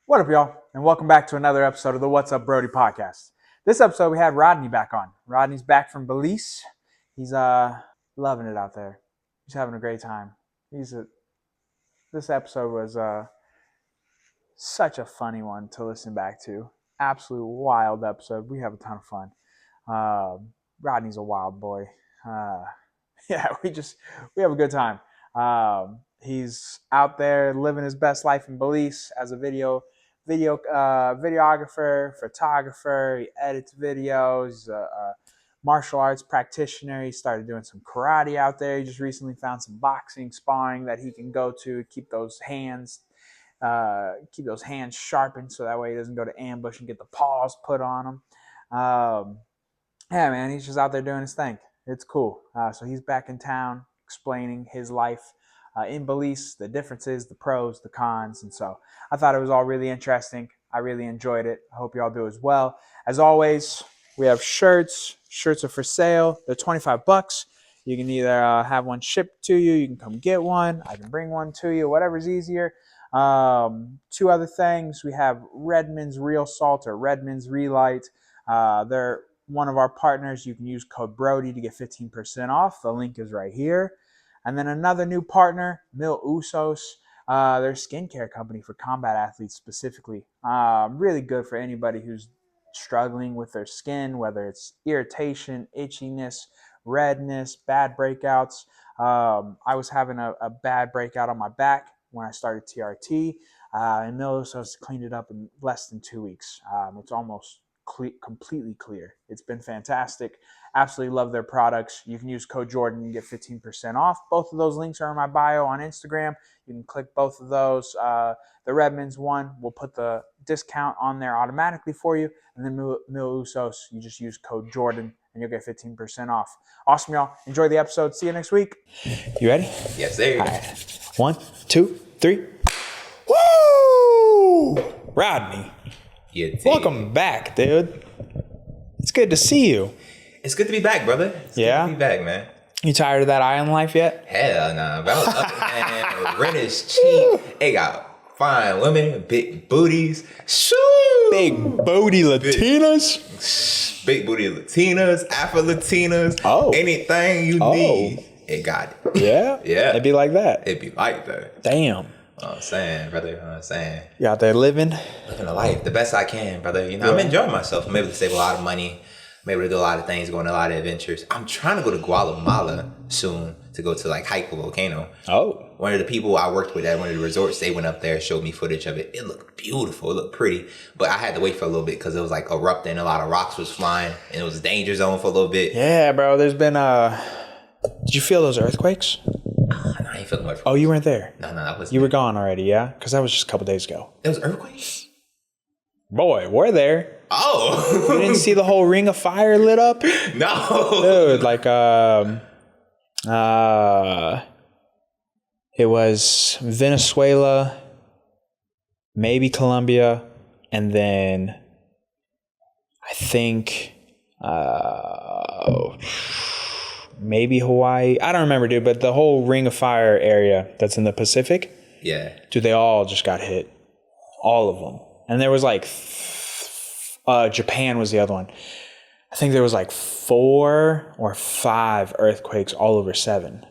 What up, y'all? And welcome back to another episode of the What's Up, Brodey podcast. This episode, we had Rodney back on. Rodney's back from Belize. He's loving it out there. He's having a great time. This episode was such a funny one to listen back to. Absolute wild episode. We have a ton of fun. Rodney's a wild boy. We have a good time. He's out there living his best life in Belize as a videographer, photographer. He edits videos. He's a martial arts practitioner. He started doing some karate out there. He just recently found some boxing sparring that he can go to keep those hands sharpened, so that way he doesn't go to ambush and get the paws put on him. Yeah, man, he's just out there doing his thing. It's cool. So he's back in town explaining his life in Belize, the differences, the pros, the cons. And so I thought it was all really interesting. I really enjoyed it. I hope y'all do as well. As always, we have shirts. Shirts are for sale. They're $25. You can either have one shipped to you. You can come get one. I can bring one to you, whatever's easier. Two other things. We have Redmond's Real Salt or Redmond's Relight. They're one of our partners. You can use code Brodey to get 15% off. The link is right here. And then another new partner, Mil Usos. They're a skincare company for combat athletes specifically. Really good for anybody who's struggling with their skin, whether it's irritation, itchiness, redness, bad breakouts. I was having a bad breakout on my back when I started TRT, and Mil Usos cleaned it up in less than 2 weeks. It's almost completely clear. It's been fantastic. Absolutely love their products. You can use code Jordan and get 15% off. Both of those links are in my bio on Instagram. You can click both of those. The Redmond's one, we'll put the discount on there automatically for you. And then Mil Usos, you just use code Jordan and you'll get 15% off. Awesome, y'all. Enjoy the episode. See you next week. You ready? Yes, sir. All right. 1, 2, 3. Woo! Rodney. Welcome back, dude. It's good to see you. It's good to be back, brother. It's good to be back, man. You tired of that island life yet? Hell nah, bro. Man, rent is cheap. They got fine women, big booties. Shoo! Big booty Latinas. Big booty Latinas, Afro-Latinas. Oh. Anything you need, it got it. Yeah? Yeah. It'd be like that. It'd be like that. Damn. I'm saying, brother. I'm saying. You out there living a life the best I can, brother. You know, I'm enjoying myself. I'm able to save a lot of money. I'm able to do a lot of things, go on a lot of adventures. I'm trying to go to Guatemala soon to go to hike the volcano. Oh. One of the people I worked with at one of the resorts, they went up there, showed me footage of it. It looked beautiful. It looked pretty. But I had to wait for a little bit because it was erupting. A lot of rocks was flying and it was a danger zone for a little bit. Yeah, bro. There's been did you feel those earthquakes? No, I ain't feeling much. Oh, you weren't there? No, that was. You were gone already, yeah? Because that was just a couple days ago. It was earthquakes? Boy, we're there. Oh. You didn't see the whole ring of fire lit up? No. Dude, it was Venezuela, maybe Colombia, and then I think maybe Hawaii. I don't remember, dude, but the whole ring of fire area that's in the Pacific. Yeah. Dude, they all just got hit. All of them. And there was Japan was the other one. I think there was 4 or 5 earthquakes all over 7.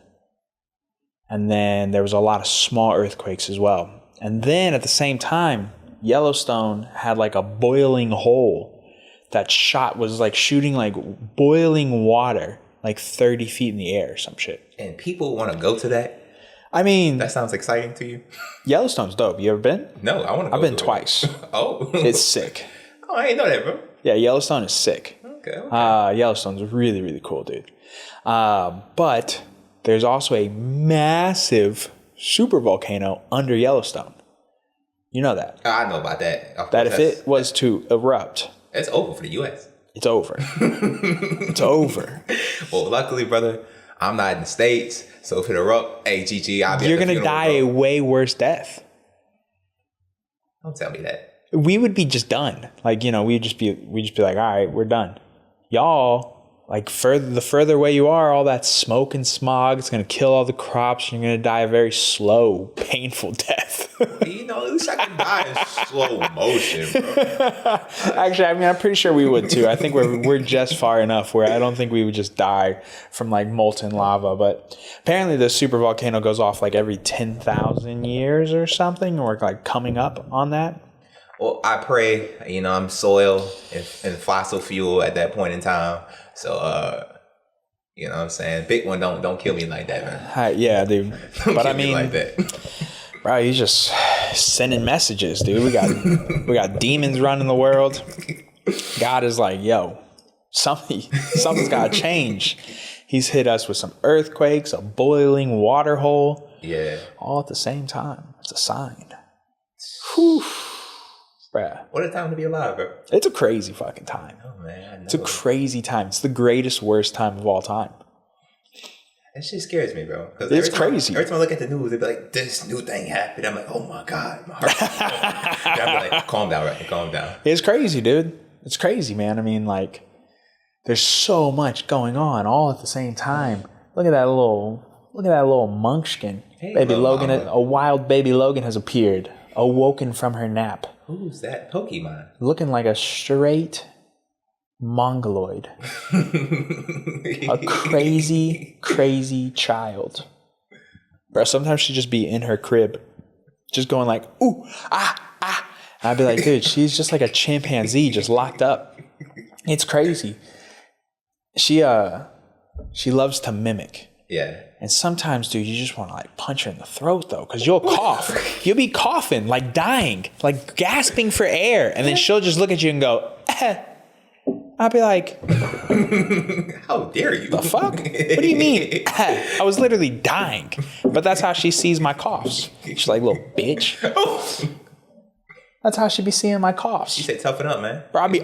And then there was a lot of small earthquakes as well. And then at the same time, Yellowstone had a boiling hole that was shooting boiling water 30 feet in the air or some shit. And people want to go to that? I mean, that sounds exciting to you? Yellowstone's dope. You ever been? No, I want to go. I've been twice. Oh. It's sick. Oh, I didn't know that, bro. Yeah, Yellowstone is sick. Okay. Yellowstone's really, really cool, dude. But there's also a massive super volcano under Yellowstone. You know that? I know about that. That if it was to erupt, it's over for the U.S. It's over. It's over. Well, luckily, brother, I'm not in the States, so if it erupt, hey, GG, I'll be. You're gonna die a way worse death. Don't tell me that. We would be just done. We'd just be like, all right, we're done. Y'all, the further away you are, all that smoke and smog, it's gonna kill all the crops. And you're gonna die a very slow, painful death. You know, at least I can die in slow motion, bro. Actually, I mean, I'm pretty sure we would too. I think we're just far enough where I don't think we would just die from like molten lava. But apparently the super volcano goes off like every 10,000 years or something, or like coming up on that. Well, I pray, I'm soil and fossil fuel at that point in time. So, you know what I'm saying? Big one, don't kill me like that, man. Yeah, dude. But I mean, like that. Bro, he's just sending messages, dude. We got demons running the world. God is like, yo, something's got to change. He's hit us with some earthquakes, a boiling water hole. Yeah. All at the same time. It's a sign. Whew. Bruh. What a time to be alive, bro. It's a crazy fucking time. Oh, man. I know. It's a crazy time. It's the greatest, worst time of all time. That shit scares me, bro. It's crazy. Every time I look at the news, they be like, this new thing happened. I'm like, oh my God. My heart. I'm like, calm down, right? Calm down. It's crazy, dude. It's crazy, man. I mean, like, there's so much going on all at the same time. Look at that little munchkin. Hey, baby Logan, mama. a wild baby Logan has appeared, awoken from her nap. Who's that Pokemon? Looking like a straight mongoloid. A crazy, crazy child. Bro, sometimes she'd just be in her crib, just going like, ooh, ah, ah. And I'd be like, dude, she's just like a chimpanzee just locked up. It's crazy. She loves to mimic. Yeah. And sometimes, dude, you just want to like punch her in the throat though, because you'll cough. You'll be coughing, like dying, like gasping for air. And then she'll just look at you and go, eh. I'll be like, how dare you? The fuck? What do you mean? I was literally dying. But that's how she sees my coughs. She's like, little bitch. That's how she be seeing my coughs. She said, toughen up, man. Bro, I'll be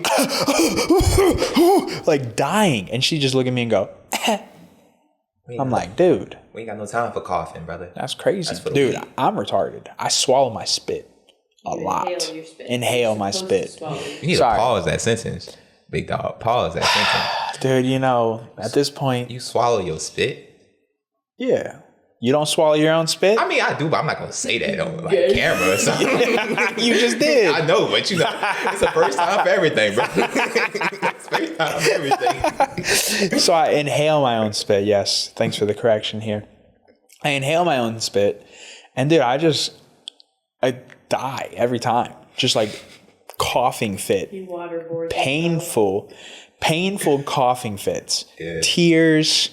like dying. And she just look at me and go, I'm like, dude. We ain't got no time for coughing, brother. That's crazy. That's dude, I'm retarded. I swallow my spit a lot. Inhale your spit. Inhale my spit. You need to pause that sentence. Big dog, pause that sentence. Dude, at this point. You swallow your spit? Yeah. You don't swallow your own spit? I mean, I do, but I'm not going to say that on camera or something. You just did. I know, but it's the first time for everything, bro. It's the first time for everything. So I inhale my own spit. Yes. Thanks for the correction here. I inhale my own spit. And dude, I die every time. Just like coughing fit. Painful coughing fits. Yeah. Tears,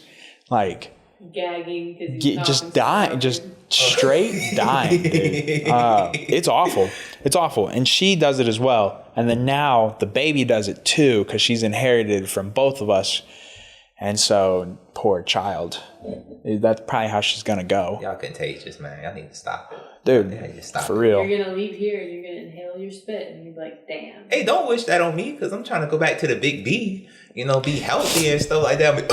like gagging, just dying, just straight dying, dude. It's awful. And she does it as well. And then now the baby does it too, because she's inherited from both of us. And so, poor child. That's probably how she's gonna go. Y'all contagious, man. Y'all need to stop it. Dude, for real. You're gonna leave here and you're gonna inhale your spit and you're like, damn. Hey, don't wish that on me, because I'm trying to go back to the big B. Be healthy and stuff like that.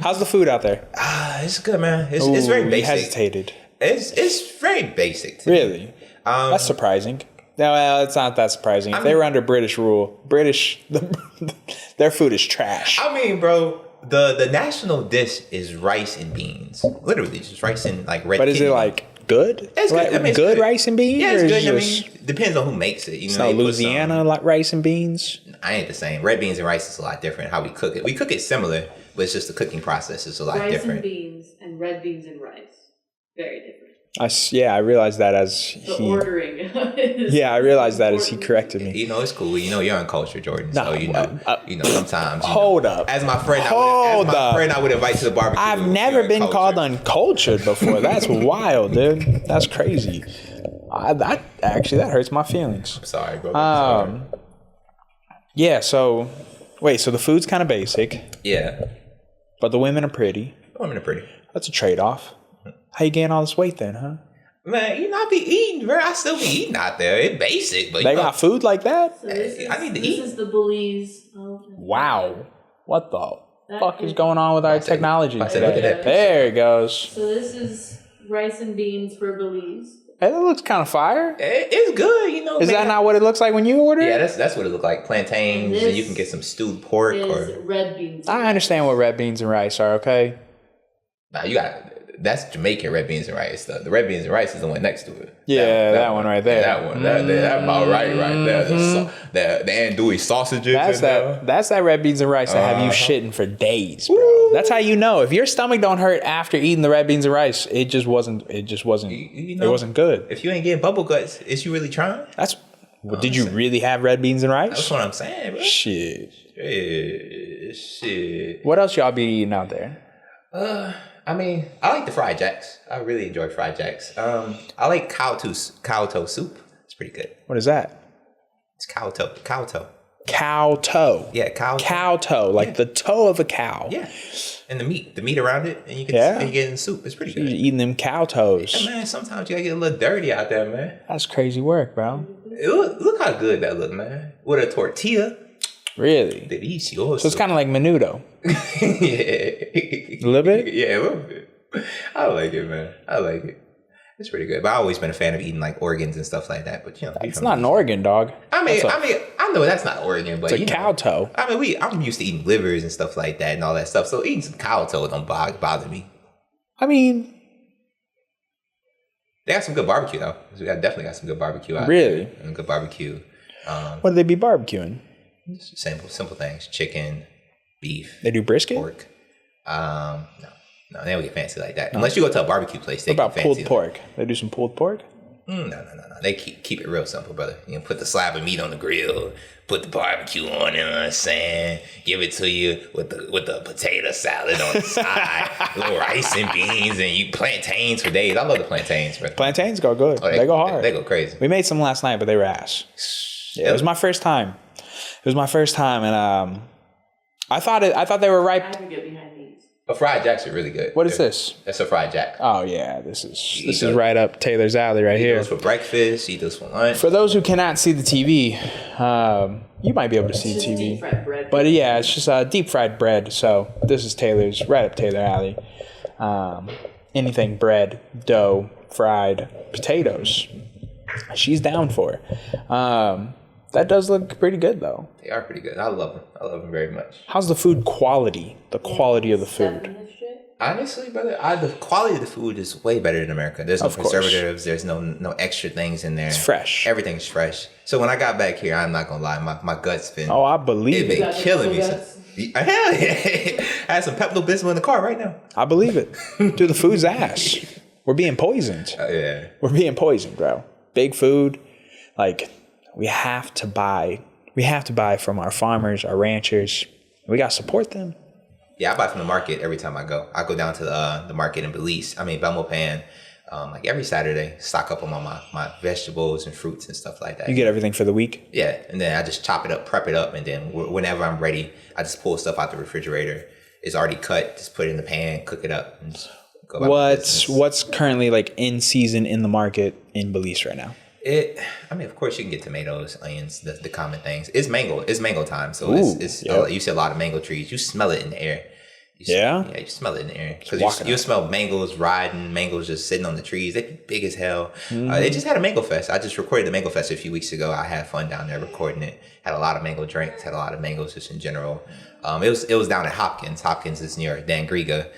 How's the food out there? It's good, man. It's very basic. You hesitated. It's very basic. Really? That's surprising. No, well, it's not that surprising. If they were under British rule, their food is trash. I mean, bro, the national dish is rice and beans. Literally, just rice and like red. But is it like good? It's good. I mean, it's good rice and beans? Yeah, it's good. I mean, depends on who makes it. It's not Louisiana like rice and beans? I ain't the same. Red beans and rice is a lot different. How we cook it. We cook it similar, but it's just the cooking process is a lot different. Rice and beans and red beans and rice. Very different. I realized that as the ordering. I realized that as he corrected me. It's cool. You're in culture, Jordan. So sometimes. Hold up. As my friend, I would invite to the barbecue. I've never been called uncultured before. That's wild, dude. That's crazy. That hurts my feelings. I'm sorry, bro. Yeah. So, wait. So the food's kind of basic. Yeah. But the women are pretty. The women are pretty. That's a trade-off. How you gain all this weight then, huh? Man, I be eating, bro. I still be eating out there. It's basic, but they got food like that? So I need to eat. This is the Belize. Wow. What the fuck is going on with our technology today? That there it goes. So this is rice and beans for Belize. Hey, that looks kind of fire. It's good, Is that not what it looks like when you order it? Yeah, that's what it looks like. Plantains, and you can get some stewed pork or red beans. I understand what red beans and rice are, okay? Nah, you got That's Jamaican red beans and rice. The red beans and rice is the one next to it. That one right there. That one. That about right there. The andouille sausages. That's that red beans and rice that have you shitting for days, bro. That's how you know if your stomach don't hurt after eating the red beans and rice. It just wasn't. It wasn't good. If you ain't getting bubble guts, is you really trying? Did you really have red beans and rice? That's what I'm saying, bro. Shit. Shit. What else y'all be eating out there? I mean, I like the fried jacks. I really enjoy fried jacks. I like cow toe soup. It's pretty good. What is that? It's cow toe. Cow toe. Yeah, cow toe. Cow toe, like the toe of a cow. Yeah, and the meat around it, and you get in the soup. It's pretty good. You're eating them cow toes. Yeah, man, sometimes you gotta get a little dirty out there, man. That's crazy work, bro. Look how good that look, man. With a tortilla. Really? Delicioso. So it's kind of like menudo. Yeah. A little bit? Yeah, a little bit. I like it, man. I like it. It's pretty good. But I've always been a fan of eating like organs and stuff like that. But it's not an organ, dog. I mean, I know that's not organ, but it's a cow toe. I mean, I'm used to eating livers and stuff like that and all that stuff. So eating some cow toe don't bother me. I mean, they got some good barbecue though. We definitely got some good barbecue out really? there. And good barbecue. What do they be barbecuing? Simple things: chicken, beef. They do brisket? Pork. No, they don't get fancy like that. Unless you go to a barbecue place, they what about get pulled fancy. pork? They do some pulled pork? No. They keep it real simple, brother. You can put the slab of meat on the grill, put the barbecue on, you know what I'm saying? Give it to you with the potato salad on the side, little rice and beans, and you plantains for days. I love the plantains, bro. Plantains go good. They go hard. They go crazy. We made some last night, but they were ass. Yeah, it was my first time. And I thought they were ripe. I have to get behind these. A fried jacks are really good. What is this? That's a fried jack. Oh yeah, this is right up Taylor's alley right here. Eat those for breakfast. Eat those for lunch. For those who cannot see the TV, you might be able to see the TV. Deep fried bread. But yeah, it's just deep fried bread. So this is Taylor's, right up Taylor alley. Anything bread, dough, fried, potatoes. She's down for. That does look pretty good though. They are pretty good. I love them. I love them very much. How's the food quality? The quality of the food. Honestly, brother, the quality of the food is way better in America. There's no preservatives. There's no extra things in there. It's fresh. Everything's fresh. So when I got back here, I'm not gonna lie, my guts been. Oh, I believe it. Been killing me. Hell yeah! I had some Pepto-Bismol in the car right now. I believe it. Dude, the food's ass. We're being poisoned. Yeah. We're being poisoned, bro. Big food, like. We have to buy from our farmers, our ranchers. We got to support them. Yeah, I buy from the market every time I go. I go down to the market in Belmopan, like every Saturday, stock up on my vegetables and fruits and stuff like that. You get everything for the week? Yeah, and then I just chop it up, prep it up, and then whenever I'm ready, I just pull stuff out the refrigerator. It's already cut, just put it in the pan, cook it up, and just go about my business. What's currently like in season in the market in Belize right now? Of course you can get tomatoes, onions, the common things. It's mango you see a lot of mango trees. You smell it in the air. You smell it in the air. Because you smell mangoes riding, mangoes just sitting on the trees. They're big as hell. They just had a mango fest. I just recorded the mango fest a few weeks ago. I had fun down there recording it. Had a lot of mango drinks, had a lot of mangoes just in general. It was down at Hopkins. Hopkins is near Dangriga.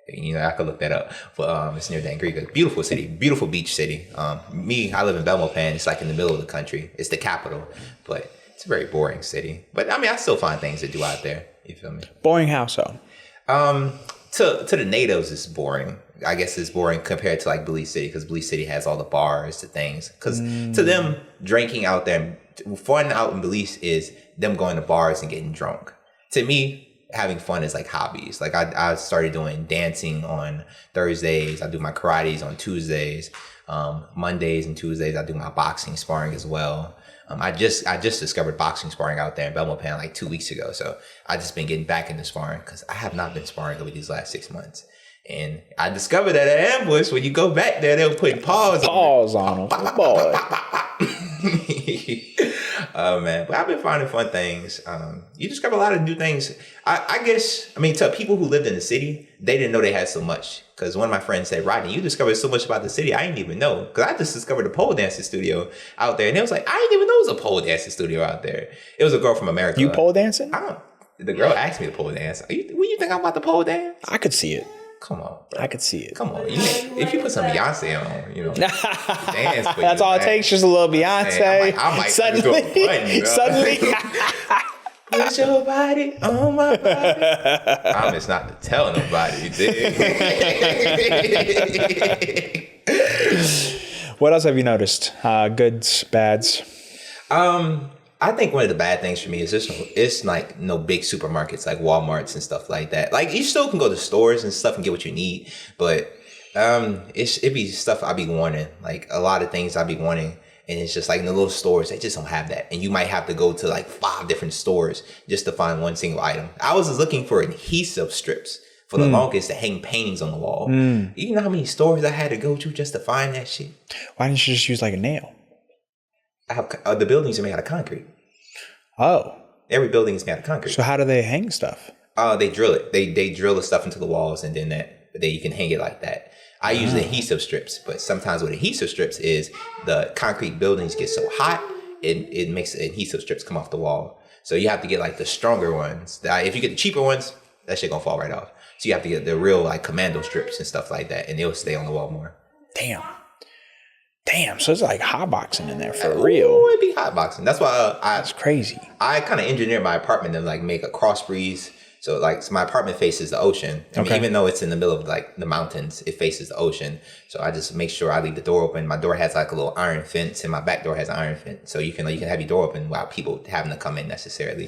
I could look that up, but it's near Dangriga. Beautiful city, beautiful beach city. I live in Belmopan. It's like in the middle of the country. It's the capital, but it's a very boring city. But I still find things to do out there. You feel me? Boring how so? To the natives, it's boring. I guess it's boring compared to like Belize City, because Belize City has all the bars, the things. Because to them, drinking out there, fun out in Belize is them going to bars and getting drunk. To me, having fun is like hobbies. Like I started doing dancing on Thursdays. I do my karates on Tuesdays. Mondays and Tuesdays I do my boxing sparring as well. I just discovered boxing sparring out there in Belmopan like 2 weeks ago. So I just been getting back into sparring because I have not been sparring over these last 6 months. And I discovered that at Ambush, when you go back there, they'll put paws on them. Boy. Oh man, but I've been finding fun things. You discover a lot of new things. I guess to people who lived in the city, they didn't know they had so much. Because one of my friends said, Rodney, you discovered so much about the city. I didn't even know. Because I just discovered a pole dancing studio out there. And it was like, I didn't even know it was a pole dancing studio out there. It was a girl from America. You pole dancing? The girl asked me to pole dance. What you think I'm about to pole dance? I could see it. Come on, bro. I could see it. Come on. If you put some Beyonce on, you know, dance for That's you, all man. it takes, just a little Beyonce. I might suddenly, do a button, bro. suddenly. Put your body on my body. Promise not to tell nobody, you dig? What else have you noticed? Goods, bads? I think one of the bad things for me is it's like no big supermarkets like Walmarts and stuff like that. Like you still can go to stores and stuff and get what you need, but it be stuff I be wanting, like a lot of things I be wanting, and it's just like in the little stores they just don't have that, and you might have to go to like 5 different stores just to find one single item. I was looking for adhesive strips for the longest to hang paintings on the wall. You know how many stores I had to go to just to find that shit? Why didn't you just use like a nail? The buildings are made out of concrete. Oh. Every building is made out of concrete. So how do they hang stuff? They drill it. They drill the stuff into the walls, and then you can hang it like that. I use the adhesive strips, but sometimes what adhesive strips is the concrete buildings get so hot, it makes the adhesive strips come off the wall. So you have to get like the stronger ones. If you get the cheaper ones, that shit gonna fall right off. So you have to get the real like commando strips and stuff like that, and it'll stay on the wall more. Damn. So it's like hotboxing in there for real. It'd be hotboxing. That's why That's crazy. I kind of engineered my apartment to like make a cross breeze. So my apartment faces the ocean. I mean, even though it's in the middle of like the mountains, it faces the ocean. So I just make sure I leave the door open. My door has like a little iron fence, and my back door has an iron fence. So you can have your door open without people having to come in necessarily.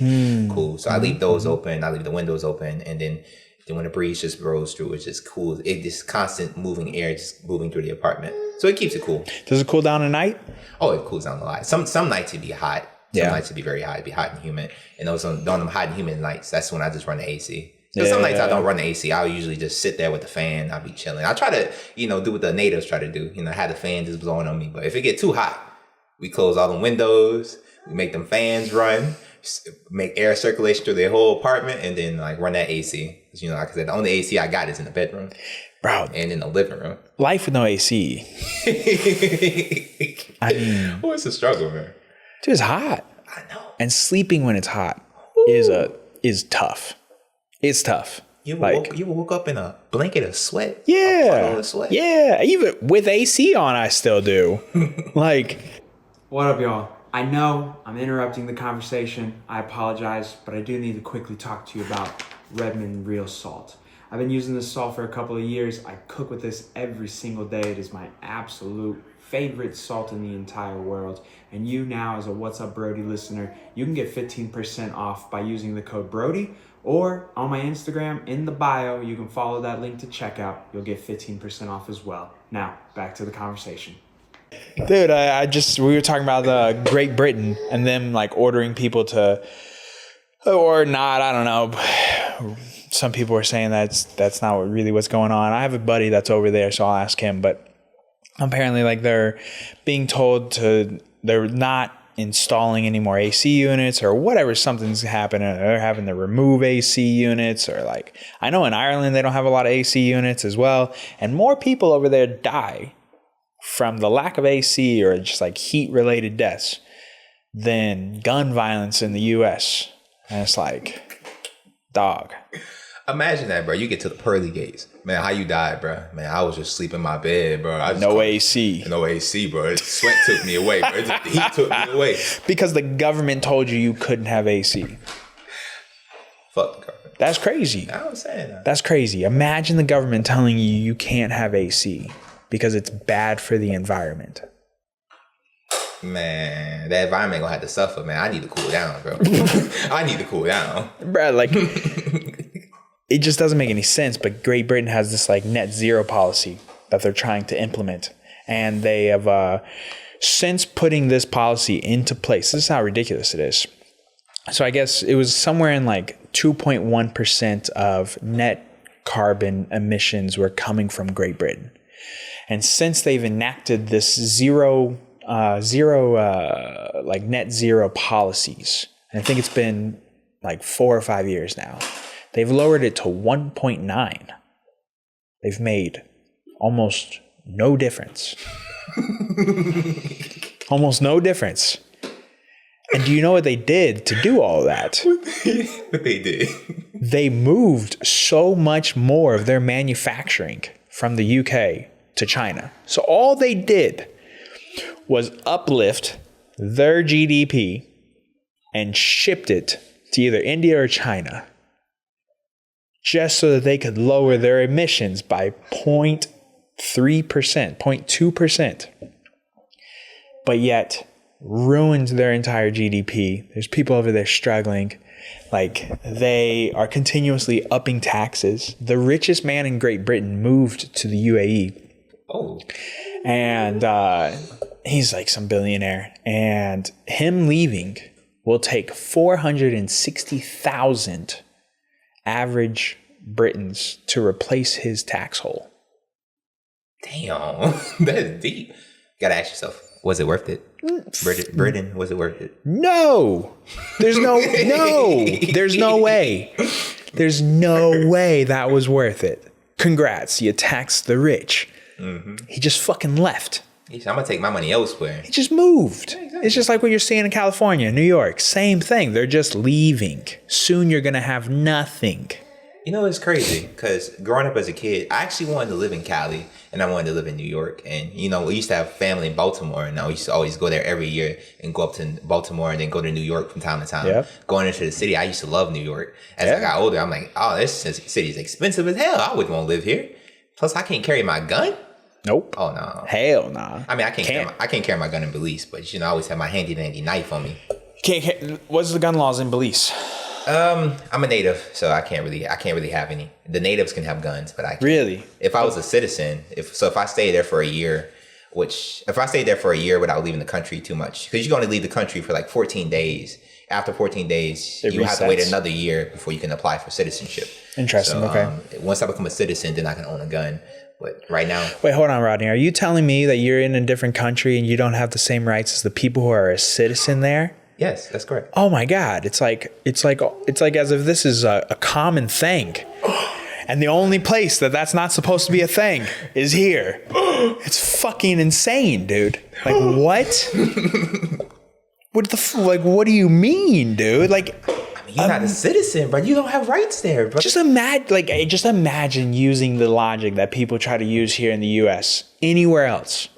Cool. So I leave those open. I leave the windows open, and then when the breeze just blows through, it's just cool. It just constant moving air just moving through the apartment. So it keeps it cool. Does it cool down at night? Oh, it cools down a lot. Some nights it'd be hot. Some nights it'd be very hot. It'd be hot and humid. And those on them hot and humid nights, that's when I just run the AC. Because some nights I don't run the AC. I'll usually just sit there with the fan. I'll be chilling. I try to, do what the natives try to do. Have the fan just blowing on me. But if it get too hot, we close all the windows. We make them fans run. Make air circulation through the whole apartment, and then like run that AC. Because like I said, the only AC I got is in the bedroom. Bro. And in the living room. Life with no AC. I mean, it's a struggle, man. Dude, it's hot. I know. And sleeping when it's hot is tough. It's tough. You woke up in a blanket of sweat? Yeah. A puddle of sweat? Yeah. Even with AC on, I still do. What up, y'all? I know I'm interrupting the conversation. I apologize, but I do need to quickly talk to you about Redmond Real Salt. I've been using this salt for a couple of years. I cook with this every single day. It is my absolute favorite salt in the entire world. And you now, as a What's Up Brodey listener, you can get 15% off by using the code Brodey, or on my Instagram in the bio, you can follow that link to checkout. You'll get 15% off as well. Now, back to the conversation. Dude, we were talking about Great Britain and them like ordering people to, or not, I don't know. Some people are saying that's not really what's going on. I have a buddy that's over there, so I'll ask him. But apparently, like they're being told they're not installing any more AC units or whatever. Something's happening. They're having to remove AC units, or like I know in Ireland they don't have a lot of AC units as well, and more people over there die from the lack of AC or just like heat related deaths than gun violence in the US. And it's like, dog. Imagine that, bro. You get to the pearly gates. Man, how you died, bro? Man, I was just sleeping in my bed, bro. No AC. No AC, bro. Sweat took me away, bro. The heat took me away. Because the government told you couldn't have AC. Fuck the government. That's crazy. I was saying that. That's crazy. Imagine the government telling you can't have AC because it's bad for the environment. Man, that environment gonna have to suffer, man. I need to cool down, bro. I need to cool down. Bro, like, it just doesn't make any sense, but Great Britain has this, like, net zero policy that they're trying to implement. And they have, since putting this policy into place, this is how ridiculous it is. So I guess it was somewhere in, like, 2.1% of net carbon emissions were coming from Great Britain. And since they've enacted this like net zero policies, and I think it's been like 4 or 5 years now, they've lowered it to 1.9. They've made almost no difference. Almost no difference. And do you know what they did to do all that? What they did? They moved so much more of their manufacturing from the UK to China. So all they did was uplift their GDP and shipped it to either India or China, just so that they could lower their emissions by 0.3%, 0.2%. But yet ruined their entire GDP. There's people over there struggling. Like, they are continuously upping taxes. The richest man in Great Britain moved to the UAE. Oh. And he's like some billionaire. And him leaving will take 460,000 average Britons to replace his tax hole. Damn. That's deep. Gotta ask yourself, was it worth it? Britain, was it worth it? No. There's no There's no way. There's no way that was worth it. Congrats, you taxed the rich. Mm-hmm. He just fucking left. I'm gonna take my money elsewhere. He just moved. Yeah, exactly. It's just like what you're seeing in California, New York. Same thing. They're just leaving. Soon you're gonna have nothing. You know, it's crazy because growing up as a kid, I actually wanted to live in Cali and I wanted to live in New York. And, you know, we used to have family in Baltimore and I used to always go there every year and go up to Baltimore and then go to New York from time to time. Yep. Going into the city, I used to love New York. As I got older, I'm like, oh, this city is expensive as hell. I wouldn't want to live here. Plus, I can't carry my gun. Nope. Oh, no. Hell nah. I mean, I can't carry my gun in Belize, but, you know, I always have my handy dandy knife on me. What's the gun laws in Belize? I'm a native, so I can't really have any. The natives can have guns, but I can't. Really? If I was a citizen, if I stayed there for a year, if I stayed there for a year without leaving the country too much, because you can only leave the country for like 14 days. After 14 days, you have to wait another year before you can apply for citizenship. Interesting. So, okay. Once I become a citizen, then I can own a gun. But right now, wait, hold on, Rodney. Are you telling me that you're in a different country and you don't have the same rights as the people who are a citizen there? Yes, that's correct. Oh my God. It's like as if this is a common thing. And the only place that's not supposed to be a thing is here. It's fucking insane, dude. Like, what? What do you mean, dude? Like, I mean, you're not a citizen, but you don't have rights there, bro. Just imagine using the logic that people try to use here in the U.S. anywhere else.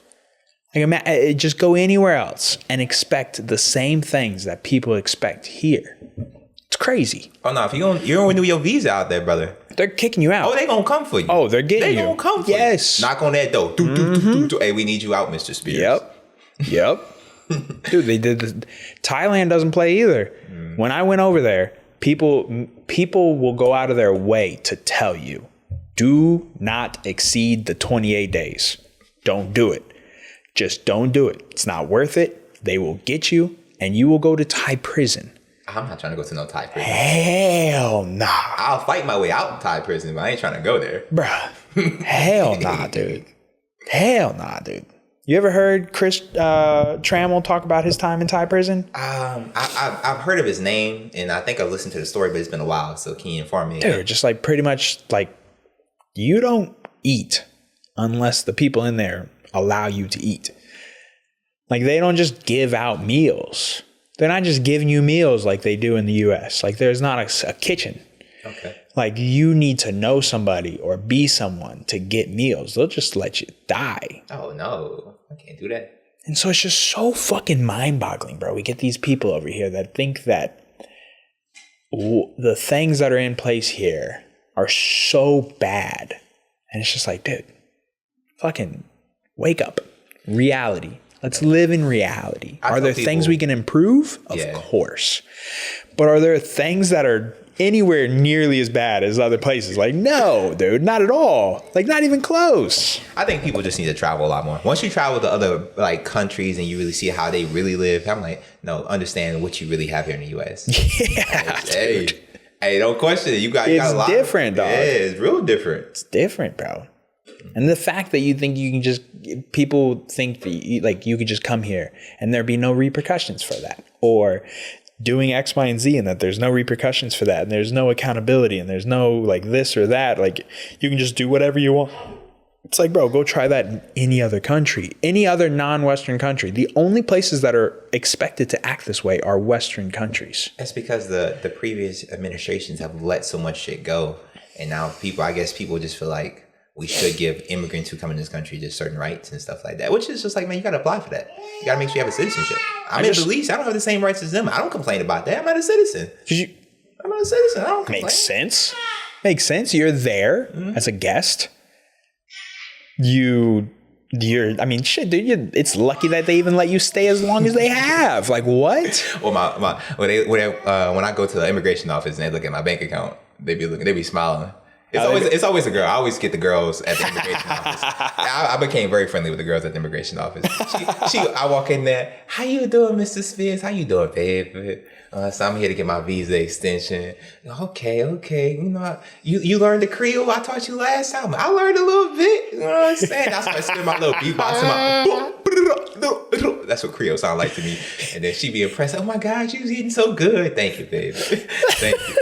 Like, just go anywhere else and expect the same things that people expect here. It's crazy. Oh no! If you don't renew your visa out there, brother, they're kicking you out. Oh, they gonna come for you. Oh, they're getting you. They gonna come for you. Yes. Knock on that door. Hey, we need you out, Mr. Spears. Yep. Dude, they did. Thailand doesn't play either. When I went over there, people will go out of their way to tell you, do not exceed the 28 days. Don't do it. Just don't do it. It's not worth it. They will get you, and you will go to Thai prison. I'm not trying to go to no Thai prison. Hell nah. I'll fight my way out of Thai prison, but I ain't trying to go there. Bruh. Hell nah, dude. Hell nah, dude. You ever heard Chris Trammell talk about his time in Thai prison? I've heard of his name, and I think I've listened to the story, but it's been a while, so can you inform me? Dude, just like pretty much like you don't eat unless the people in there allow you to eat. Like, they don't just give out meals. They're not just giving you meals like they do in the U.S. Like, there's not a kitchen. Okay. Like, you need to know somebody or be someone to get meals. They'll just let you die. Oh, no. I can't do that. And so it's just so fucking mind-boggling, bro. We get these people over here that think that the things that are in place here are so bad. And it's just like, dude, fucking wake up. Reality. Let's live in reality. Are there things we can improve? Of course. But are there things that are anywhere nearly as bad as other places? Like, no, dude, not at all. Like, not even close. I think people just need to travel a lot more. Once you travel to other like countries and you really see how they really live, I'm like, no, understand what you really have here in the U.S. Yeah, dude. Hey, don't question it. You got a lot. It's different, dog. Yeah, it's real different. It's different, bro. And the fact that you think you can just, people think that you could just come here and there be no repercussions for that, or doing X, Y, and Z, and that there's no repercussions for that, and there's no accountability, and there's no like this or that. Like, you can just do whatever you want. It's like, bro, go try that in any other country, any other non-Western country. The only places that are expected to act this way are Western countries. That's because the previous administrations have let so much shit go. And now I guess people just feel like we should give immigrants who come in this country just certain rights and stuff like that, which is just like, man, you got to apply for that. You got to make sure you have a citizenship. I'm in Belize. I don't have the same rights as them. I don't complain about that. I'm not a citizen. I'm not a citizen. I don't complain. Makes sense. Makes sense. You're there as a guest. I mean, shit, dude. It's lucky that they even let you stay as long as they have. Like, what? Well, when I go to the immigration office and they look at my bank account, they be smiling. It's always a girl. I always get the girls at the immigration office. I became very friendly with the girls at the immigration office. I walk in there. How you doing, Mr. Spears? How you doing, babe? So I'm here to get my visa extension. Okay. You learned the Creole I taught you last time. I learned a little bit. You know what I'm saying? I started spinning my little beatbox. That's what Creole sound like to me. And then she be impressed. Oh my God, you eating so good. Thank you, babe. Thank you.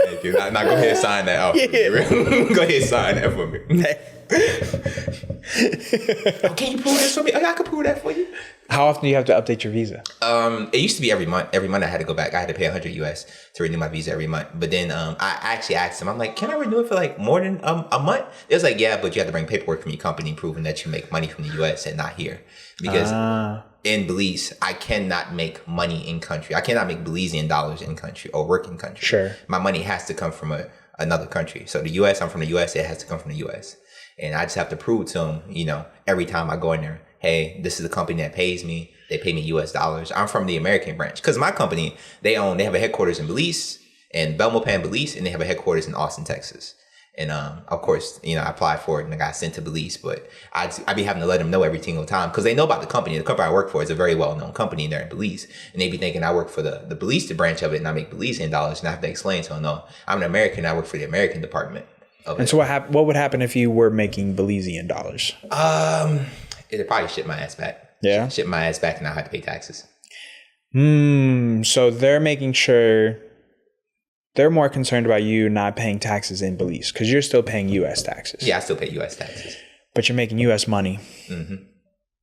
Thank you. Now go ahead and sign that out for me. Go ahead and sign that for me. Can you prove this for me? I can prove that for you. How often do you have to update your visa? It used to be every month. Every month I had to go back. I had to pay $100 US to renew my visa every month. But then I actually asked them, I'm like, can I renew it for like more than a month? They was like, yeah, but you have to bring paperwork from your company proving that you make money from the US and not here. Because in Belize, I cannot make money in country. I cannot make Belizean dollars in country or work in country. Sure. My money has to come from another country. So the US, I'm from the US, it has to come from the US. And I just have to prove to them, every time I go in there, hey, this is the company that pays me. They pay me US dollars. I'm from the American branch. Because my company, they have a headquarters in Belize, in Belmopan, Belize, and they have a headquarters in Austin, Texas. And of course, I applied for it and I got sent to Belize, but I be having to let them know every single time because they know about the company. The company I work for is a very well-known company there in Belize. And they be thinking I work for the Belize branch of it and I make Belizean dollars. And I have to explain to them, no, I'm an American. I work for the American department of it. And so what would happen if you were making Belizean dollars? It'd probably ship my ass back. Yeah. Ship my ass back and I'll have to pay taxes. So they're making sure they're more concerned about you not paying taxes in Belize because you're still paying U.S. taxes. Yeah, I still pay U.S. taxes. But you're making U.S. money. Mm-hmm.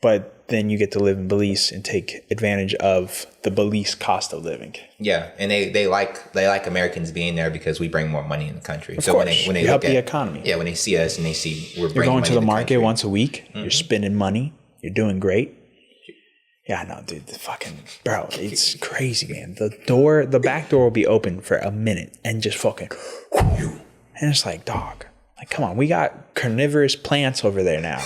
But then you get to live in Belize and take advantage of the Belize cost of living. Yeah, and they like Americans being there because we bring more money in the country. Of course. When they help the economy. Yeah, when they see us and they see we're bringing money. You're going to the market country. Once a week. Mm-hmm. You're spending money. You're doing great. Yeah, no, dude, bro, it's crazy, man. The back door will be open for a minute and just fucking, and it's like, dog, like, come on, we got carnivorous plants over there now.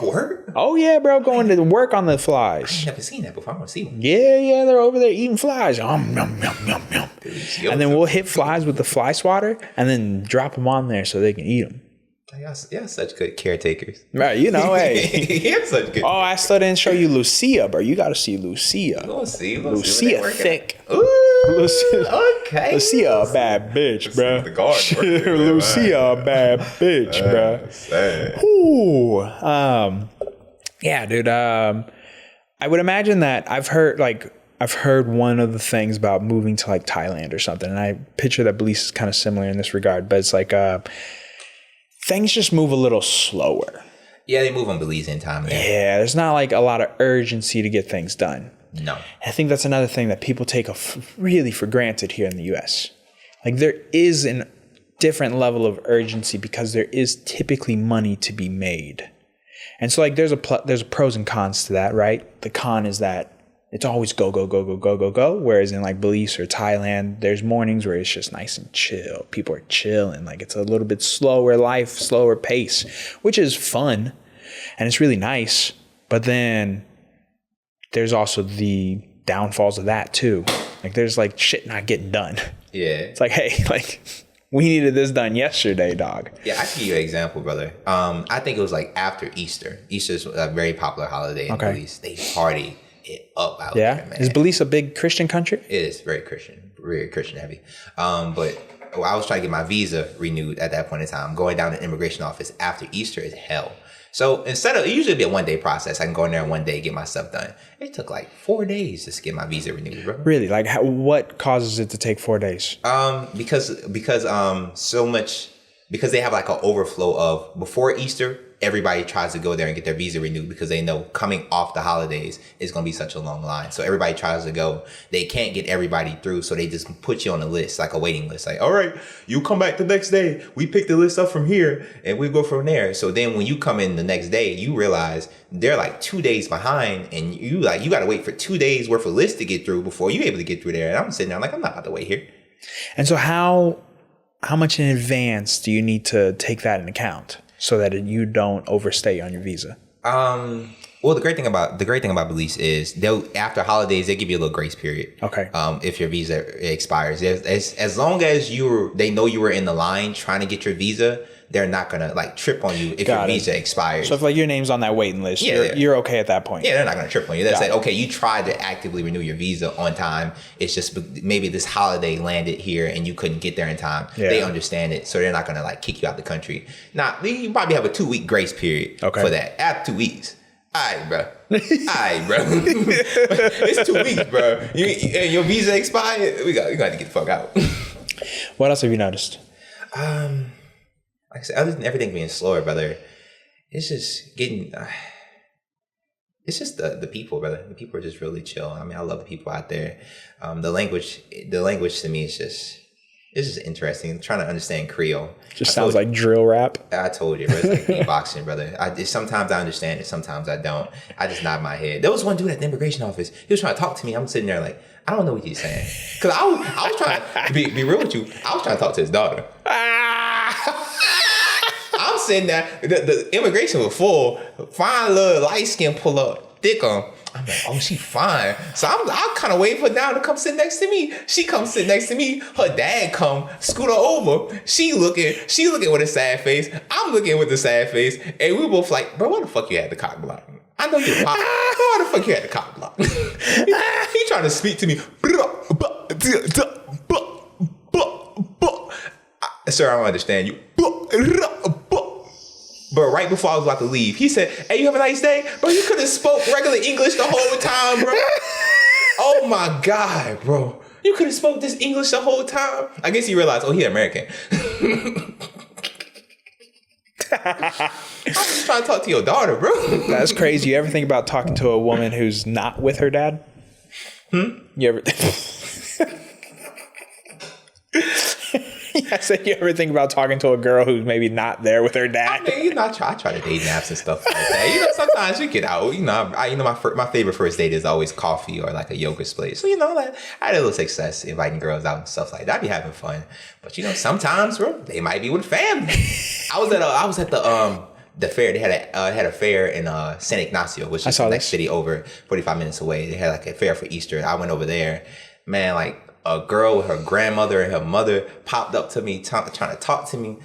Word? Oh yeah, bro, going to work on the flies. I've never seen that before. I want to see them. Yeah, they're over there eating flies. Yum, yum, yum. And then we'll hit flies with the fly swatter and then drop them on there so they can eat them. Y'all such good caretakers. Right, hey. You're such good. Oh, I still didn't show you Lucia, bro. You got to see Lucia. We'll see. Lucia thick. Ooh, Lucia, okay. Lucia a bad bitch, bro. The garden. Lucia a bad bitch, bro. Ooh. Yeah, dude. I would imagine that I've heard one of the things about moving to like Thailand or something, and I picture that Belize is kind of similar in this regard, but it's like things just move a little slower. Yeah, they move on Belizean time. Yeah, there's not like a lot of urgency to get things done. No. I think that's another thing that people take really for granted here in the U.S. Like there is a different level of urgency because there is typically money to be made. And so like there's a pros and cons to that, right? The con is that it's always go. Whereas in like Belize or Thailand, there's mornings where it's just nice and chill. People are chilling. Like it's a little bit slower life, slower pace, which is fun. And it's really nice. But then there's also the downfalls of that too. Like there's like shit not getting done. Yeah. It's like, hey, like we needed this done yesterday, dog. Yeah, I can give you an example, brother. I think it was like after Easter. Easter's a very popular holiday in Belize. They party it up out there, man. Is Belize a big Christian country? It is very Christian heavy. But I was trying to get my visa renewed at that point in time. Going down to the immigration office after Easter is hell. So instead of, it usually be a 1 day process. I can go in there in 1 day, get my stuff done. It took like 4 days just to get my visa renewed, bro. Really? Like what causes it to take 4 days? Because they have like an overflow of before Easter everybody tries to go there and get their visa renewed because they know coming off the holidays is going to be such a long line. So everybody tries to go. They can't get everybody through, so they just put you on a list, like a waiting list. Like, all right, you come back the next day. We pick the list up from here, and we go from there. So then when you come in the next day, you realize they're like 2 days behind, and you got to wait for 2 days worth of lists to get through before you're able to get through there. And I'm sitting there like, I'm not about to wait here. And so how much in advance do you need to take that in account so that you don't overstay on your visa? Well, the great thing about Belize is after holidays they give you a little grace period. Okay. If your visa expires, as long as they know you were in the line trying to get your visa, they're not gonna like trip on you if your visa expires. So if like your name's on that waiting list, you're okay at that point. Yeah, they're not gonna trip on you. They say, okay, you tried to actively renew your visa on time. It's just maybe this holiday landed here and you couldn't get there in time. Yeah. They understand it, so they're not gonna like kick you out the country. Now you probably have a 2-week grace period for that. After 2 weeks. All right, bro. It's 2 weeks, bro. Your visa expired. We got to get the fuck out. What else have you noticed? Like I said, other than everything being slower, brother, it's just getting. It's just the people, brother. The people are just really chill. I mean, I love the people out there. The language to me is just. It's just interesting. I'm trying to understand Creole. Just sounds like drill rap. I told you, bro. It's like beatboxing, brother. Sometimes I understand it. Sometimes I don't. I just nod my head. There was one dude at the immigration office. He was trying to talk to me. I'm sitting there like, I don't know what he's saying. Because I was trying to be real with you. I was trying to talk to his daughter. I'm sitting there. The immigration was full. Fine little light skin pull up. Thick on. I'm like, oh, she fine. So I'm kind of waiting for down to come sit next to me. She comes sit next to me. Her dad come scoot her over. She looking with a sad face. I'm looking with a sad face. And we both like, bro, why the fuck you had the cock block? I know you're pop. Why the fuck you had the cock block? He trying to speak to me. Sir, I don't understand you. But right before I was about to leave, he said, hey, you have a nice day? Bro, you could have spoke regular English the whole time, bro. Oh, my God, bro. You could have spoke this English the whole time. I guess he realized, oh, he American. I'm just trying to talk to your daughter, bro. That's crazy. You ever think about talking to a woman who's not with her dad? You ever... I said, you ever think about talking to a girl who's maybe not there with her dad? I mean, I try to date naps and stuff like that. Sometimes you get out. My favorite first date is always coffee or like a yoga place. So like, I had a little success inviting girls out and stuff like that. I'd be having fun. But sometimes, bro, they might be with family. I was at the fair. They had a fair in San Ignacio, which is the next city over 45 minutes away. They had like a fair for Easter. I went over there, man. Like, a girl with her grandmother and her mother popped up to me trying to talk to me.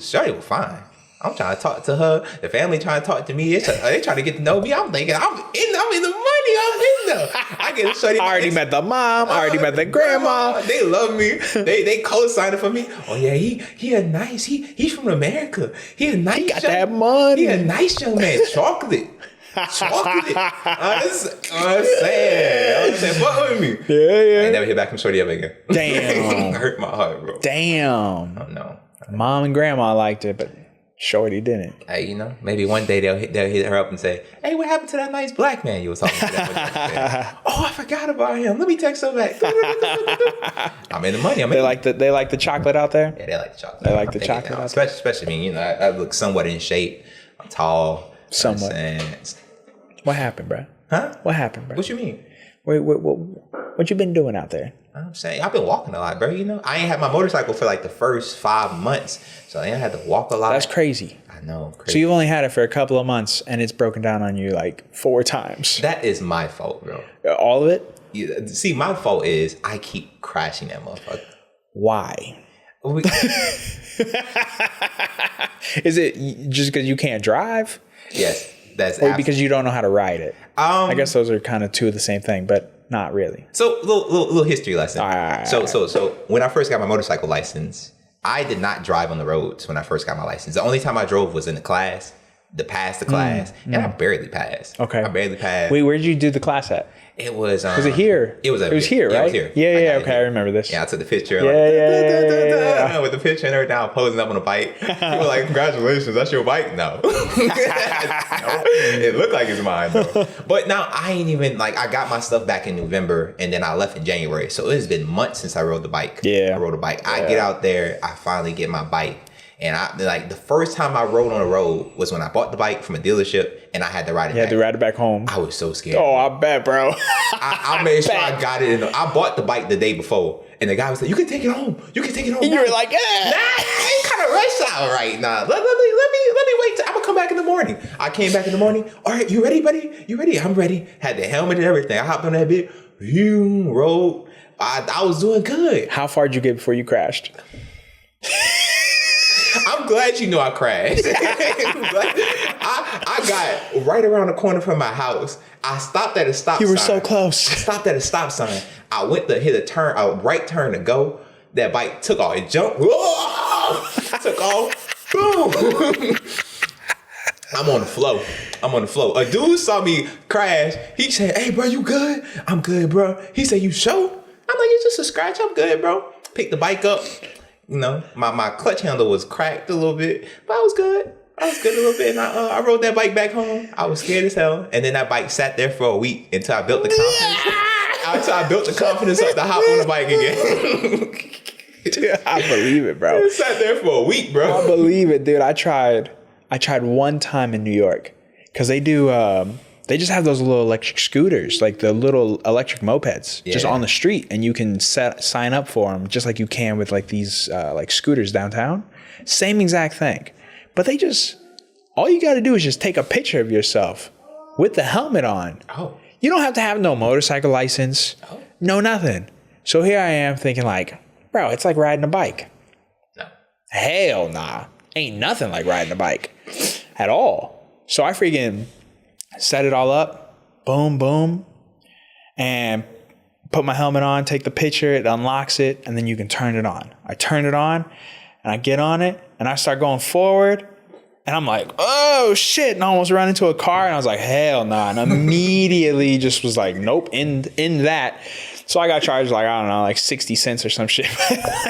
Shorty was fine. I'm trying to talk to her. The family trying to talk to me. They trying to get to know me. I'm thinking, I'm in the money. I'm in there. I get shorty. I already met the mom. I already met the grandma. They love me. They co-signed it for me. Oh yeah, he a nice. He's from America. He a nice. He got that money. He a nice young man. Chocolate. I'm saying, fuck with me. Yeah. I ain't never hear back from shorty ever again. Damn. Hurt my heart, bro. Damn. Oh no. Mom and grandma liked it, but shorty didn't. Hey, maybe one day they'll hit her up and say, hey, what happened to that nice black man you was talking to? Oh, I forgot about him. Let me text him back. I'm in the money. They like the chocolate out there? Yeah, they like the chocolate. They like the chocolate out there? Especially me. I look somewhat in shape. I'm tall. Somewhat. What happened, bro? Huh? What happened, bro? What you mean? What you been doing out there? I'm saying I've been walking a lot, bro. I ain't had my motorcycle for like the first 5 months, so I ain't had to walk a lot. That's crazy. I know. Crazy. So you've only had it for a couple of months, and it's broken down on you like 4 times. That is my fault, bro. All of it? Yeah, see, my fault is I keep crashing that motherfucker. Why? Is it just because you can't drive? Yes, that's or because you don't know how to ride it. I guess those are kind of two of the same thing, but not really. So little history lesson. All right. So when I first got my motorcycle license, I did not drive on the roads when I first got my license. The only time I drove was in the class. to pass the class, and I barely passed. Okay. I barely passed. Wait, where did you do the class at? It was. Was it here? It was here, right? Yeah, it was here. Yeah. Okay, I remember this. Yeah, I took the picture. Yeah. With the picture and everything, I was posing up on a bike. People were like, "Congratulations, that's your bike." No, it looked like it's mine though. But now I ain't even like. I got my stuff back in November, and then I left in January. So it's been months since I rode the bike. Yeah, I rode a bike. I get out there. I finally get my bike. And I like the first time I rode on the road was when I bought the bike from a dealership and I had to ride it back. You had to ride it back home. I was so scared. Oh, I bet, bro. I made sure I got it. I bought the bike the day before. And the guy was like, "You can take it home. You can take it home." And you were like, "Yeah." Nah, I ain't kind of rush out right now. Let me wait. I'm gonna come back in the morning. I came back in the morning. All right, you ready, buddy? You ready? I'm ready. Had the helmet and everything. I hopped on that bit. Rode. I was doing good. How far did you get before you crashed? I'm glad you know I crashed. I got right around the corner from my house. I stopped at a stop sign. You were so close. I stopped at a stop sign. I went to hit a right turn to go. That bike took off. It jumped. Whoa! Took off. Boom. I'm on the flow. A dude saw me crash. He said, "Hey, bro, you good?" "I'm good, bro." He said, "You sure?" I'm like, "It's just a scratch. I'm good, bro." Picked the bike up. You know, my clutch handle was cracked a little bit, but I was good. A little bit. And I rode that bike back home. I was scared as hell. And then that bike sat there for a week until I built the confidence up to hop on the bike again. Dude, I believe it, bro. It sat there for a week, bro. I believe it, dude. I tried one time in New York because they do. They just have those little electric scooters, like the little electric mopeds, just on the street, and you can sign up for them just like you can with like these like scooters downtown. Same exact thing, but all you got to do is just take a picture of yourself with the helmet on. Oh, you don't have to have no motorcycle license, no nothing. So here I am thinking like, bro, it's like riding a bike. No, hell nah, ain't nothing like riding a bike at all. So I freaking set it all up, boom, boom, and put my helmet on, take the picture, it unlocks it, and then you can turn it on. I turn it on, and I get on it, and I start going forward, and I'm like, oh, shit, and I almost ran into a car, and I was like, hell nah, and immediately just was like, nope, in that. So I got charged like, I don't know, like 60 cents or some shit.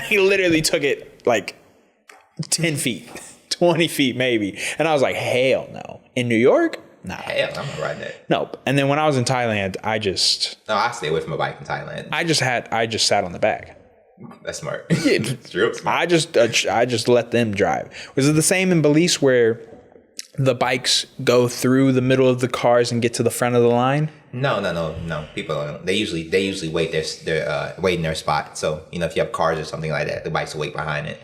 He literally took it like 10 feet, 20 feet maybe, and I was like, hell no. In New York? Nah. Hell, I'm not riding that. Nope. And then when I was in Thailand, I stay away from a bike in Thailand. I just sat on the back. That's smart. Yeah. It's real smart. I just let them drive. Was it the same in Belize where the bikes go through the middle of the cars and get to the front of the line? No. People they usually wait wait in their spot. So, you know, if you have cars or something like that, the bikes will wait behind it.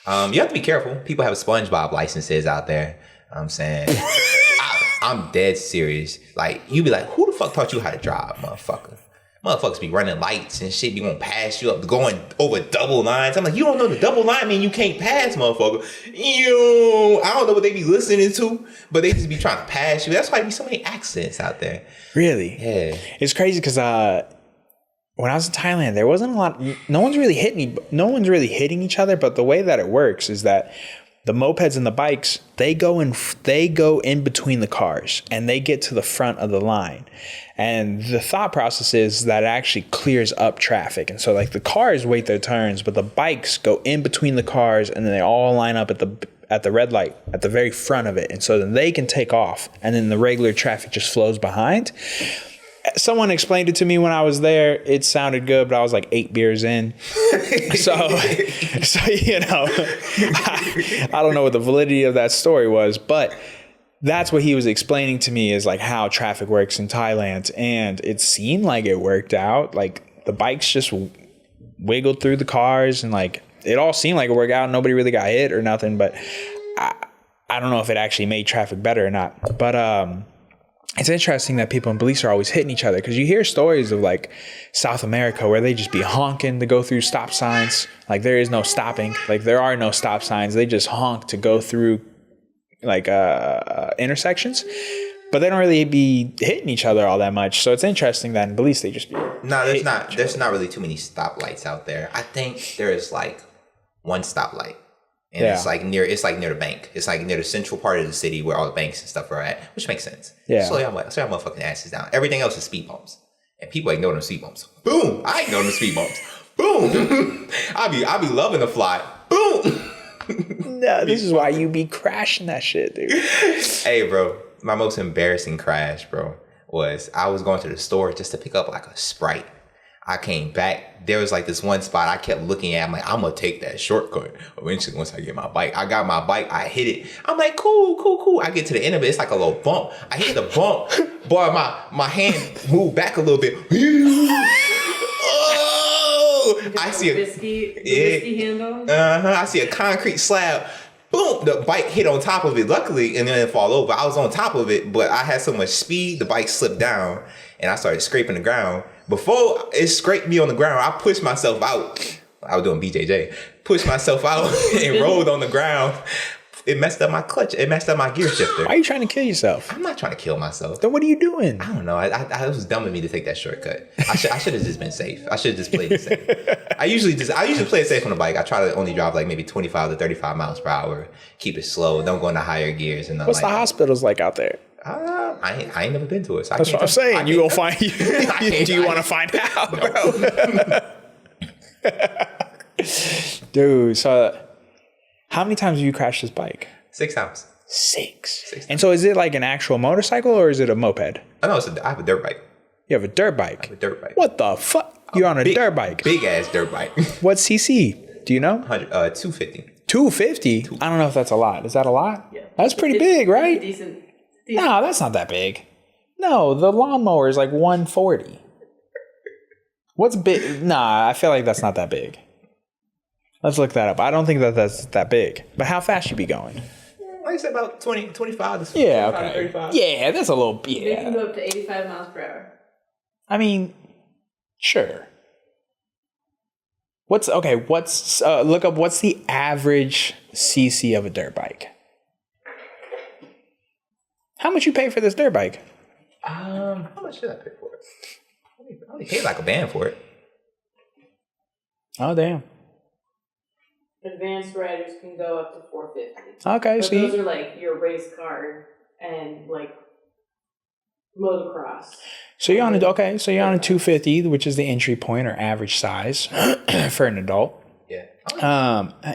You have to be careful. People have SpongeBob licenses out there. I'm saying I'm dead serious. Like, you be like, who the fuck taught you how to drive, motherfucker? Motherfuckers be running lights and shit, be gonna pass you up, going over double lines. I'm like, you don't know the double line mean you can't pass, motherfucker. I don't know what they be listening to, but they just be trying to pass you. That's why there be so many accidents out there. Really? Yeah. It's crazy because when I was in Thailand, there wasn't a lot. No one's really hitting each other. But the way that it works is that the mopeds and the bikes, they go in between the cars and they get to the front of the line. And the thought process is that it actually clears up traffic. And so like the cars wait their turns, but the bikes go in between the cars and then they all line up at the red light at the very front of it. And so then they can take off and then the regular traffic just flows behind. Someone explained it to me when I was there. It sounded good, but I was like 8 beers in. So you know, I don't know what the validity of that story was, but that's what he was explaining to me is like how traffic works in Thailand. And it seemed like it worked out. Like the bikes just wiggled through the cars and like it all seemed like it worked out. Nobody really got hit or nothing, but I don't know if it actually made traffic better or not. But it's interesting that people in Belize are always hitting each other because you hear stories of like South America where they just be honking to go through stop signs. Like there is no stopping. Like there are no stop signs. They just honk to go through like intersections, but they don't really be hitting each other all that much. So it's interesting that in Belize they just be there's not really too many stoplights out there. I think there is like one stoplight And it's like near the bank. It's like near the central part of the city where all the banks and stuff are at, which makes sense. Yeah. Slow y'all motherfucking asses down. Everything else is speed bumps. And people ignore them speed bumps. Boom! I ignore them speed bumps. Boom! I be loving the fly. Boom! No, this is why you be crashing that shit, dude. Hey, bro. My most embarrassing crash, bro, was I was going to the store just to pick up like a Sprite. I came back. There was like this one spot I kept looking at. I'm like, I'm going to take that shortcut eventually once I get my bike. I got my bike. I hit it. I'm like, cool. I get to the end of it. It's like a little bump. I hit the bump. Boy, my hand moved back a little bit. Oh! I see a whiskey handle. I see a concrete slab. Boom! The bike hit on top of it. Luckily, and then it fall over. I was on top of it, but I had so much speed, the bike slipped down, and I started scraping the ground. Before it scraped me on the ground, I pushed myself out. I was doing BJJ. Pushed myself out and rolled on the ground. It messed up my clutch. It messed up my gear shifter. Why are you trying to kill yourself? I'm not trying to kill myself. Then what are you doing? I don't know. I was dumb of me to take that shortcut. I should have just been safe. I should have just played it safe. I usually play it safe on the bike. I try to only drive like maybe 25 to 35 miles per hour. Keep it slow. Don't go into higher gears and What's the hospitals like out there? I ain't never been to it. So that's what I'm saying. You gonna find? Do you want to find out, bro? Dude, so how many times have you crashed this bike? 6 times. 6. And so is it like an actual motorcycle or is it a moped? Oh no, I have a dirt bike. You have a dirt bike? I have a dirt bike. What the fuck? You're on a dirt bike? Big ass dirt bike. What cc? Do you know? 250. 250? I don't know if that's a lot. Is that a lot? Yeah. That's pretty big, right? Decent. No, that's not that big. No, the lawnmower is like 140. What's big? Nah, I feel like that's not that big. Let's look that up. I don't think that's that big. But how fast you be going? Like I said, about 20, 25 to yeah, 25 okay. to 35. Yeah, that's a little... They Yeah. can go up to 85 miles per hour. I mean, sure. Look up what's the average cc of a dirt bike? How much you pay for this dirt bike? How much did I pay for it? I only paid like a band for it. Oh, damn. Advanced riders can go up to 450. Okay, but see. those are like your race car and like motocross. So you're on a 250, which is the entry point or average size for an adult. Yeah.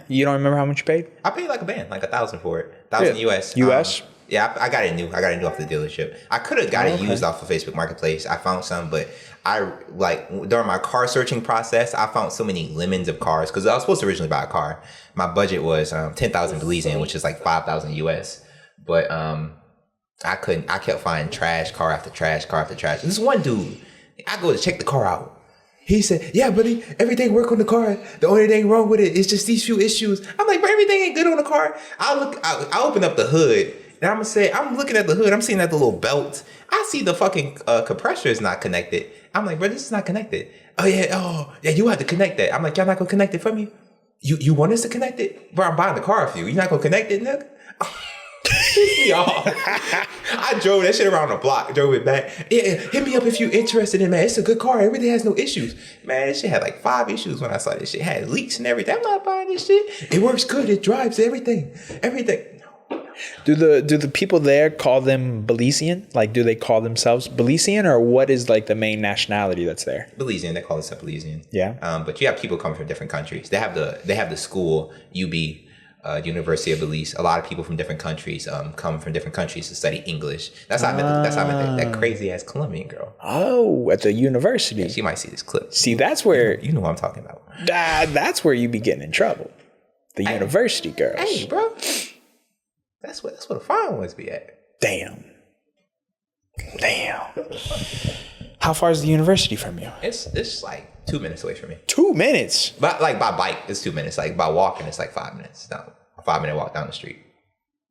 You don't remember how much you paid? I paid like a band, like $1,000 for it. $1,000 US. US? Yeah, I got it new. I got it new off the dealership. I could have got it used off of Facebook Marketplace. I found some, but during my car searching process, I found so many lemons of cars because I was supposed to originally buy a car. My budget was 10,000 Belizean, which is like 5,000 US. But I couldn't. I kept finding trash car after trash car after trash. This one dude, I go to check the car out. He said, "Yeah, buddy, everything work on the car. The only thing wrong with it is just these few issues." I'm like, "But everything ain't good on the car." I open up the hood. And I'm looking at the hood. I'm seeing that the little belt. I see the fucking compressor is not connected. I'm like, bro, this is not connected. Oh yeah, you have to connect that. I'm like, y'all not gonna connect it for me? You want us to connect it? Bro, I'm buying the car for you. You not gonna connect it, nigga? Piss me off. I drove that shit around the block, drove it back. Yeah, hit me up if you're interested in it, man. It's a good car. It really has no issues. Man, this shit had like 5 issues when I saw this shit. It had leaks and everything. I'm not buying this shit. It works good. It drives everything. Do the people there call them Belizean? Like, do they call themselves Belizean, or what is like the main nationality that's there? Belizean. They call themselves Belizean. Yeah. But you have people coming from different countries. They have the school UB, University of Belize. A lot of people from different countries come from different countries to study English. That's how I met that crazy ass Colombian girl. Oh, at the university. Yeah, she might see this clip. See, that's where you know what I'm talking about. That's where you be getting in trouble. The university girls. Hey, bro. That's what the fine ones be at. Damn. How far is the university from you? It's like 2 minutes away from me. 2 minutes? But like by bike, it's 2 minutes. Like by walking, it's like 5 minutes. Down, a 5-minute walk down the street.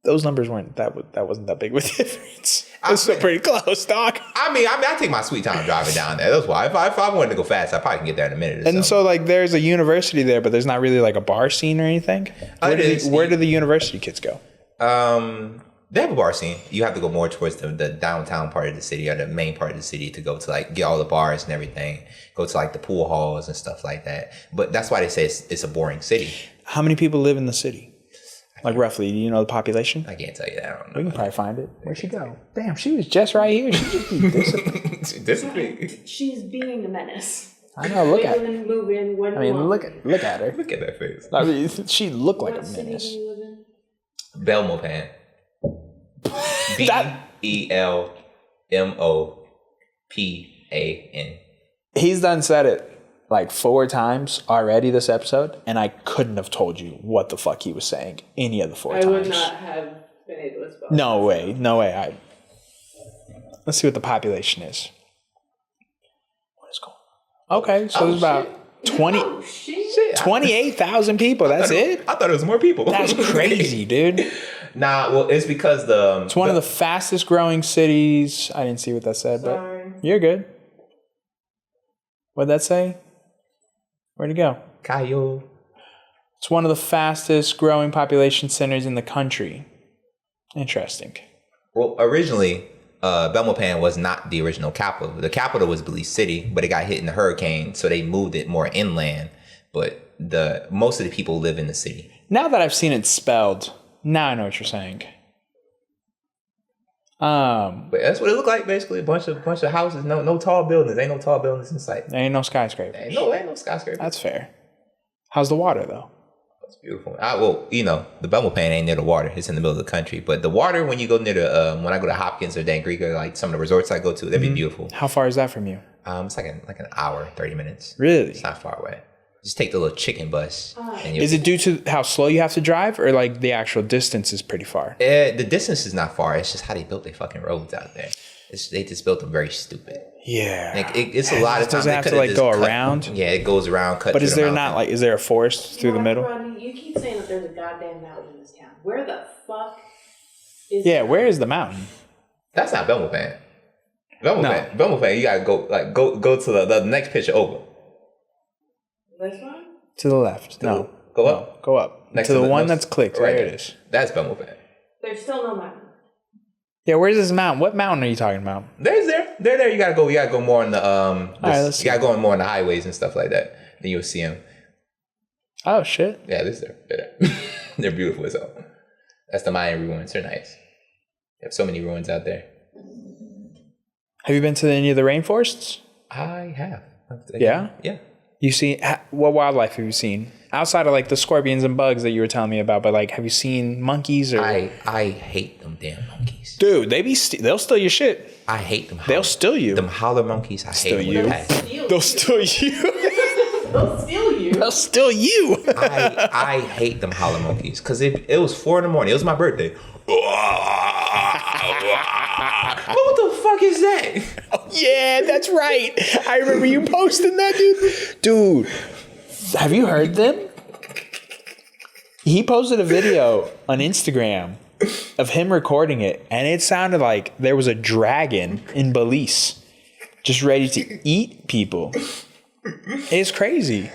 Those numbers weren't that wasn't that big of a difference. It's still pretty close, dog. I mean, I take my sweet time driving down there. That's why. If I wanted to go fast, I probably can get there in a minute. And so like, there's a university there, but there's not really like a bar scene or anything. Where do the university kids go? They have a bar scene. You have to go more towards the downtown part of the city or the main part of the city to go to like get all the bars and everything. Go to like the pool halls and stuff like that. But that's why they say it's a boring city. How many people live in the city? Like roughly, do you know the population? I can't tell you that. I don't know. We can probably find it. Where'd she go? Damn, she was just right here. She just be disciplined. Discipline. She's being a menace. I know. Look at her. Move in. I mean, look at her. Look at that face. I mean, she looked like What a city menace. do you live in? Belmopan. BELMOPAN. He's done said it like 4 times already this episode, and I couldn't have told you what the fuck he was saying any of the 4 times. I would not have been able to spell. No way. Let's see what the population is. What is going on? Okay, so there's about 28,000 people. That's it? I thought it was more people. That's crazy, dude. Nah, well, it's because It's one of the fastest growing cities. I didn't see what that said, Sorry. but you're good. What'd that say? Where'd it go? Cayo. It's one of the fastest growing population centers in the country. Interesting. Well, originally, Belmopan was not the original capital. The capital was Belize City, but it got hit in the hurricane, so they moved it more inland. But most of the people live in the city. Now that I've seen it spelled, now I know what you're saying. But that's what it looked like, basically. A bunch of houses, no tall buildings. Ain't no tall buildings in sight. There ain't no skyscrapers. Ain't no skyscraper. That's fair. How's the water though? It's beautiful. The Belmopan ain't near the water. It's in the middle of the country. But the water, when you go near when I go to Hopkins or Dan Creek or like some of the resorts I go to, that'd be beautiful. How far is that from you? It's like an hour, 30 minutes. Really? It's not far away. Just take the little chicken bus. And Is it due to how slow you have to drive, or like the actual distance is pretty far? The distance is not far. It's just how they built their fucking roads out there. They just built them very stupid. Yeah. Like it's a lot of times. Does it have to like go around? Yeah, it goes around. But is there not like, is there a forest through the middle? Rodney, you keep saying that there's a goddamn mountain in this town. Where the fuck is Yeah, where is the mountain? That's not Belmopan. Belmopan, you gotta go to the next picture over. This one? To the left. No. Go up. No, go up. Next to the to the one most- that's clicked. right There there. it is. That's Belmopan. There's still no mountain. Yeah, where's this mountain? What mountain are you talking about? They're there. You gotta go more on the let's you gotta go more on the highways and stuff like that. Then you'll see them. Oh shit. Yeah, they're there. They're beautiful as hell. That's the Mayan ruins. They're nice. They have so many ruins out there. Have you been to any of the rainforests? I have. Yeah? Yeah. You seen what wildlife have you seen outside of like the scorpions and bugs that you were telling me about? But like, have you seen monkeys or? I hate them damn monkeys. Dude, they'll steal your shit. I hate them. They'll steal you. Them howler monkeys. I Steal hate them you. with a passion. They'll steal you. They'll steal you. They'll steal you. I hate them howler monkeys because it was 4 a.m. It was my birthday. What the fuck is that? Yeah, that's right. I remember you posting that, dude. Dude, have you heard them? He posted a video on Instagram of him recording it, and it sounded like there was a dragon in Belize just ready to eat people. It's crazy.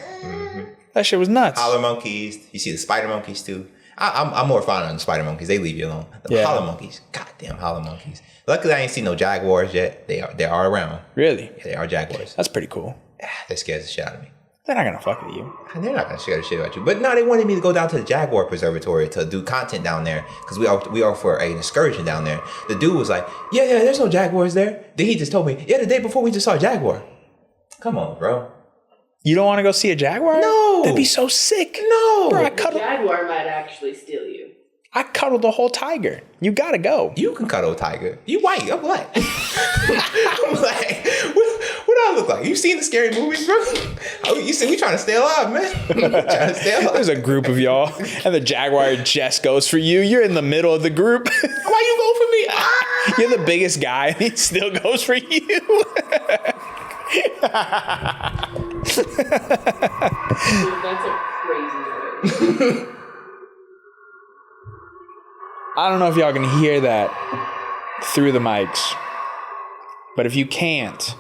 That shit was nuts. Howler monkeys. You see the spider monkeys too. I'm more fond of the spider monkeys. They leave you alone. The howler monkeys. Goddamn howler monkeys. Luckily, I ain't seen no jaguars yet. They are around. Really? Yeah, they are jaguars. That's pretty cool. That scares the shit out of me. They're not gonna fuck with you. And they're not gonna scare the shit out of you. But no, they wanted me to go down to the Jaguar Preservatory to do content down there because we are for an excursion down there. The dude was like, yeah, there's no jaguars there. Then he just told me, yeah, the day before we just saw a jaguar. Come on, bro. You don't want to go see a jaguar? No. That'd be so sick. No. Bro, The jaguar might actually steal you. I cuddled the whole tiger. You gotta go. You can cuddle a tiger. You white. I'm black. I'm like, what do I look like? You seen the scary movies, bro? Oh, you see, we trying to stay alive, man. Trying to stay alive. There's a group of y'all, and the jaguar just goes for you. You're in the middle of the group. Why you go for me? Ah! You're the biggest guy, and he still goes for you. Dude, that's a crazy story. I don't know if y'all can hear that through the mics, but if you can't,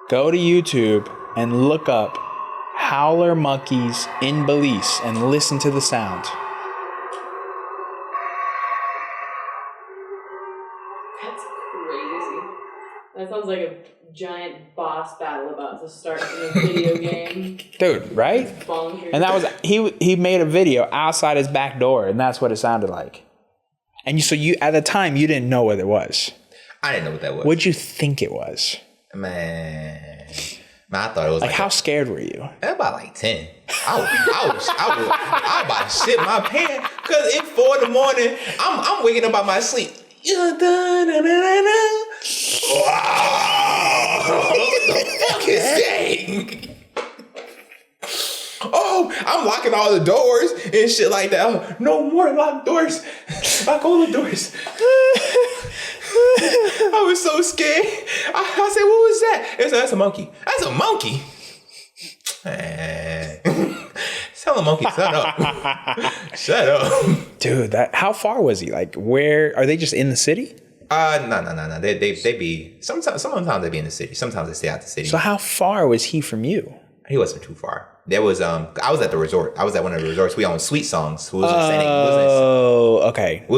go to YouTube and look up howler monkeys in Belize and listen to the sound. That's crazy. That sounds like a giant boss battle about to start in a video game. Dude, right? Bonkers. And that was he made a video outside his back door, and that's what it sounded like. And you at the time you didn't know what it was. I didn't know what that was. What'd you think it was? Man, I thought it was like how scared were you? About like 10. I was about to shit my pants because it's 4 a.m. I'm waking up out my sleep. Wow. What the fuck is that? Oh, I'm locking all the doors and shit like that. Oh, no more locked doors. Lock all the doors. I was so scared. I said, what was that? It said, that's a monkey. That's a monkey? Man. Tell a monkey, shut up. Shut up. Dude, how far was he? Like, where are they just in the city? No. They be sometimes they be in the city. Sometimes they stay out the city. So how far was he from you? He wasn't too far. There was I was at the resort. I was at one of the resorts. We owned Sweet Songs. It was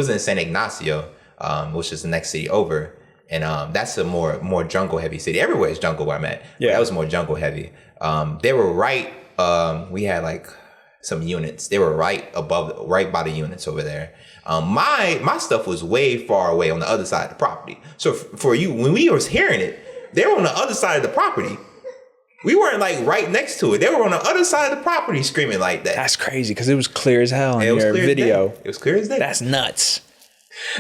in San Ignacio, which is the next city over. And that's a more jungle heavy city. Everywhere is jungle where I'm at. Yeah. That was more jungle heavy. They were right, we had like some units. They were right by the units over there. My stuff was way far away on the other side of the property. So for you, when we was hearing it, they were on the other side of the property. We weren't like right next to it. They were on the other side of the property screaming like that. That's crazy because it was clear as hell in your video. It was clear as day. That's nuts.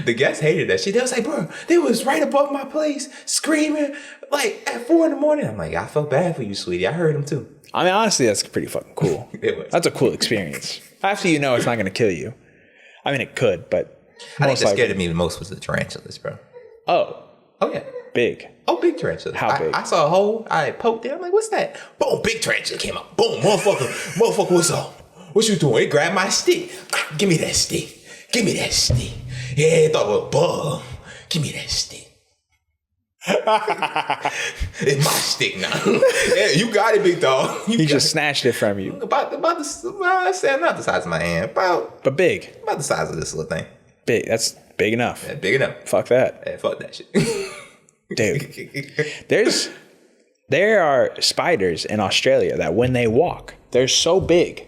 The guests hated that shit. They was like, bro, they was right above my place screaming like at 4 a.m. I'm like, I felt bad for you, sweetie. I heard them too. I mean, honestly, that's pretty fucking cool. It was. That's a cool experience. After you know it's not going to kill you. I mean, it could, but I think that scared me the most was the tarantulas, bro. Oh yeah. Big. Oh, big tarantulas. How big? I saw a hole. I poked it. I'm like, what's that? Boom, big tarantula came out. Boom, motherfucker, what's up? What you doing? He grabbed my stick. Give me that stick. Yeah, I thought it was a bug. Give me that stick. It's my stick now. Yeah, you got it, big dog. He just snatched it from you. About not the size of my hand, but big. About the size of this little thing. Big. That's big enough. Yeah, big enough. Fuck that. Yeah, fuck that shit. Dude, there are spiders in Australia that when they walk, they're so big.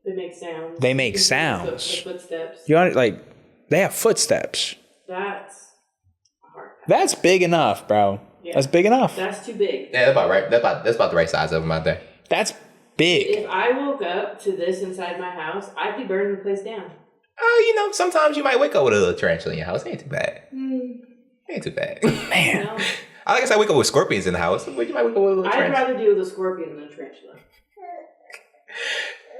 They make sounds. The footsteps. They have footsteps. That's a hard pass. That's big enough, bro. Yeah. That's big enough. That's too big. Yeah, that's about right. That's about the right size of them out there. That's big. If I woke up to this inside my house, I'd be burning the place down. Sometimes you might wake up with a little tarantula in your house. It ain't too bad. Ain't too bad. Man. No. I guess I wake up with scorpions in the house. You might wake up with a little tarantula. I'd rather deal with a scorpion than a tarantula.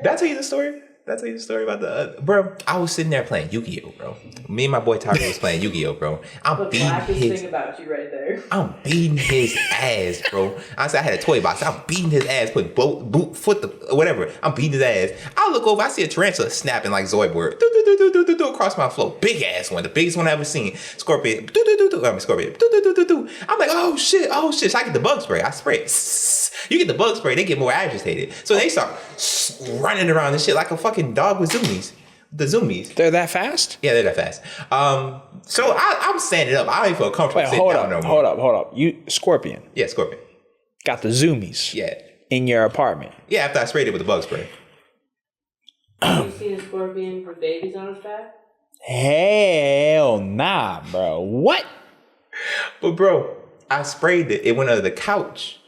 Did I tell you the story? About the bro? I was sitting there playing Yu-Gi-Oh, bro. Me and my boy Tyler was playing Yu-Gi-Oh, bro. The blackest thing about you right there. I'm beating his ass, bro. I said I had a toy box. I'm beating his ass, putting whatever. I'm beating his ass. I look over, I see a tarantula snapping like Zoidberg. Across my floor. Big ass one, the biggest one I ever seen. Scorpion. Scorpion. I'm like, oh shit. So I get the bug spray. I spray it. You get the bug spray, they get more agitated. So they start running around and shit like a fucking dog with zoomies. The zoomies. They're that fast? Yeah, they're that fast. So I'm standing up. I don't even feel comfortable sitting down no more. Hold up. You Scorpion. Yeah, Scorpion. Got the zoomies. Yeah. In your apartment. Yeah, after I sprayed it with the bug spray. Have you seen a scorpion with babies on its back? Hell nah, bro. What? But bro, I sprayed it. It went under the couch.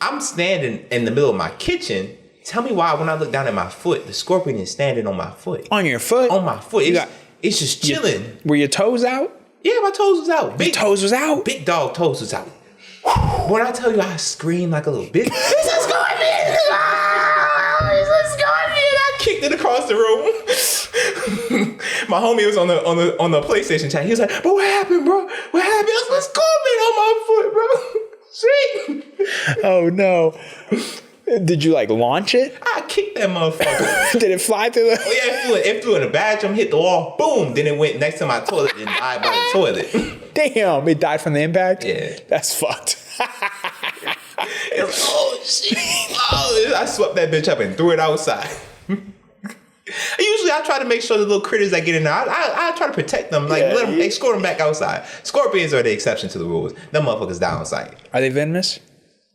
I'm standing in the middle of my kitchen. Tell me why when I look down at my foot, the scorpion is standing on my foot. On your foot? On my foot. It's just chilling. Were your toes out? Yeah, my toes was out. Your toes was out? Big dog toes was out. When I tell you I screamed like a little bitch. It's a scorpion! It's a scorpion! I kicked it across the room. My homie was on the PlayStation chat. He was like, but what happened, bro? What happened? It was a scorpion on my foot, bro. Shit. Oh no. Did you launch it? I kicked that motherfucker. Did it fly through the... Oh yeah, it flew in the bathroom, hit the wall, boom. Then it went next to my toilet and died by the toilet. Damn, it died from the impact? Yeah. That's fucked. It was like, oh shit. Oh, I swept that bitch up and threw it outside. Usually, I try to make sure the little critters that get in there, I try to protect them, like let them escort them back outside. Scorpions are the exception to the rules. Them motherfuckers die on sight. Are they venomous?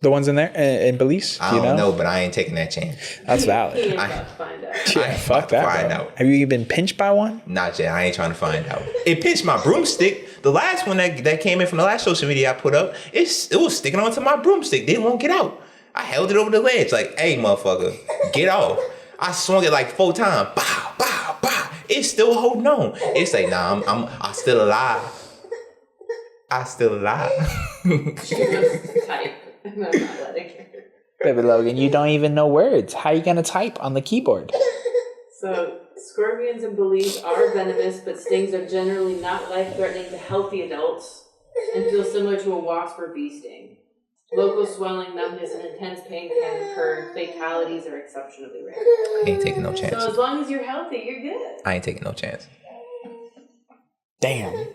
The ones in there in Belize? I don't know, but I ain't taking that chance. That's valid. He ain't about to find out. Yeah, fuck that. Find out. Have you been pinched by one? Not yet. I ain't trying to find out. It pinched my broomstick. The last one that came in from the last social media I put up, it was sticking onto my broomstick. They won't get out. I held it over the ledge like, hey, motherfucker, get off. I swung it like 4 times. Bow, bow, bow. It's still holding on. It's like, nah, I'm still alive. I still alive. She wants to type. I'm not letting her. Baby Logan, you don't even know words. How are you going to type on the keyboard? So, scorpions in Belize are venomous, but stings are generally not life-threatening to healthy adults and feel similar to a wasp or bee sting. Local swelling, numbness, and intense pain can occur. Fatalities are exceptionally rare. I ain't taking no chance. So as long as you're healthy, you're good. I ain't taking no chance. Damn.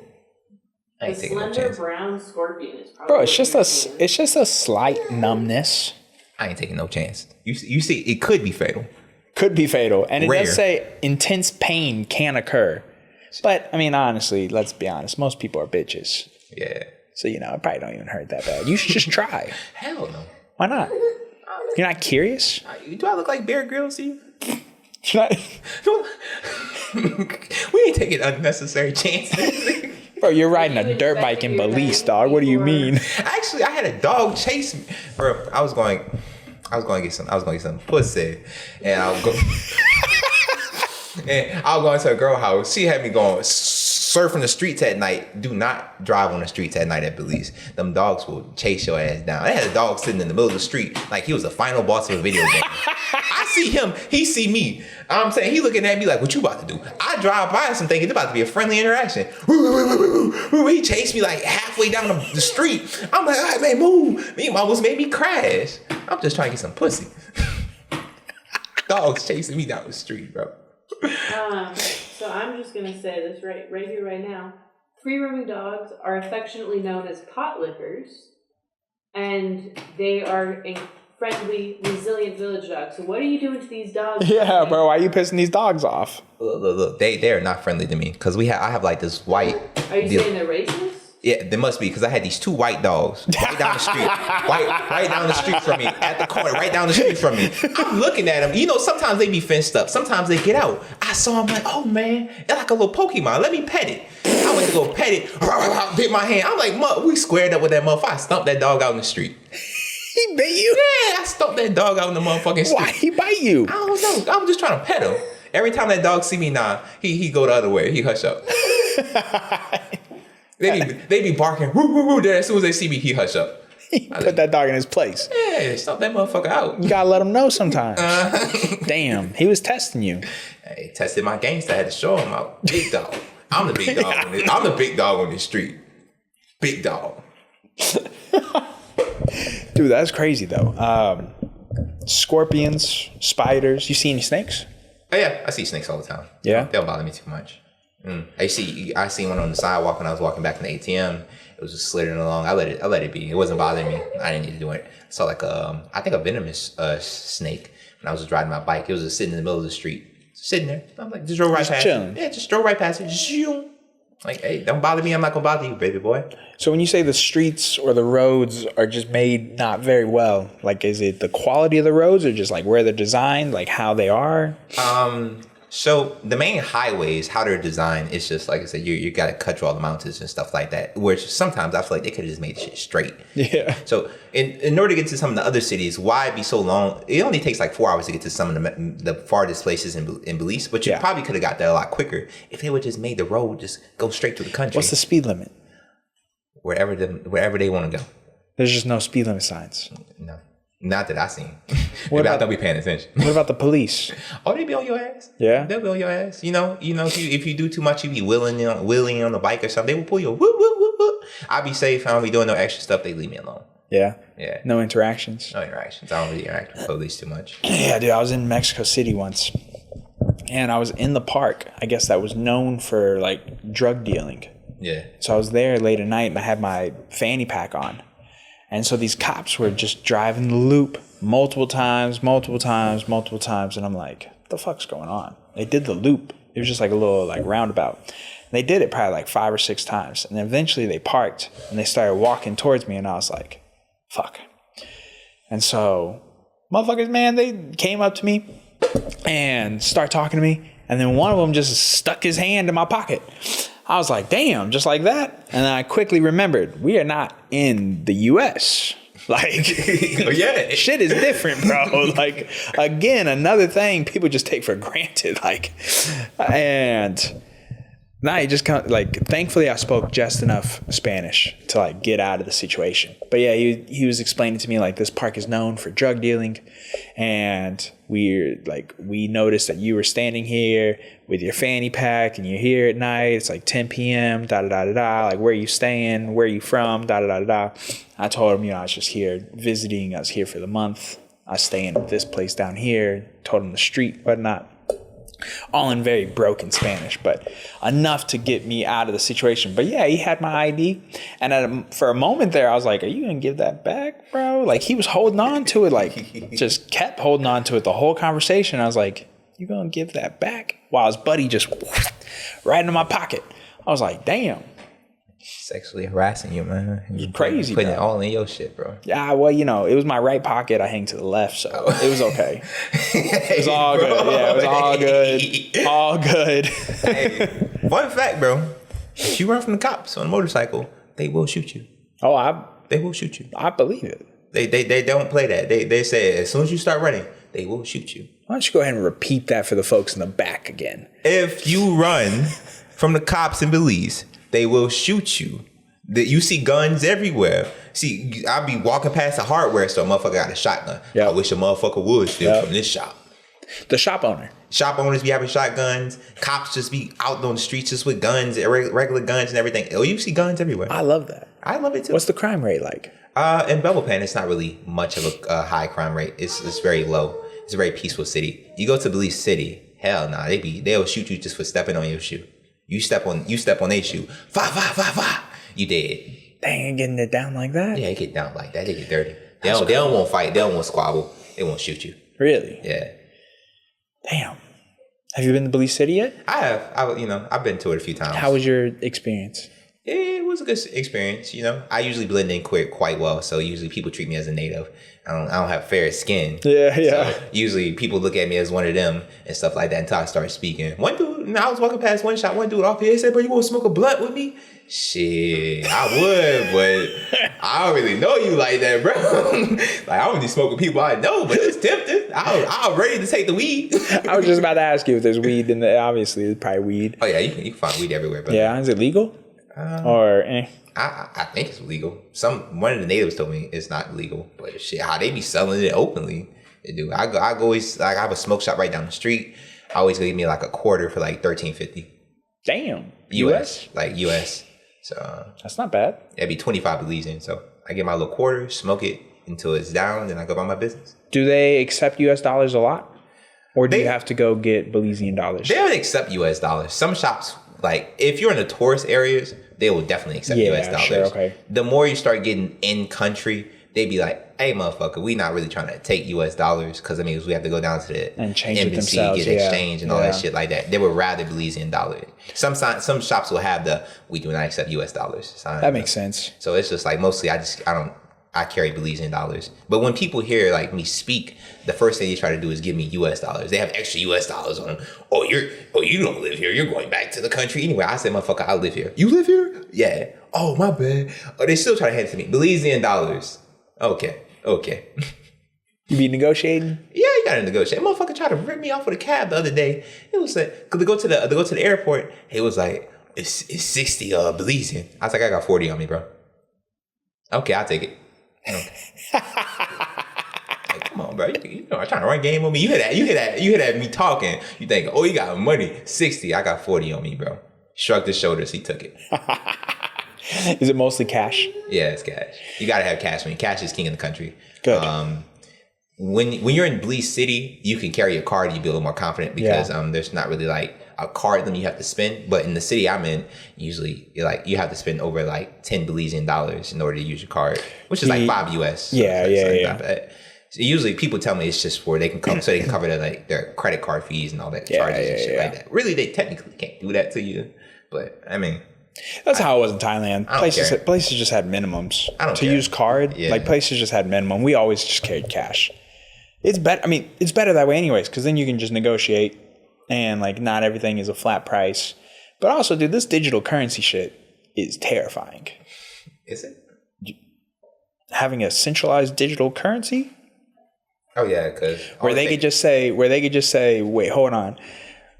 I ain't The taking no slender chance. brown scorpion is probably... Bro, it's just a slight numbness. I ain't taking no chance. You see, it could be fatal. Could be fatal. And it Rare. does say intense pain can occur. But, I mean, honestly, let's be honest. Most people are bitches. Yeah. So, it probably don't even hurt that bad. You should just try. Hell no. Why not? You're not curious? Do I look like Bear Grylls to you? You're not- We ain't taking unnecessary chances. Bro, you're riding a dirt bike in Belize, dog. What do you mean? Actually, I had a dog chase me. Bro, I was going to get some pussy, and I was going to a girl house. She had me going surfing the streets at night. Do not drive on the streets at night at Belize. Them dogs will chase your ass down. They had a dog sitting in the middle of the street like he was the final boss of a video game. I see him, he see me. I'm saying he looking at me like, what you about to do? I drive by some thinking it's about to be a friendly interaction. He chased me like halfway down the street. I'm like, all right, man, move. He almost made me crash. I'm just trying to get some pussy. Dogs chasing me down the street, bro. So I'm just gonna say this right here, right now. Free roaming dogs are affectionately known as pot lickers, and they are a friendly, resilient village dog. So what are you doing to these dogs? Yeah, bro. Why are you pissing these dogs off? Look. They are not friendly to me because I have like this white. Are you saying they're racist? Yeah, there must be because I had these 2 white dogs right down the street, right down the street from me, at the corner, right down the street from me. I'm looking at them. Sometimes they be fenced up. Sometimes they get out. I saw them like, oh man, they're like a little Pokemon. Let me pet it. I went to go pet it, bit my hand. I'm like, we squared up with that motherfucker. I stumped that dog out in the street. He bit you? Yeah, I stumped that dog out in the motherfucking street. Why he bite you? I don't know. I was just trying to pet him. Every time that dog see me, he go the other way. He hush up. They be barking, woo, woo, woo. Then as soon as they see me, he hush up. Put that dog in his place. Yeah, stop that motherfucker out. You gotta let him know sometimes. Damn, he was testing you. Hey, tested my gangster. I had to show him out. Big dog. I'm the big dog. I'm the big dog on this street. Big dog. Dude, that's crazy though. Scorpions, spiders. You see any snakes? Oh yeah, I see snakes all the time. Yeah? They don't bother me too much. I seen one on the sidewalk when I was walking back in the ATM. It was just slithering along. I let it be. It wasn't bothering me. I didn't need to do it. I saw like I think a venomous snake when I was just riding my bike. It was just sitting in the middle of the street, sitting there. I'm like, just drove right past chilling. it. Yeah, just drove right past it. Zoom. Like, hey, don't bother me. I'm not gonna bother you, baby boy. So when you say the streets or the roads are just made not very well, like is it the quality of the roads or just like where they're designed, like how they are? So the main highways, how they're designed, it's just like I said, you got to cut through all the mountains and stuff like that. Which sometimes I feel like they could have just made shit straight. Yeah. So in order to get to some of the other cities, why be so long? It only takes like 4 hours to get to some of the farthest places in Belize. But you probably could have got there a lot quicker if they would just made the road just go straight through the country. What's the speed limit? Wherever they want to go. There's just no speed limit signs. No. Not that I seen. What I don't be paying attention. What about the police? Oh, they be on your ass. Yeah? They'll be on your ass. If you do too much, you be wheeling on the bike or something, they will pull you. Whoop, whoop, whoop, whoop. I be safe. I don't be doing no extra stuff. They leave me alone. Yeah? Yeah. No interactions? No interactions. I don't really interact with police too much. Yeah, dude, I was in Mexico City once. And I was in the park, I guess that was known for like drug dealing. Yeah. So I was there late at night and I had my fanny pack on. And so these cops were just driving the loop multiple times. And I'm like, what the fuck's going on? They did the loop. It was just like a little like roundabout. And they did it probably like 5 or 6 times. And then eventually they parked and they started walking towards me. And I was like, fuck. And so motherfuckers, man, they came up to me and start talking to me. And then one of them just stuck his hand in my pocket. I was like, damn, just like that. And then I quickly remembered, we are not in the U.S. Like, Oh, yeah. shit is different, bro. Like, again, another thing people just take for granted. Like, and now you just kind like, thankfully I spoke just enough Spanish to like get out of the situation. But yeah, he was explaining to me like this park is known for drug dealing, and we noticed that you were standing here with your fanny pack and you're here at night. It's like 10 p.m. Da da da da da. Like, where are you staying? Where are you from? Da da da da da. I told him, I was just here visiting. I was here for the month. I was staying at this place down here. Told him the street, whatnot. All in very broken Spanish, but enough to get me out of the situation. But yeah, he had my ID. And for a moment there, I was like, are you going to give that back, bro? Like, he was holding on to it, like, just kept holding on to it the whole conversation. I was like, you going to give that back? While his buddy just right into my pocket. I was like, damn. Sexually harassing you, man. You crazy, putting bro. it all in your shit, bro. Yeah, well, it was my right pocket. I hang to the left, so it was okay. It was all good. Yeah, it was all good. All good. Hey, fun fact, bro. If you run from the cops on a motorcycle, they will shoot you. They will shoot you. I believe it. They don't play that. They say as soon as you start running, they will shoot you. Why don't you go ahead and repeat that for the folks in the back again? If you run from the cops in Belize, they will shoot you. You see guns everywhere. See, I'll be walking past a hardware store, motherfucker got a shotgun. Yep. I wish a motherfucker would steal Yep. from this shop. The shop owner. Shop owners be having shotguns. Cops just be out on the streets just with guns, regular guns and everything. Oh, you see guns everywhere. I love that. I love it too. What's the crime rate like? In Belmopan, it's not really much of a high crime rate. It's very low. It's a very peaceful city. You go to Belize City, hell nah, they'll shoot you just for stepping on your shoe. You step on their shoe, fa, you dead. They ain't getting it down like that? Yeah, they get down like that. They get dirty. They don't want to fight. They don't want to squabble. They won't shoot you. Really? Yeah. Damn. Have you been to Belize City yet? I have. I've been to it a few times. How was your experience? It was a good experience. I usually blend in quite well. So usually people treat me as a native. I don't have fair skin. Yeah. So usually people look at me as one of them and stuff like that until I start speaking. One dude, I was walking past one shop. One dude off here, he said, "Bro, you want to smoke a blunt with me?" Shit, I would, but I don't really know you like that, bro. Like, I only smoke with people I know, but it's tempting. I'm ready to take the weed. I was just about to ask you if there's weed in there. Obviously, it's probably weed. Oh yeah, you can find weed everywhere, bro. Yeah, is it legal? I think it's legal. One of the natives told me it's not legal, but shit, how they be selling it openly, they do. I go always, like, I have a smoke shop right down the street. I always give me like a quarter for like $13.50. Damn. US, like US. So that's not bad. It'd be 25 Belizean. So I get my little quarter, smoke it until it's down, then I go about my business. Do they accept US dollars a lot, or do you have to go get Belizean dollars? They don't accept US dollars. Some shops, like if you're in the tourist areas, they will definitely accept US dollars. Sure, okay. The more you start getting in country, they be like, "Hey, motherfucker, we not really trying to take US dollars because that means we have to go down to the and change embassy, it themselves, get exchange and all that shit like that." They would rather Belizean dollar. Some shops will have "we do not accept US dollars" sign. That makes sense. So it's just like mostly I carry Belizean dollars. But when people hear like me speak, the first thing they try to do is give me US dollars. They have extra US dollars on them. Oh, you don't live here. You're going back to the country anyway. I said, "Motherfucker, I live here." "You live here?" "Yeah." "Oh, my bad." Oh, they still try to hand it to me. Belizean dollars. Okay. You be negotiating? Yeah, you gotta negotiate. Motherfucker tried to rip me off with a cab the other day. It was like, cause to go to the airport, it was like, it's 60 Belizean. I was like, I got 40 on me, bro. Okay, I'll take it. Okay. Like, come on, bro. You know, I'm trying to run game on me. You hear that me talking. You think, oh, you got money. 60. I got 40 on me, bro. Shrugged his shoulders. He took it. Is it mostly cash? Yeah, it's cash. You gotta have cash. Cash is king in the country. Good. When you're in Belize City, you can carry a card. You be a little more confident because there's not really like a card limit you have to spend. But in the city I'm in, usually you have to spend over like $10 Belizean in order to use your card, which is like $5 US. So yeah. So usually people tell me it's just for they can come so they can cover their credit card fees and all that charges and shit like that. Really, they technically can't do that to you, but I mean. That's how it was in Thailand. Places just had minimums. I don't to care. use card. Yeah. Like places just had minimum. We always just carried cash. It's better. I mean, it's better that way anyways, because then you can just negotiate and like not everything is a flat price. But also, dude, this digital currency shit is terrifying. Is it? Having a centralized digital currency? Oh yeah, because where they could just say, wait, hold on.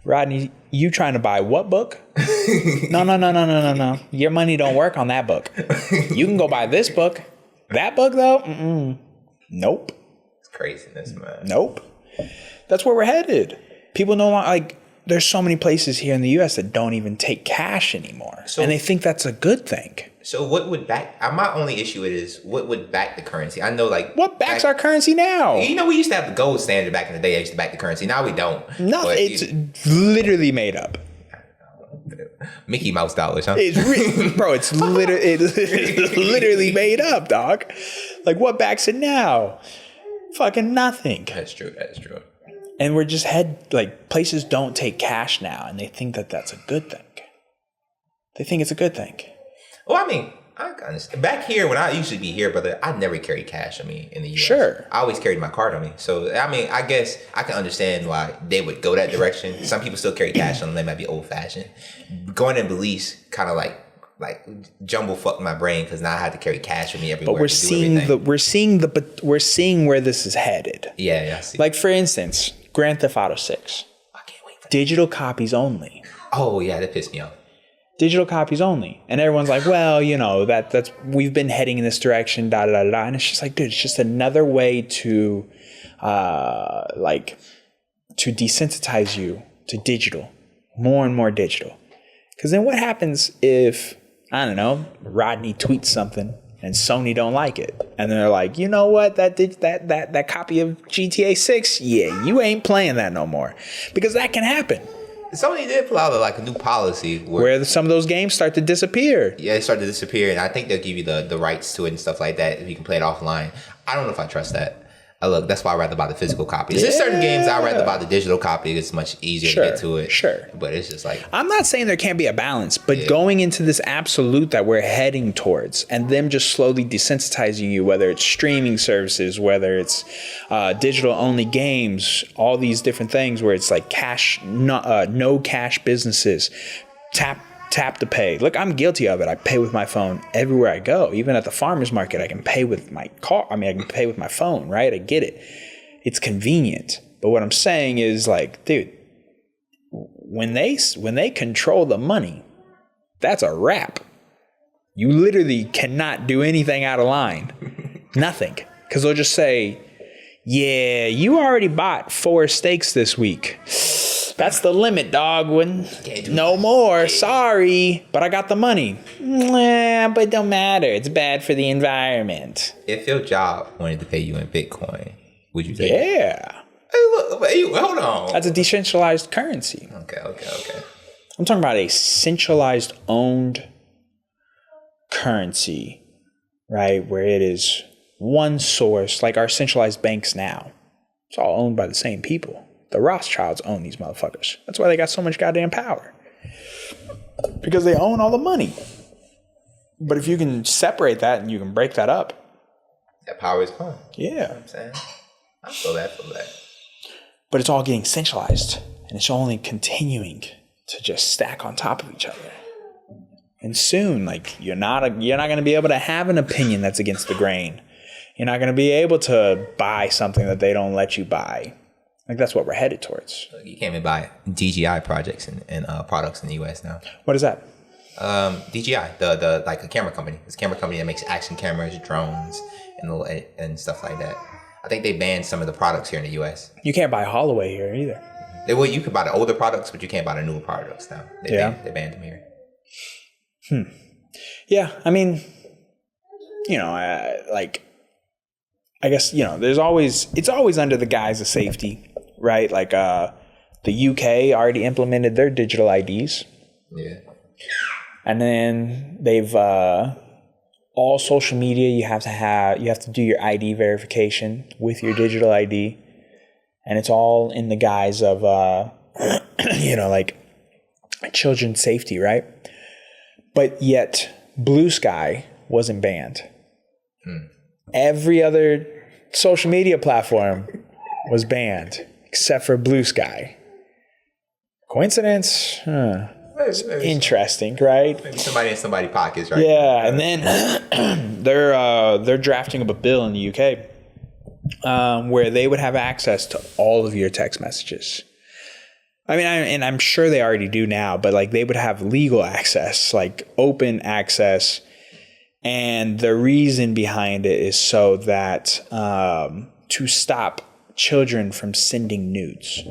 Rodney, you trying to buy what book? No. Your money don't work on that book. You can go buy this book. That book, though? Nope. It's craziness, man. Nope. That's where we're headed. People no longer, like, there's so many places here in the U.S. that don't even take cash anymore. And they think that's a good thing. So what would back, my only issue is, what would back the currency? I know like. What backs our currency now? You know, we used to have the gold standard back in the day. I used to back the currency. Now we don't. No, it's literally made up. Mickey Mouse dollars, huh? It's literally made up, dog. Like what backs it now? Fucking nothing. That's true. And we're just places don't take cash now, and they think that that's a good thing. They think it's a good thing. Well, I mean, I understand. Back here, when I usually be here, brother, I never carried cash on me in the U.S. Sure. I always carried my card on me. So, I mean, I guess I can understand why they would go that direction. Some people still carry cash on them. They might be old-fashioned. Going in Belize kind of like jumble fucked my brain because now I had to carry cash with me everywhere. But we're seeing where this is headed. Yeah, I see. Like, for instance, Grand Theft Auto 6. I can't wait for that. Digital copies only. Oh, yeah, that pissed me off. Digital copies only. And everyone's like, well, you know, that's we've been heading in this direction, da da da da. And it's just like, dude, it's just another way to to desensitize you to digital. More and more digital. Because then what happens if, I don't know, Rodney tweets something and Sony don't like it? And they're like, you know what, that copy of GTA 6, yeah, you ain't playing that no more. Because that can happen. Sony did pull out a new policy where some of those games start to disappear. Yeah, they start to disappear, and I think they'll give you the rights to it and stuff like that if you can play it offline. I don't know if I trust that. Look, that's why I'd rather buy the physical copies. There's certain games I'd rather buy the digital copy. It's much easier to get to it. Sure. But it's just like... I'm not saying there can't be a balance, but going into this absolute that we're heading towards and them just slowly desensitizing you, whether it's streaming services, whether it's digital-only games, all these different things where it's like cash, no cash businesses, tap to pay. Look, I'm guilty of it. I pay with my phone everywhere I go. Even at the farmer's market, I can pay with my car. I can pay with my phone, right? I get it. It's convenient. But what I'm saying is like, dude, when they control the money, that's a wrap. You literally cannot do anything out of line. Nothing. Because they'll just say, yeah, you already bought 4 steaks this week. That's the limit, dog. No more. Sorry. But I got the money. But it don't matter. It's bad for the environment. If your job wanted to pay you in Bitcoin, would you take it? Yeah. Hey, look, hold on. That's a decentralized currency. Okay. I'm talking about a centralized owned currency, right? Where it is one source, like our centralized banks now. It's all owned by the same people. The Rothschilds own these motherfuckers. That's why they got so much goddamn power. Because they own all the money. But if you can separate that and you can break that up. That power is gone. Yeah. You know what I'm saying? I feel that. But it's all getting centralized. And it's only continuing to just stack on top of each other. And soon, like, you're not going to be able to have an opinion that's against the grain. You're not going to be able to buy something that they don't let you buy. Like, that's what we're headed towards. You can't even buy DJI projects and products in the U.S. now. What is that? DJI, the like a camera company. It's a camera company that makes action cameras, drones, and stuff like that. I think they banned some of the products here in the U.S. You can't buy Holloway here either. You can buy the older products, but you can't buy the newer products now. They banned them here. Yeah, I mean, you know, I guess, you know, it's always under the guise of safety. Right, like the UK already implemented their digital IDs. Yeah. And then they've all social media, you have to do your ID verification with your digital ID. And it's all in the guise of, like children's safety, right? But yet Blue Sky wasn't banned. Every other social media platform was banned except for Blue Sky. Coincidence? It's interesting, right? Maybe somebody in somebody's pockets, right? Yeah, and then they're drafting up a bill in the UK where they would have access to all of your text messages. I mean, and I'm sure they already do now, but like they would have legal access, like open access. And the reason behind it is so that to stop children from sending nudes.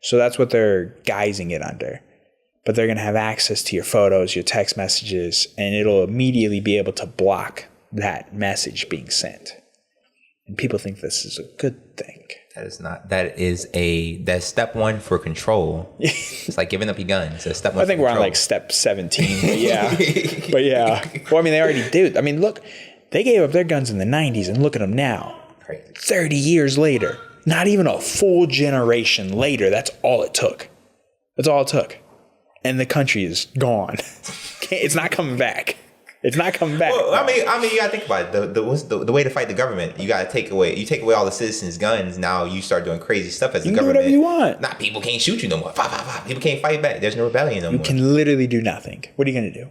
So that's what they're guising it under. But they're going to have access to your photos, your text messages, and it'll immediately be able to block that message being sent. And people think this is a good thing. That is not. That's step one for control. It's like giving up your guns. That's step one. I think we're on like step 17. But yeah. Well, I mean, they already do. I mean, look, they gave up their guns in the 90s, and look at them now. Crazy. 30 years later. Not even a full generation later. That's all it took. And the country is gone. It's not coming back. Well, I mean, you gotta think about it. The way to fight the government. You gotta take away all the citizens' guns. Now you start doing crazy stuff as the government. You do whatever you want. Not people can't shoot you no more. People can't fight back. There's no rebellion no more. You can literally do nothing. What are you gonna do?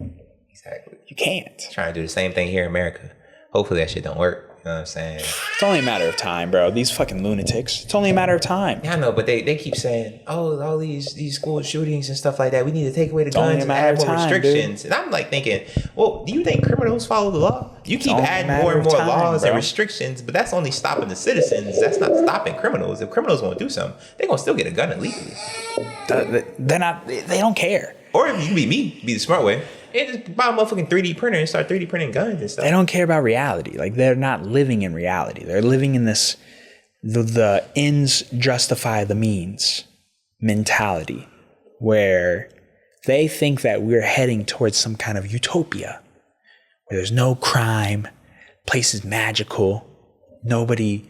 Exactly. You can't. Trying to do the same thing here in America. Hopefully that shit don't work. You know what I'm saying? It's only a matter of time, bro. These fucking lunatics. It's only a matter of time. Yeah, I know, but they keep saying, oh, all these school shootings and stuff like that. We need to take away the guns and add more restrictions. Dude. And I'm like thinking, well, do you think criminals follow the law? You keep adding more and more laws and restrictions, but that's only stopping the citizens. That's not stopping criminals. If criminals want to do something, they're going to still get a gun illegally. They're not, they don't care. Or if you can be the smart way, and just buy a motherfucking 3D printer and start 3D printing guns and stuff. They don't care about reality. Like, they're not living in reality. They're living in this, the ends justify the means mentality, where they think that we're heading towards some kind of utopia where there's no crime, place is magical, nobody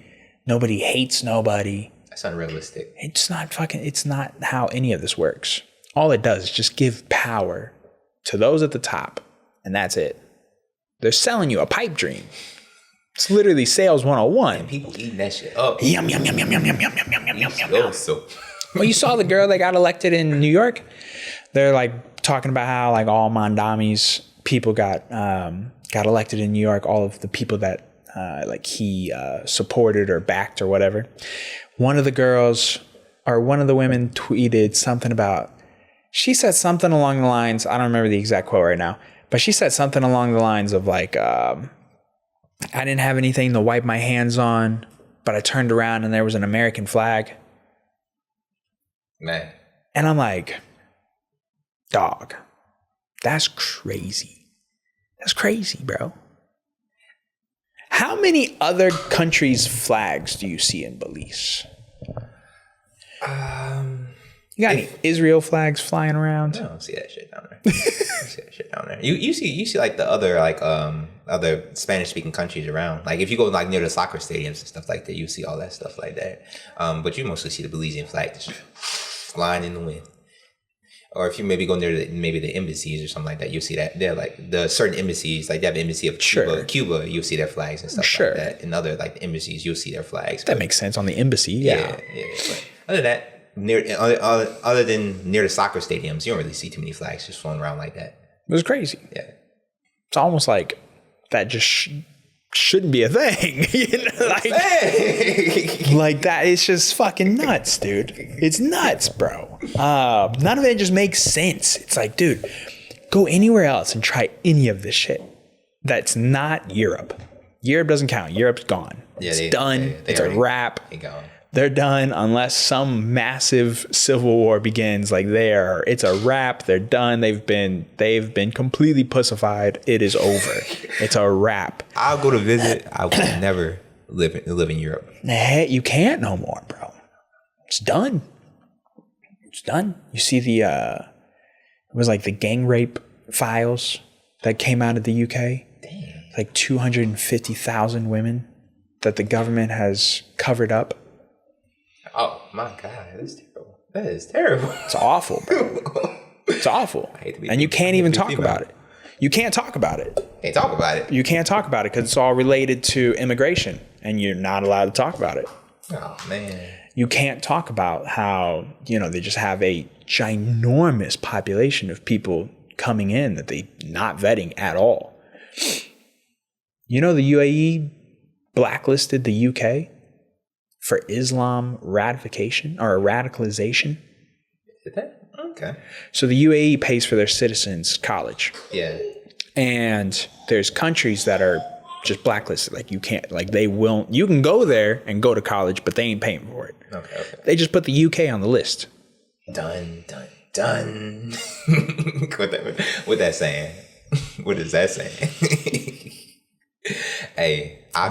hates nobody. That's unrealistic. It's not how any of this works. All it does is just give power to those at the top, and that's it. They're selling you a pipe dream. It's literally sales 101. And people eating that shit up. Yum, yum, yum, yum, yum, yum, yum, yum, yum, yum, yum. So. Well, you saw the girl that got elected in New York? They're like talking about how like all Mondami's people got elected in New York, all of the people that he supported or backed or whatever. One of the girls or one of the women tweeted something about, she said something along the lines, I don't remember the exact quote right now, but she said something along the lines of like, I didn't have anything to wipe my hands on, but I turned around and there was an American flag. Man. And I'm like, dog, that's crazy. That's crazy, bro. How many other countries' flags do you see in Belize? You got any Israel flags flying around? I don't see that shit down there. You see like the other other Spanish speaking countries around. Like if you go like near the soccer stadiums and stuff like that, you see all that stuff like that. But you mostly see the Belizean flag just flying in the wind. Or if you maybe go near the embassies or something like that, you'll see that they're like the certain embassies, like they have an embassy of Cuba, you'll see their flags and stuff like that. And other like embassies, you'll see their flags. That makes sense on the embassy, yeah. But other than that, other than near the soccer stadiums, you don't really see too many flags just floating around like that. It was crazy. Yeah, it's almost like that just shouldn't be a thing. You know, like that. It's just fucking nuts, dude. It's nuts, bro. None of it just makes sense. It's like, dude, go anywhere else and try any of this shit. That's not Europe. Europe doesn't count. Europe's gone. Yeah, it's done. It's a wrap. They're done unless some massive civil war begins. Like it's a wrap. They're done. They've been completely pussified. It is over. It's a wrap. I'll go to visit. I will never live in Europe. Nah, you can't no more, bro. It's done. It's done. You see it was like the gang rape files that came out of the UK. Damn. like 250,000 women that the government has covered up. Oh my God, that's terrible. That is terrible. It's awful, bro. It's awful. And you can't even talk about it. You can't talk about it. Can't talk about it. You can't talk about it because it's all related to immigration, and you're not allowed to talk about it. Oh man. You can't talk about how, they just have a ginormous population of people coming in that they not vetting at all. The UAE blacklisted the UK for Islam ratification or radicalization. Did that? Okay. So the UAE pays for their citizens' college. Yeah. And there's countries that are just blacklisted. Like you can't, like they won't, you can go there and go to college, but they ain't paying for it. Okay. They just put the UK on the list. Done. What that saying? What is that saying? Hey, I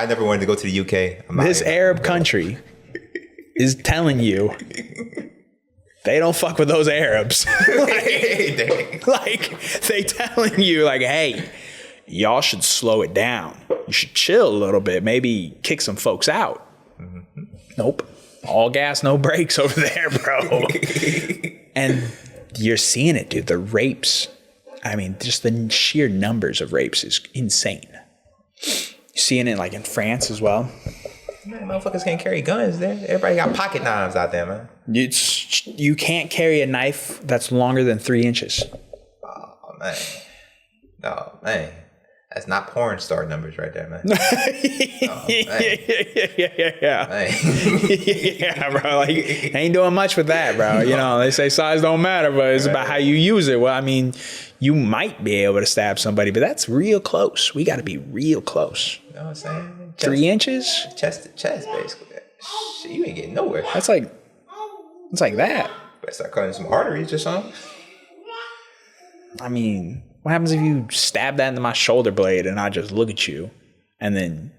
never wanted to go to the UK. This Arab country is telling you they don't fuck with those Arabs. like they telling you like, hey, y'all should slow it down. You should chill a little bit. Maybe kick some folks out. Mm-hmm. Nope. All gas, no brakes over there, bro. And you're seeing it, dude. The rapes. I mean, just the sheer numbers of rapes is insane. You're seeing it like in France as well. Man, motherfuckers can't carry guns there. Everybody got pocket knives out there, man. You can't carry a knife that's longer than 3 inches. Oh, man. Oh, man. That's not porn star numbers right there, man. Yeah. Yeah, bro. Like, ain't doing much with that, bro. They say size don't matter, but it's about how you use it. Well, I mean, you might be able to stab somebody, but that's real close. We got to be real close. You know what I'm saying? 3 inches? Chest to chest, basically. Shit, you ain't getting nowhere. It's like that. Better start cutting some arteries or something. I mean, what happens if you stab that into my shoulder blade and I just look at you and then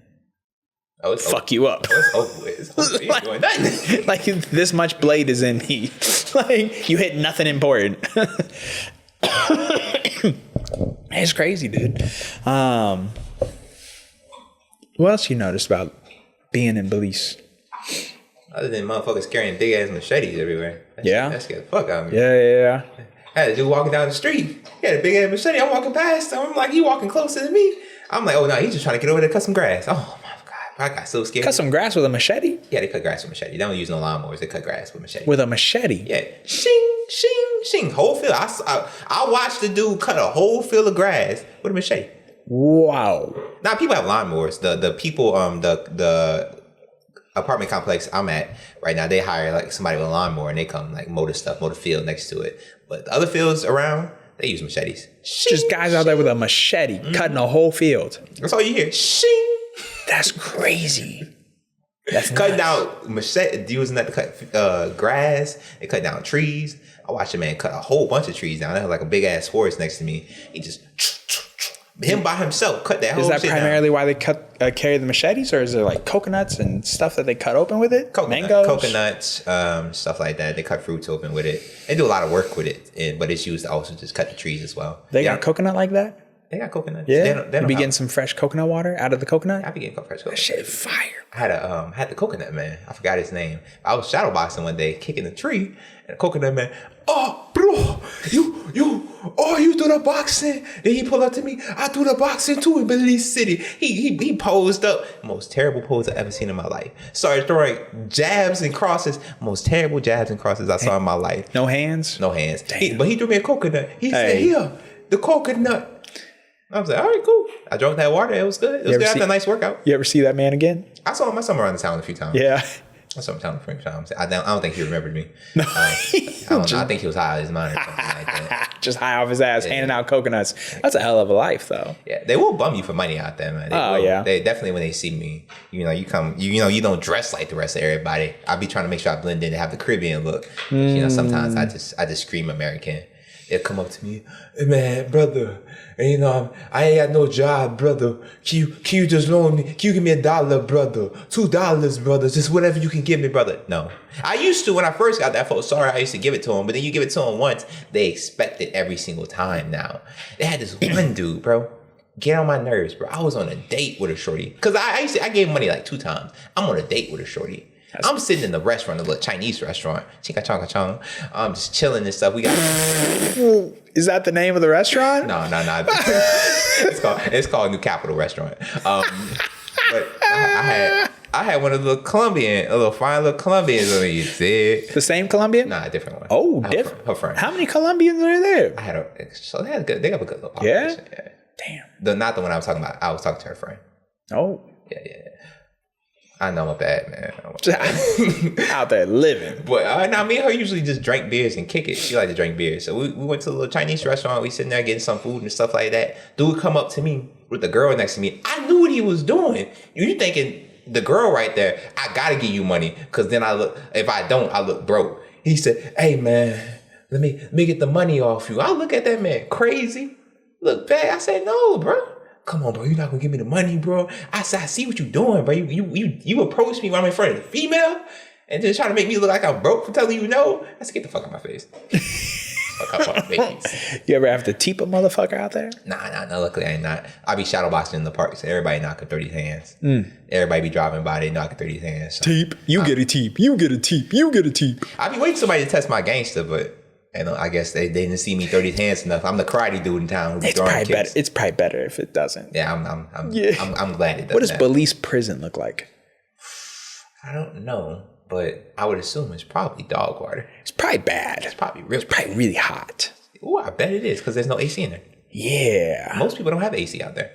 fuck you up? It's over with. You ain't doing nothing. Like this much blade is in me. Like you hit nothing important. It's crazy, dude. What else you noticed about being in Belize? Other than motherfuckers carrying big ass machetes everywhere. That scared the fuck out of me. Yeah. I had a dude walking down the street. He had a big ass machete. I'm walking past him. I'm like, he walking closer to me. I'm like, oh no, he's just trying to get over there to cut some grass. Oh my God. I got so scared. Cut some grass with a machete? Yeah, they cut grass with machete. They don't use no lawnmowers. They cut grass with machete. With a machete? Yeah. Shing, shing, shing. Whole field. I watched the dude cut a whole field of grass with a machete. Wow. Now people have lawnmowers. The people, the apartment complex I'm at right now, they hire like somebody with a lawnmower and they come like mow the field next to it. But the other fields around, they use machetes. Just guys out there with a machete cutting a whole field. That's all you hear. Shing. That's crazy. That's cutting out machete, using that to cut grass. They cut down trees. I watched a man cut a whole bunch of trees down. There was like a big ass forest next to me. He just him by himself cut that whole shit down. Is that primarily why they carry the machetes, or is there like coconuts and stuff that they cut open with it? Mangoes? Coconuts, stuff like that. They cut fruits open with it. They do a lot of work with it, but it's used to also just cut the trees as well. They got coconut like that? They got coconuts. Yeah, you be getting some fresh coconut water out of the coconut? I be getting fresh coconut. That shit fire. I had the coconut man. I forgot his name. I was shadowboxing one day, kicking the tree, and the coconut man, oh, bro, you do the boxing. Then he pulled up to me. I do the boxing too in Belize City. He posed up. Most terrible pose I've ever seen in my life. Started throwing jabs and crosses. Most terrible jabs and crosses I saw in my life. No hands? No hands. But he threw me a coconut. He said, here, the coconut. I was like, all right, cool. I drank that water. It was good. It was good after a nice workout. You ever see that man again? I saw him around the town a few times. Yeah. I saw him around a few times. I don't think he remembered me. No. I don't know. I think he was high out of his mind or something like that. Just high off his ass, handing out coconuts. That's a hell of a life, though. Yeah, they will bum you for money out there, man. They definitely, when they see me, you come, you don't dress like the rest of everybody. I'll be trying to make sure I blend in and have the Caribbean look. Sometimes I just scream American. They'll come up to me, hey man, brother, and I ain't got no job, brother. Can you just loan me? Can you give me $1, brother? $2, brother? Just whatever you can give me, brother. No. I used to when I first got that phone. Sorry, I used to give it to him, but then you give it to him once, they expect it every single time now. They had this one dude, bro. get on my nerves, bro. I was on a date with a shorty. Because I gave money like 2 times. I'm on a date with a shorty. I'm sitting in the restaurant, a little Chinese restaurant. Chika chonga chong. I'm just chilling and stuff. We got... Is that the name of the restaurant? No. It's called New Capital Restaurant. But I had one of the little fine little Colombians on me. You see? The same Colombian? Nah, a different one. Oh, different. Her friend. How many Colombians are there? I had so they have a good little population. Yeah? Damn. Not the one I was talking about. I was talking to her friend. Oh. Yeah. I know I'm a bad man. Out there living. But me and her usually just drink beers and kick it. She like to drink beers. So we went to a little Chinese restaurant. We sitting there getting some food and stuff like that. Dude come up to me with the girl next to me. I knew what he was doing. You thinking the girl right there, I gotta give you money. Cause then if I don't, I look broke. He said, hey man, let me get the money off you. I look at that man crazy. Look bad. I said, no, bro. Come on, bro. You're not gonna give me the money, bro. I said, I see what you're doing, bro. You approached me when I'm in front of the female and just trying to make me look like I'm broke for telling you no. I said, get the fuck out my face. Fuck out my face. You ever have to teep a motherfucker out there? Nah. Luckily, I ain't not. I be shadowboxing in the park, so everybody knocking 30 hands. Everybody be driving by, they knocking 30 hands. So teep. You get a teep. You get a teep. You get a teep. I be waiting for somebody to test my gangster, but... And I guess they didn't see me 30 hands enough. I'm the karate dude in town. It's probably better. It's probably better if it doesn't. Yeah, I'm glad it doesn't. What does Belize prison look like? I don't know, but I would assume it's probably dog water. It's probably bad. It's probably real. It's probably really hot. Oh, I bet it is because there's no AC in there. Yeah. Most people don't have AC out there.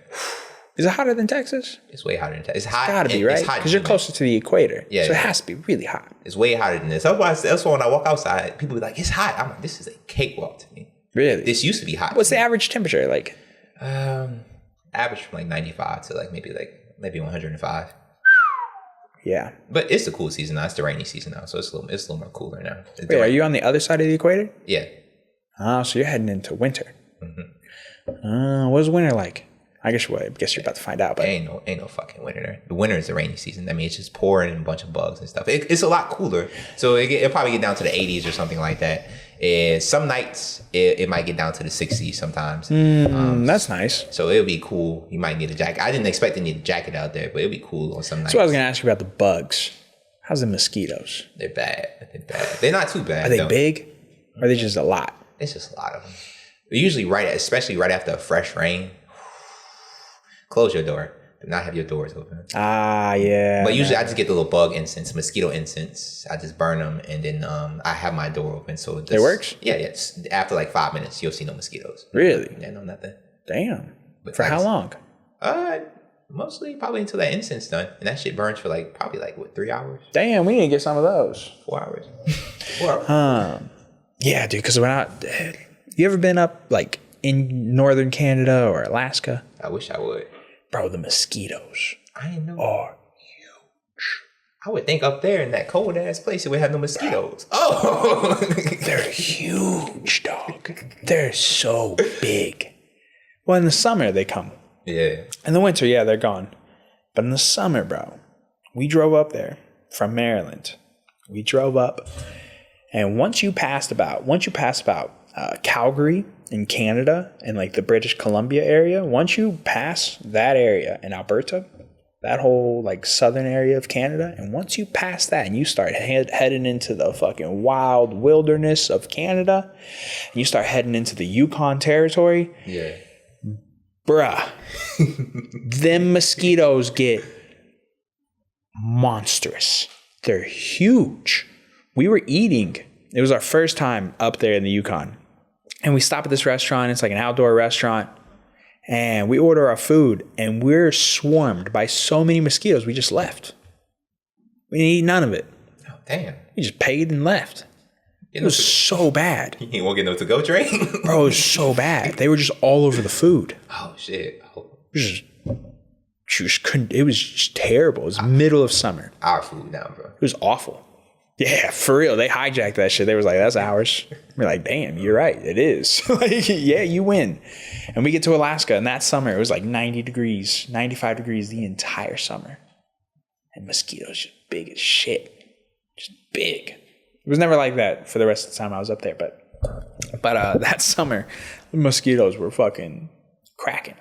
Is it hotter than Texas? It's way hotter than Texas. It's hot. It's gotta be, right? Because you're closer to the equator. Yeah. So it has to be really hot. It's way hotter than this. That's why when I walk outside, people be like, it's hot. I'm like, this is a cakewalk to me. Really? This used to be hot. What's the average temperature like? Average from like 95 to like maybe 105. Yeah. But it's the cool season now. It's the rainy season now. So it's a little more cooler now. Wait, are you on the other side of the equator? Yeah. Oh, so you're heading into winter. What's winter like? I guess you're about to find out. But ain't no fucking winter there. The winter is the rainy season. I mean, it's just pouring and a bunch of bugs and stuff. It's a lot cooler. So it'll probably get down to the 80s or something like that. And some nights, it might get down to the 60s sometimes. That's nice. So it'll be cool. You might need a jacket. I didn't expect to need a jacket out there, but it'll be cool on some nights. So I was going to ask you about the bugs. How's the mosquitoes? They're bad. They're not too bad. Are they big? Or are they just a lot? It's just a lot of them. Usually especially right after a fresh rain. Close your door. Do not have your doors open. Yeah. But usually I just get the little bug incense, mosquito incense. I just burn them and then I have my door open. So it works? Yeah. After like 5 minutes, you'll see no mosquitoes. Really? Yeah, no, nothing. Damn. But for how long? Mostly probably until that incense done. And that shit burns for probably 3 hours? Damn, we need to get some of those. 4 hours. 4 hours. Yeah, dude, because you ever been up in northern Canada or Alaska? I wish I would. Bro, the mosquitoes are huge. I would think up there in that cold ass place it would have no mosquitoes. Oh, they're huge, dog. They're so big. Well, in the summer they come. Yeah. In the winter, yeah, they're gone. But in the summer, bro, we drove up there from Maryland. We drove up, and once you passed about Calgary in Canada and the British Columbia area, once you pass that area in Alberta, that whole southern area of Canada, and once you pass that and you start heading into the fucking wild wilderness of Canada, and you start heading into the Yukon territory, yeah, bruh, them mosquitoes get monstrous. They're huge. We were eating. It was our first time up there in the Yukon. And we stop at this restaurant. It's an outdoor restaurant. And we order our food. And we're swarmed by so many mosquitoes. We just left. We didn't eat none of it. Oh, damn. We just paid and left. It was so bad. You won't get no to-go train? Bro, it was so bad. They were just all over the food. Oh, shit. It was just terrible. It was middle of summer. Our food now, bro. It was awful. Yeah, for real. They hijacked that shit. They was like, that's ours. We're like, damn, you're right. It is. Yeah, you win. And we get to Alaska, and that summer, it was 90 degrees, 95 degrees the entire summer. And mosquitoes just big as shit. Just big. It was never like that for the rest of the time I was up there. But that summer, the mosquitoes were fucking cracking.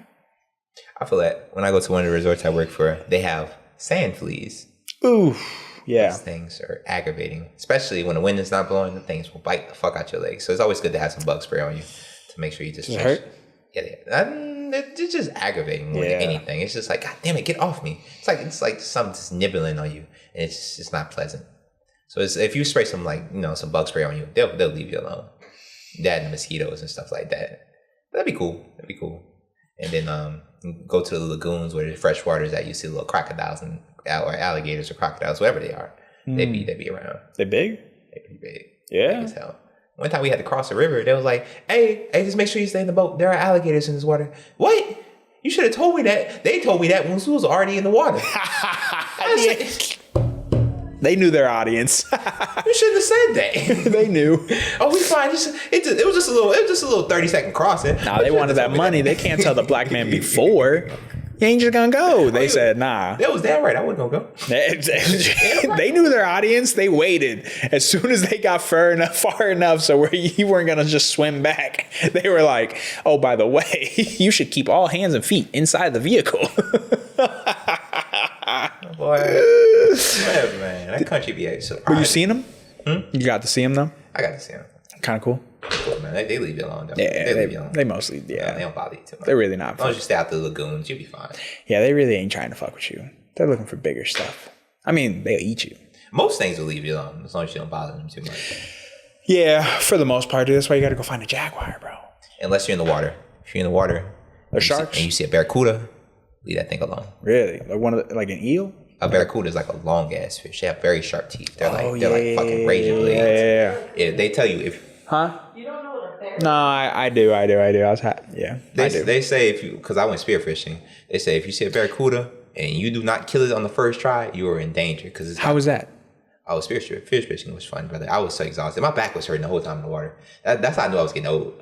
I feel that when I go to one of the resorts I work for, they have sand fleas. Ooh, yeah. Those things are aggravating, especially when the wind is not blowing. The things will bite the fuck out your legs. So it's always good to have some bug spray on you to make sure you just. Does it hurt? Yeah. It's just aggravating more than anything. It's just like, God damn it, get off me. It's like something just nibbling on you, and it's not pleasant. So if you spray some some bug spray on you, they'll leave you alone. That and mosquitoes and stuff like that. That'd be cool. And then go to the lagoons where the fresh water is at. You see little crocodiles or alligators or crocodiles, whatever they are. They be around. They big? They pretty big. Yeah. Big as hell. One time we had to cross the river. They was like, hey, just make sure you stay in the boat. There are alligators in this water. What? You should have told me that. They told me that when we was already in the water. They knew their audience. You shouldn't have said that. They knew. Oh, we fine. It was just a little 30-second crossing. Nah, they wanted that money. They can't tell the black man before. You ain't just gonna go. They said, nah. That was damn right. I wasn't gonna go. They knew their audience. They waited. As soon as they got far enough so where you weren't gonna just swim back, they were like, oh, by the way, you should keep all hands and feet inside the vehicle. Boy, whatever, man. That country be surprising. Were you seeing them? You got to see them though? I got to see them. Kind of cool. Cool, man. They leave you alone, though. Yeah, they leave you alone. They mostly, They don't bother you too much. They're really not. As long as you stay out the lagoons, you'll be fine. Yeah, they really ain't trying to fuck with you. They're looking for bigger stuff. I mean, they'll eat you. Most things will leave you alone as long as you don't bother them too much. Yeah, for the most part, dude. That's why you got to go find a jaguar, bro. Unless you're in the water. If you're in the water, Or sharks. and you see a barracuda, leave that thing alone. Really? Like an eel? A barracuda is like a long ass fish. They have very sharp teeth. They're like fucking razor yeah, blades. Yeah, they tell you if. Huh? You don't know what a bear is? No, I do. I do. They say if you, because I went spearfishing, they say if you see a barracuda and you do not kill it on the first try, you are in danger. Because How was that? I was fish fishing was fun, brother. I was so exhausted. My back was hurting the whole time in the water. That's how I knew I was getting old.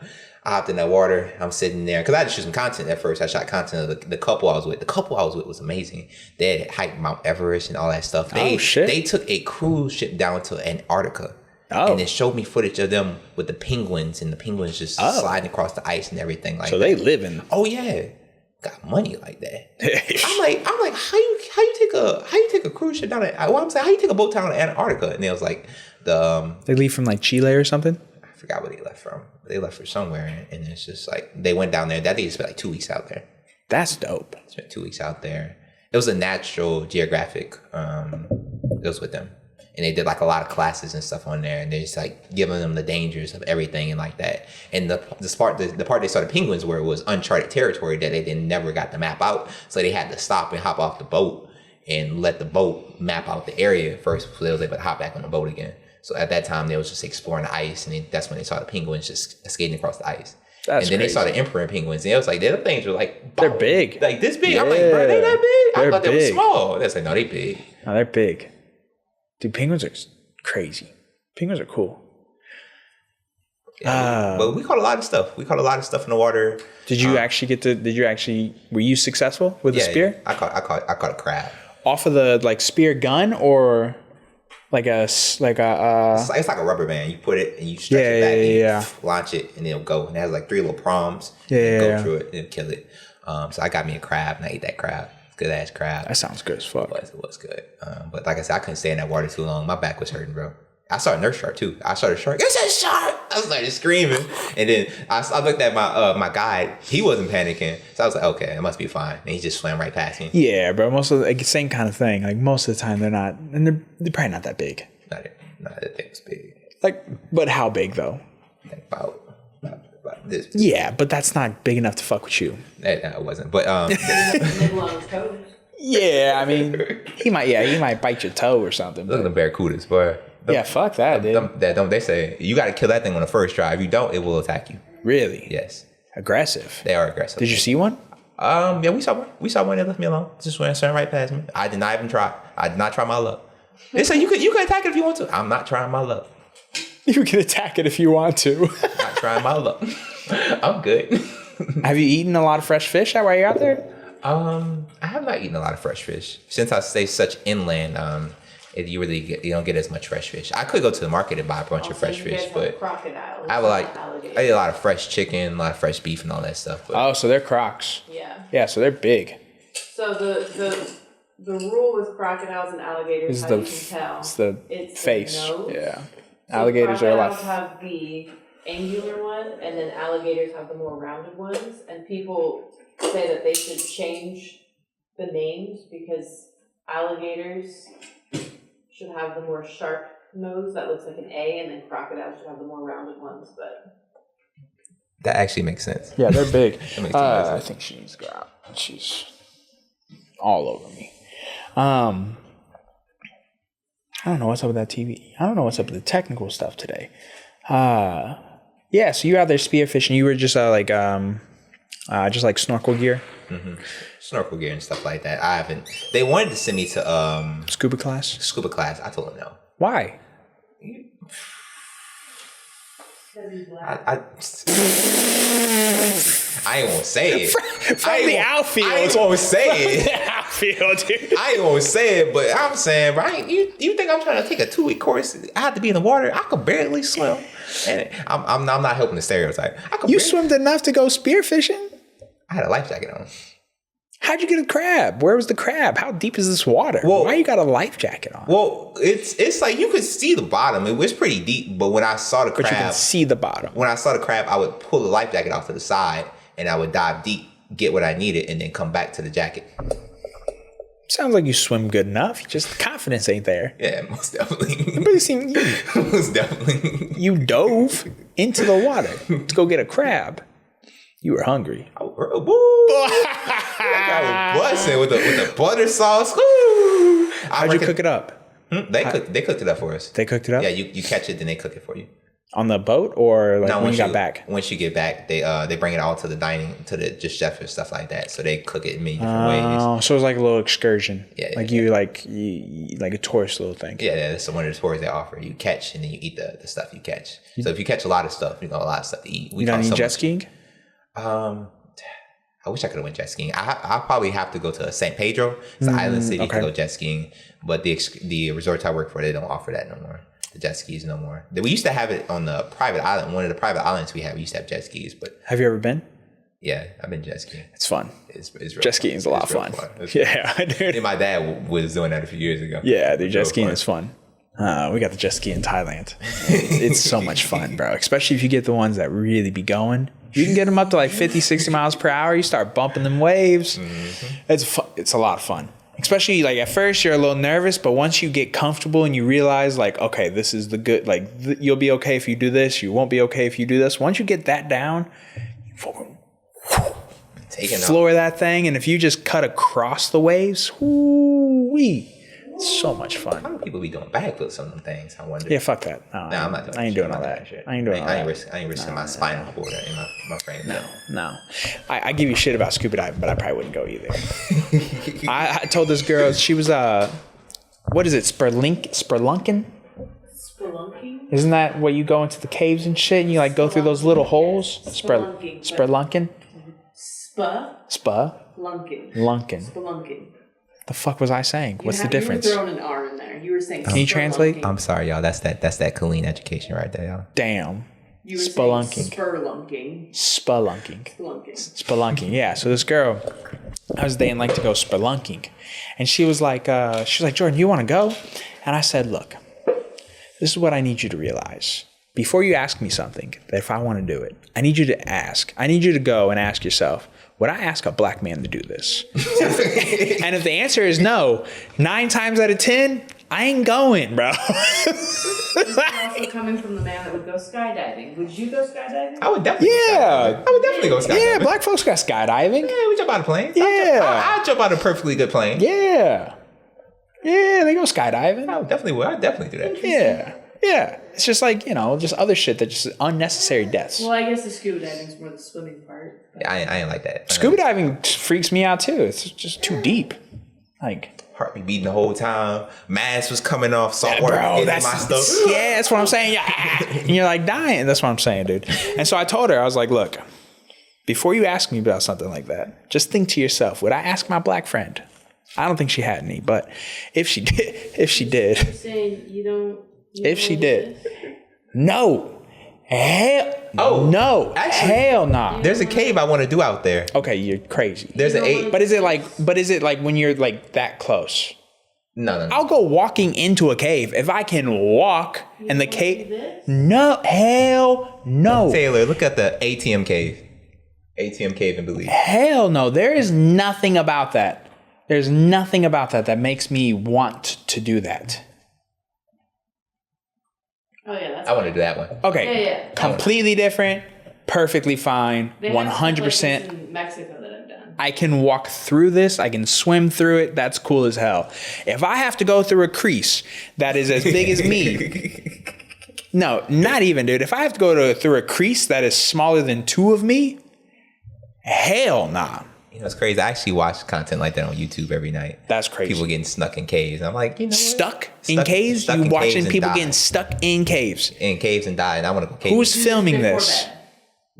I hopped in that water. I'm sitting there because I had to shoot some content at first. I shot content of the couple I was with. The couple I was with was amazing. They had hiked Mount Everest and all that stuff. They took a cruise ship down to Antarctica. And it showed me footage of them with the penguins and the penguins just sliding across the ice and everything like that. So they living. Oh yeah, got money like that. I'm like, how you take a cruise ship down? How you take a boat down to Antarctica? And it was like They leave from like Chile or something. I forgot where they left from. They left for somewhere, and it's just like they went down there. That they spent like 2 weeks out there. That's dope. Spent 2 weeks out there. It was a Natural Geographic. It was with them. And they did like a lot of classes and stuff on there, and they're just like giving them the dangers of everything and like that. And the part they saw the penguins were was uncharted territory that they never got to map out, so they had to stop and hop off the boat and let the boat map out the area first before they was able to hop back on the boat again. So at that time they was just exploring the ice, and that's when they saw the penguins just skating across the ice. That's and then crazy. They saw the emperor penguins, and it was like the things were like they're big, like this big. Yeah. I'm like, bro, they that big? They're I thought big. they were small. That's like, no, they big. No, they're big. Dude, penguins are crazy. Penguins are cool. Yeah, but we caught a lot of stuff. We caught a lot of stuff in the water. Did you were you successful with the spear? I caught a crab. Off of the like spear gun or like a It's like a rubber band. You put it and you stretch it back and you launch it and it'll go. And it has like 3 little prongs. Go through it and kill it. So I got me a crab and I ate that crab. Good ass crab. That sounds good as fuck. It was good. But like I said, I couldn't stay in that water too long. My back was hurting, bro. I saw a nurse shark too. I saw the shark. It's a shark! I was like screaming. And then I looked at my guide. He wasn't panicking. So I was like, okay, it must be fine. And he just swam right past me. Yeah, bro. Most of the same kind of thing. Like most of the time they're not, and they're probably not that big. Not that thing was big. Like, but how big though? Like about this. Yeah, but that's not big enough to fuck with you. No, it wasn't. But Nibble on his toes. Yeah, I mean, he might bite your toe or something. look at the barracudas, boy. Yeah, fuck that, dude. They say you got to kill that thing on the first try. If you don't, it will attack you. Really? Yes, Aggressive. they are aggressive. Did you see one? Yeah, we saw one. We saw one that left me alone. Just went right past me. I did not even try. I did not try my luck. They said you could attack it if you want to. I'm not trying my luck. You can attack it if you want to. Not trying my luck. I'm good. Have you eaten a lot of fresh fish while you're out there? I have not eaten a lot of fresh fish since I stay such inland. you don't get as much fresh fish. I could go to the market and buy a bunch of fresh fish, but crocodiles. I eat a lot of fresh chicken, a lot of fresh beef, and all that stuff. But. Oh, so they're crocs. Yeah. Yeah, so they're big. So the rule with crocodiles and alligators, how you can tell, it's the face. The nose. Yeah. So Alligators are a lot. Crocodiles have the angular one, and then alligators have the more rounded ones. And people say that they should change the names because alligators should have the more sharp nose that looks like an A, and then crocodiles should have the more rounded ones. But That actually makes sense. Yeah, they're big. I I think she needs to go out. She's all over me. I don't know what's up with that TV. I don't know what's up with the technical stuff today. Yeah, so you're out there spearfishing. You were just like snorkel gear? Mm-hmm. Snorkel gear and stuff like that. I haven't. They wanted to send me to Scuba class? Scuba class. I told them no. Why? I ain't gonna say it. From the outfield. I ain't gonna say it. The outfield, dude. I ain't gonna say it, but I'm saying, right? You think I'm trying to take a 2-week course? I have to be in the water. I could barely swim, and I'm not helping the stereotype. You swam enough to go spearfishing? I had a life jacket on. How'd you get a crab? Where was the crab? How deep is this water? Well, why you got a life jacket on? Well, it's like you could see the bottom. It was pretty deep, but when I saw the crab, but you can see the bottom. When I saw the crab, I would pull the life jacket off to the side, and I would dive deep, get what I needed, and then come back to the jacket. Sounds like you swim good enough. Just the confidence ain't there. Yeah, most definitely. Nobody seen you. Most definitely. You dove into the water to go get a crab. You were hungry. I was busting with the butter sauce. Woo. How'd you cook it up? They cooked it up for us. They cooked it up? Yeah, you catch it, then they cook it for you. On the boat or like when you got back? Once you get back, they bring it all to the dining, to the just chef and stuff like that. So they cook it in many different ways. Oh, so it's like a little excursion. Yeah. Like you like a tourist little thing. Yeah, that's one of the tours they offer. You catch and then you eat the stuff you catch. So if you catch a lot of stuff, you got a lot of stuff to eat. You don't need jet skiing? I wish I could have went jet skiing. I probably have to go to San Pedro. It's an island city to go jet skiing. But the resorts I work for, they don't offer that no more. The jet skis no more. We used to have it on the private island. One of the private islands we have, we used to have jet skis. But have you ever been? Yeah, I've been jet skiing. It's fun. It's jet skiing is a lot of fun. Yeah, dude. And my dad was doing that a few years ago. Yeah, dude, jet skiing is fun. We got the jet ski in Thailand. It's so much fun, bro. Especially if you get the ones that really be going. You can get them up to like 50, 60 miles per hour. You start bumping them waves. Mm-hmm. It's a lot of fun. Especially like at first you're a little nervous, but once you get comfortable and you realize like, okay, this is the good, like you'll be okay if you do this. You won't be okay if you do this. Once you get that down, floor that thing. And if you just cut across the waves, whoo-wee. It's so much fun. How do people be doing backflips on them things? I wonder. Yeah, fuck that. No, I'm not doing I ain't doing all that. I ain't doing all that. I ain't risking my spinal cord and my frame. No. I give you shit about scuba diving, but I probably wouldn't go either. I told this girl, she was, what is it, spelunking? Spelunking? Isn't that what you go into the caves and shit and you like go through those little holes? Spelunking. Spelunking? Lunkin. Spelunking. The fuck was I saying? What's the difference? You were throwing an R in there. You were saying. Can you translate? I'm sorry, y'all. That's that clean education right there, y'all. Damn. You were spelunking. Spelunking. Spelunking. Yeah. So this girl, I was dating like to go spelunking, and she was like, Jordan, you want to go? And I said, look, this is what I need you to realize. Before you ask me something, that if I want to do it, I need you to ask. I need you to go and ask yourself, would I ask a black man to do this? And if the answer is no, 9 times out of 10, I ain't going, bro. This is also coming from the man that would go skydiving. Would you go skydiving? I would definitely. Yeah. I would definitely go skydiving. Yeah, black folks got skydiving. Yeah, we jump out of planes. Yeah. I'd jump out of a perfectly good plane. Yeah. Yeah, they go skydiving. I definitely would. I'd definitely do that. Yeah. Yeah. It's just like, just other shit that just unnecessary deaths. Well, I guess the scuba diving is more the swimming part. Yeah, I ain't like that. Scuba diving freaks me out too. It's just too deep. Like heart be beating the whole time. Mask was coming off. Salt water getting my stuff. Yeah, that's what I'm saying. Yeah. And you're like dying. That's what I'm saying, dude. And so I told her, I was like, look, before you ask me about something like that, just think to yourself, would I ask my black friend? I don't think she had any, but if she did, You're saying you don't. if she did, no, hell, no, actually, hell nah. There's a cave I want to do out there. Okay, you're crazy. There's an 8. But is it like when you're like that close? No. I'll go walking into a cave if I can walk and the cave. No, hell no. Taylor, look at the ATM cave. ATM cave in Belize. Hell no. There is nothing about that. There's nothing about that makes me want to do that. Oh yeah, that's. I want to do that one. Okay. Yeah. Completely different. Perfectly fine. They have 100%. in Mexico that I've done. I can walk through this. I can swim through it. That's cool as hell. If I have to go through a crease that is as big as me, no, not even, dude. If I have to go through a crease that is smaller than 2 of me, hell nah. You know, it's crazy. I actually watch content like that on YouTube every night. That's crazy. People getting stuck in caves. And I'm like, you know what? Stuck in caves? You watching people getting stuck in caves? In caves and die. And I want to go caves. Who's filming this?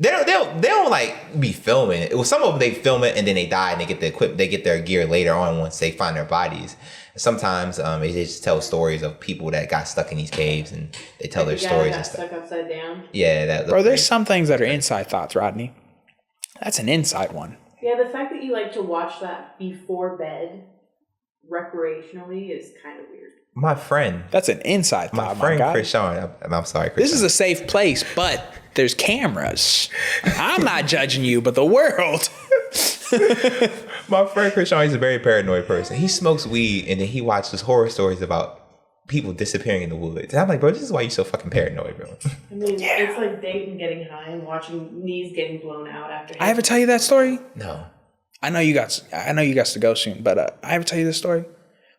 They don't like be filming it. Well, some of them they film it and then they die and they get the equipment, they get their gear later on once they find their bodies. Sometimes they just tell stories of people that got stuck in these caves and they tell their stories and stuff. Stuck upside down. Yeah, that. Bro, there's some things that are inside thoughts, Rodney. That's an inside one. Yeah, the fact that you like to watch that before bed recreationally is kind of weird. My friend. That's an inside thought. My friend Chris Sean. I'm sorry, Chris. This is a safe place, but there's cameras. I'm not judging you, but the world. My friend Chris Sean, he's a very paranoid person. He smokes weed and then he watches horror stories about people disappearing in the woods. And I'm like, bro, this is why you're so fucking paranoid, bro. I mean, it's like dating getting high and watching knees getting blown out after. I ever tell you that story? No. I know you got to go soon, but I ever tell you this story?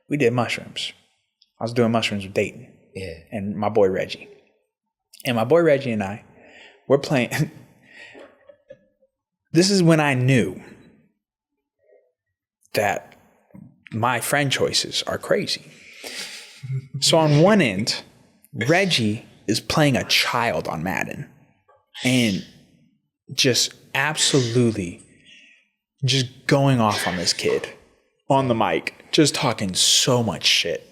We did mushrooms. I was doing mushrooms with Dayton. Yeah. And my boy Reggie. And my boy Reggie and I, we're playing. This is when I knew that my friend choices are crazy. So on one end, Reggie is playing a child on Madden and just absolutely just going off on this kid on the mic, just talking so much shit.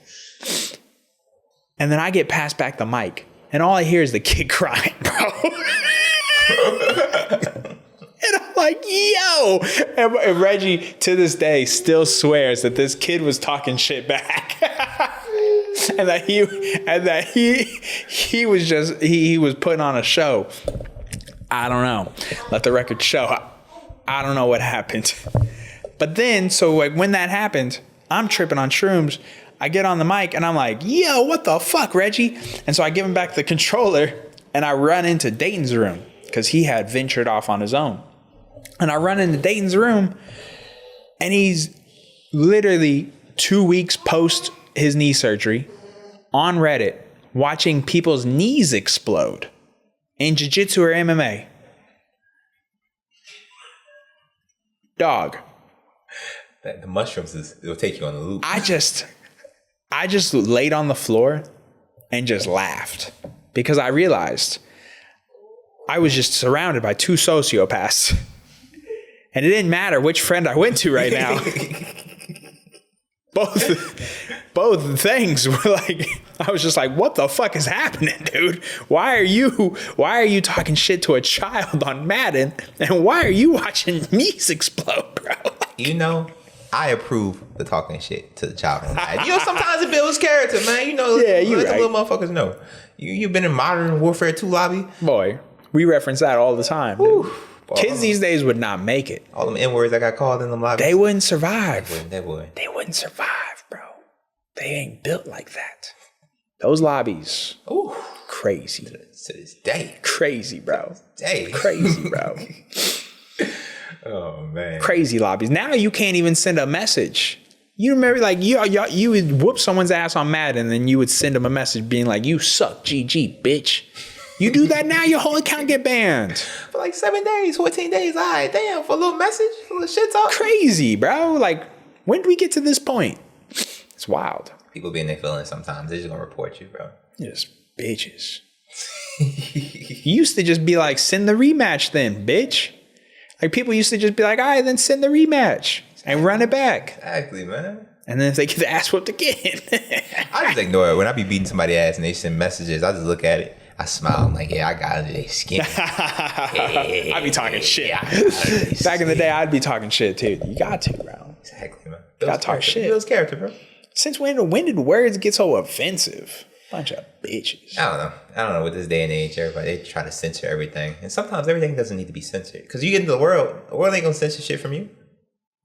And then I get passed back the mic and all I hear is the kid crying, bro. And I'm like, yo. And Reggie, to this day, still swears that this kid was talking shit back. and that he was just he was putting on a show. I don't know. Let the record show. I don't know what happened. But then, so like when that happened, I'm tripping on shrooms. I get on the mic and I'm like, yo, what the fuck, Reggie? And so I give him back the controller and I run into Dayton's room because he had ventured off on his own. And I run into Dayton's room and he's literally 2 weeks post his knee surgery on Reddit watching people's knees explode in jiu-jitsu or MMA. Dog. The mushrooms it'll take you on the loop. I just laid on the floor and just laughed because I realized I was just surrounded by 2 sociopaths. And it didn't matter which friend I went to right now. Both things were like, I was just like, what the fuck is happening, dude? Why are you talking shit to a child on Madden? And why are you watching knees explode, bro? You know, I approve the talking shit to the child on Madden. You know, sometimes it builds character, man. You know, yeah, you let right. the little motherfuckers know. You've been in Modern Warfare 2 lobby? Boy, we reference that all the time. Kids these days would not make it. All them N-words I got called in them lobbies. They wouldn't survive. They wouldn't survive, bro. They ain't built like that. Those lobbies. Ooh. Crazy. To this day. Crazy, bro. Day. Crazy, bro. Oh, man. Crazy lobbies. Now you can't even send a message. You remember, like, you would whoop someone's ass on Madden and then you would send them a message being like, you suck, GG, bitch. You do that now, your whole account get banned. For like 7 days, 14 days. All right, damn, for a little message, for a little shit talk. Crazy, bro. Like, when did we get to this point? It's wild. People be in their feelings sometimes. They're just going to report you, bro. Just bitches. You used to just be like, send the rematch then, bitch. Like, people used to just be like, all right, then send the rematch and run it back. Exactly, man. And then if they get the ass whooped again. I just ignore it. When I be beating somebody's ass and they send messages, I just look at it. I smile. I'm like, yeah, I got it. They skin. I'd be talking shit. Yeah, Back in the day, I'd be talking shit too. You got to, bro. Exactly, man. Gotta talk shit. Bill's character, bro. Since when did words get so offensive? Bunch of bitches. I don't know. With this day and age, everybody, they try to censor everything. And sometimes everything doesn't need to be censored. Because you get into the world ain't going to censor shit from you.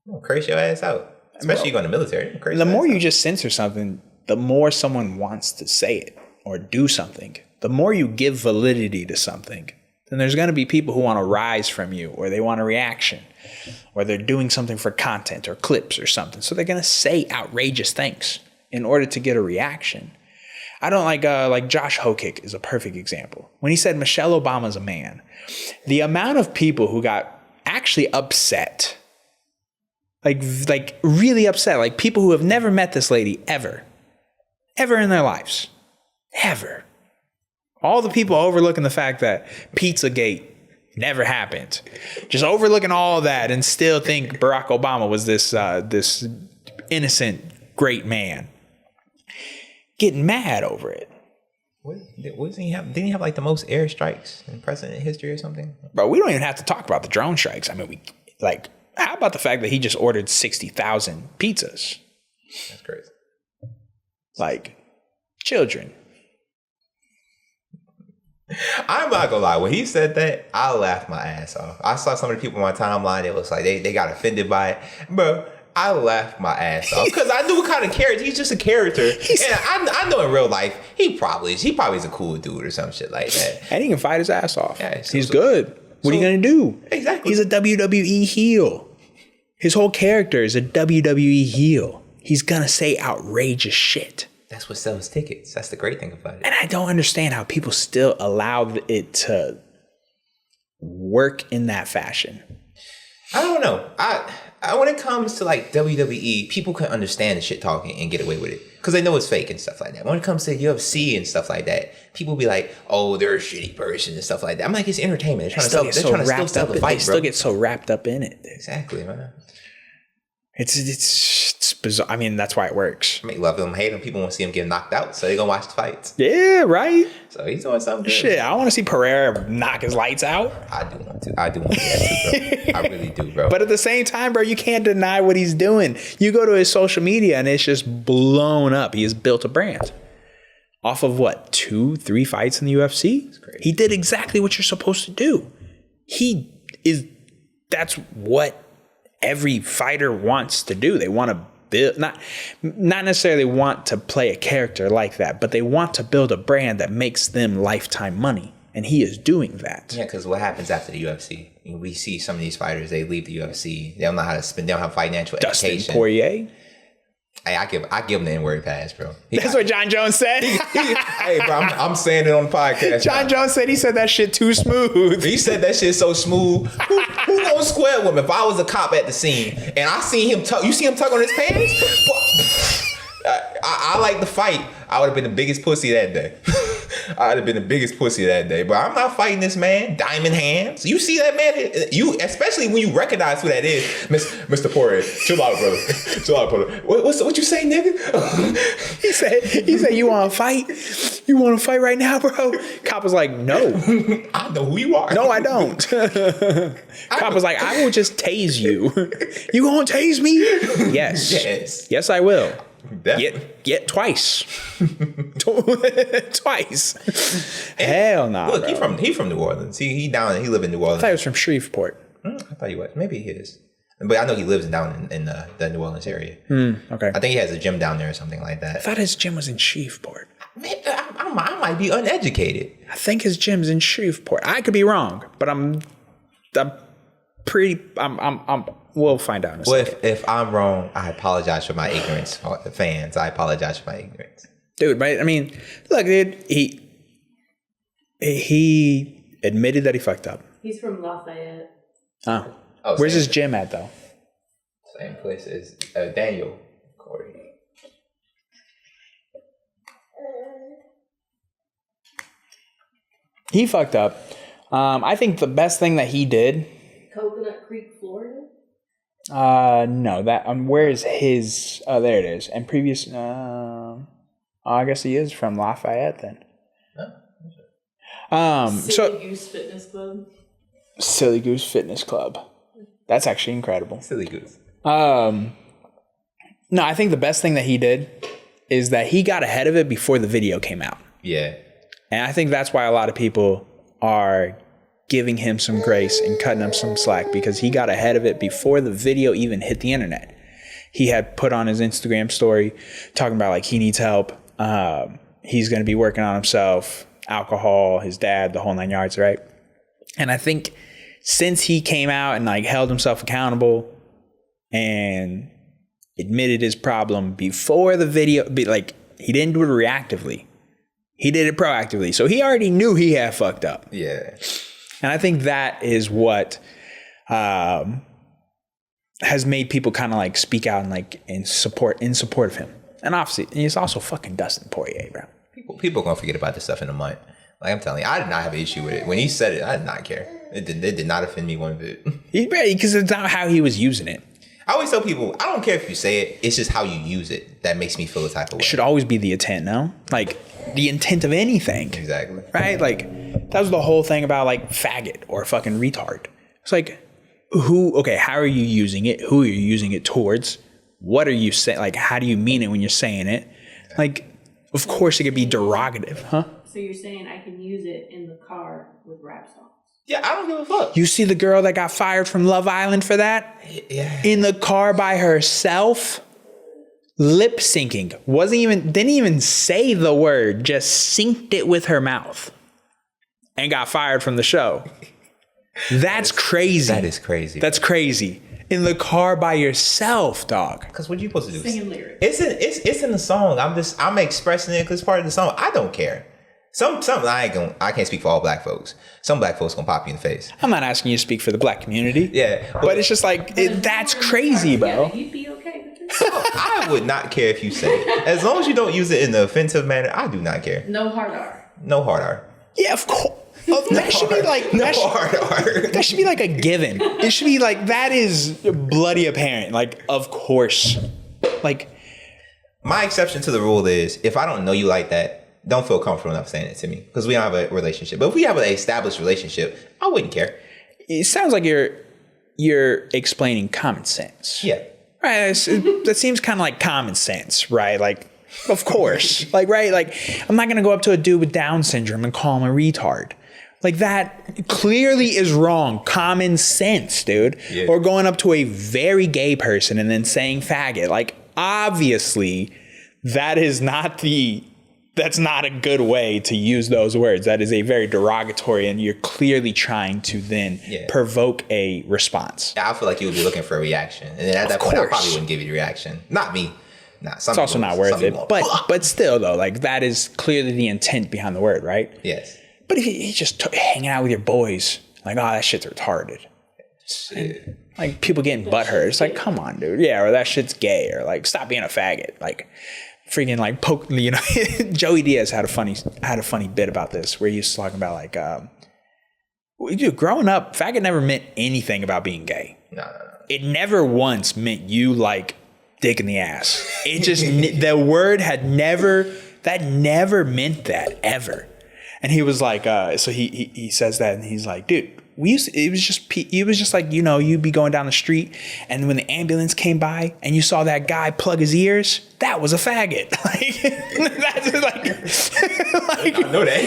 You're going to curse your ass out. Especially you go in the military. The more you just censor something, the more someone wants to say it or do something. The more you give validity to something, then there's going to be people who want to rise from you, or they want a reaction, or they're doing something for content or clips or something. So they're going to say outrageous things in order to get a reaction. I don't like Josh Hokick is a perfect example. When he said Michelle Obama's a man, the amount of people who got actually upset, like really upset, like people who have never met this lady ever in their lives, ever. All the people overlooking the fact that Pizzagate never happened, just overlooking all that and still think Barack Obama was this innocent, great man. Getting mad over it. Didn't he have like the most airstrikes in president history or something? Bro, we don't even have to talk about the drone strikes. I mean, how about the fact that he just ordered 60,000 pizzas? That's crazy. Like, children. I'm not gonna lie. When he said that, I laughed my ass off. I saw some of the people on my timeline. It was like they got offended by it, bro. I laughed my ass off because I knew what kind of character. He's just a character, and I know in real life he probably is a cool dude or some shit like that. And he can fight his ass off. Yeah, he's good. What are you gonna do? Exactly. He's a WWE heel. His whole character is a WWE heel. He's gonna say outrageous shit. That's what sells tickets. That's the great thing about it. And I don't understand how people still allow it to work in that fashion. I don't know. I when it comes to like WWE, people can understand the shit talking and get away with it because they know it's fake and stuff like that. When it comes to UFC and stuff like that, people be like, "Oh, they're a shitty person" and stuff like that. I'm like, it's entertainment. They're trying to still sell the fight, They still get so wrapped up in it. Exactly, man. It's bizarre. I mean, that's why it works. I mean, love him, hate him. People want to see him get knocked out, so they're gonna watch the fights. Yeah, right. So he's doing something good. Shit, I want to see Pereira knock his lights out. I do want to that too, bro. I really do, bro. But at the same time, bro, you can't deny what he's doing. You go to his social media and it's just blown up. He has built a brand off of what, 2-3 fights in the UFC. He did exactly what you're supposed to do. That's what every fighter wants to do. They want to build, not necessarily want to play a character like that, but they want to build a brand that makes them lifetime money. And he is doing that. Yeah, because what happens after the UFC? We see some of these fighters, they leave the UFC. They don't know how to spend, they don't have financial education. Dustin Poirier? Hey, I give him the N-word pass, bro. That's what John Jones said. Hey, bro, I'm saying it on the podcast. John Jones said he said that shit too smooth. He said that shit so smooth. Who knows square with him? If I was a cop at the scene and I seen him tug, you see him tug on his pants? I like the fight. I would have been the biggest pussy that day. I would have been the biggest pussy that day. But I'm not fighting this man, Diamond Hands. You see that man? You, especially when you recognize who that is, Mr. Poirier. Chill out, brother. Chill out, brother. What you say, nigga? He said, you want to fight? You want to fight right now, bro? Cop was like, no. I know who you are. No, I don't. Cop was like, I will just tase you. You gonna tase me? Yes. Yes, I will. Yet twice. Twice. Hell no. Nah, look, he from New Orleans. He live in New Orleans. I thought he was from Shreveport. I thought he was. Maybe he is. But I know he lives down in the New Orleans area. Okay. I think he has a gym down there or something like that. I thought his gym was in Shreveport. Maybe, I might be uneducated. I think his gym's in Shreveport. I could be wrong, but I'm we'll find out in a second. If I'm wrong, I apologize for my ignorance. Fans, I apologize for my ignorance. Dude, right? I mean, look, dude, he admitted that he fucked up. He's from Lafayette. Oh where's his gym at, though? Same place as Daniel Corey. He fucked up. I think the best thing that he did... Coconut Creek, Florida? No, that where is his? Oh, there it is. And previous. I guess he is from Lafayette then. Silly Goose Fitness Club. Silly Goose Fitness Club. That's actually incredible. Silly Goose. No, I think the best thing that he did is that he got ahead of it before the video came out. Yeah. And I think that's why a lot of people are giving him some grace and cutting him some slack, because he got ahead of it before the video even hit the internet. He had put on his Instagram story talking about like he needs help. He's going to be working on himself, alcohol, his dad, the whole 9 yards, right? And I think since he came out and like held himself accountable and admitted his problem before the video, like he didn't do it reactively. He did it proactively. So he already knew he had fucked up. Yeah. And I think that is what has made people kind of like speak out and like in support of him. And obviously, it's also fucking Dustin Poirier, bro. People are gonna forget about this stuff in a month. Like I'm telling you, I did not have an issue with it. When he said it, I did not care. It did not offend me one bit. Because it's not how he was using it. I always tell people, I don't care if you say it. It's just how you use it that makes me feel a type of way. It should always be the intent, no? Like the intent of anything. Exactly. Right? Like that was the whole thing about like faggot or fucking retard. It's like, how are you using it? Who are you using it towards? What are you saying? Like, how do you mean it when you're saying it? Like, of course it could be derogative, huh? So you're saying I can use it in the car with rap songs? Yeah, I don't give a fuck. You see the girl that got fired from Love Island for that? Yeah. In the car by herself? Lip syncing. Didn't even say the word, just synced it with her mouth. And got fired from the show. That's crazy. That is crazy. That's crazy. In the car by yourself, dog. Because what you supposed to do? Singing lyrics. It's in the song. I'm expressing it because it's part of the song. I don't care. Some I can't speak for all black folks. Some black folks gonna pop you in the face. I'm not asking you to speak for the black community. Yeah. But it's just like, that's crazy, bro. You'd be okay with this? I would not care if you say it. As long as you don't use it in an offensive manner, I do not care. No hard R. No hard R. Yeah, of course. That should be like hard R. That should be like a given. It should be like, that is bloody apparent. Like, of course. Like, my exception to the rule is if I don't know you like that, don't feel comfortable enough saying it to me because we don't have a relationship. But if we have an established relationship, I wouldn't care. It sounds like you're explaining common sense. Yeah. Right. That seems kind of like common sense, right? Like, of course. Like, right? Like, I'm not going to go up to a dude with Down syndrome and call him a retard. Like, that clearly is wrong. Common sense, dude. Yeah. Or going up to a very gay person and then saying faggot. Like, obviously, that's not a good way to use those words. That is a very derogatory, and you're clearly trying to then provoke a response. Yeah, I feel like you would be looking for a reaction. And then at that point, I probably wouldn't give you the reaction. Not me. Nah, it's also not worth it. But still, though, like, that is clearly the intent behind the word, right? Yes. But if you just hanging out with your boys, like, oh, that shit's retarded. Shit. And, like, people getting butthurt. It's like, come on, dude. Yeah, or that shit's gay. Or, like, stop being a faggot. Like, freaking, like, poke, you know. Joey Diaz had a funny bit about this where he was talking about, like, dude, growing up, faggot never meant anything about being gay. No. It never once meant you, like, dick in the ass. It just, the word never meant that, ever. And he was like, so he says that, and he's like, dude, it was just like, you know, you'd be going down the street, and when the ambulance came by and you saw that guy plug his ears, that was a faggot. Like, that's like I know that.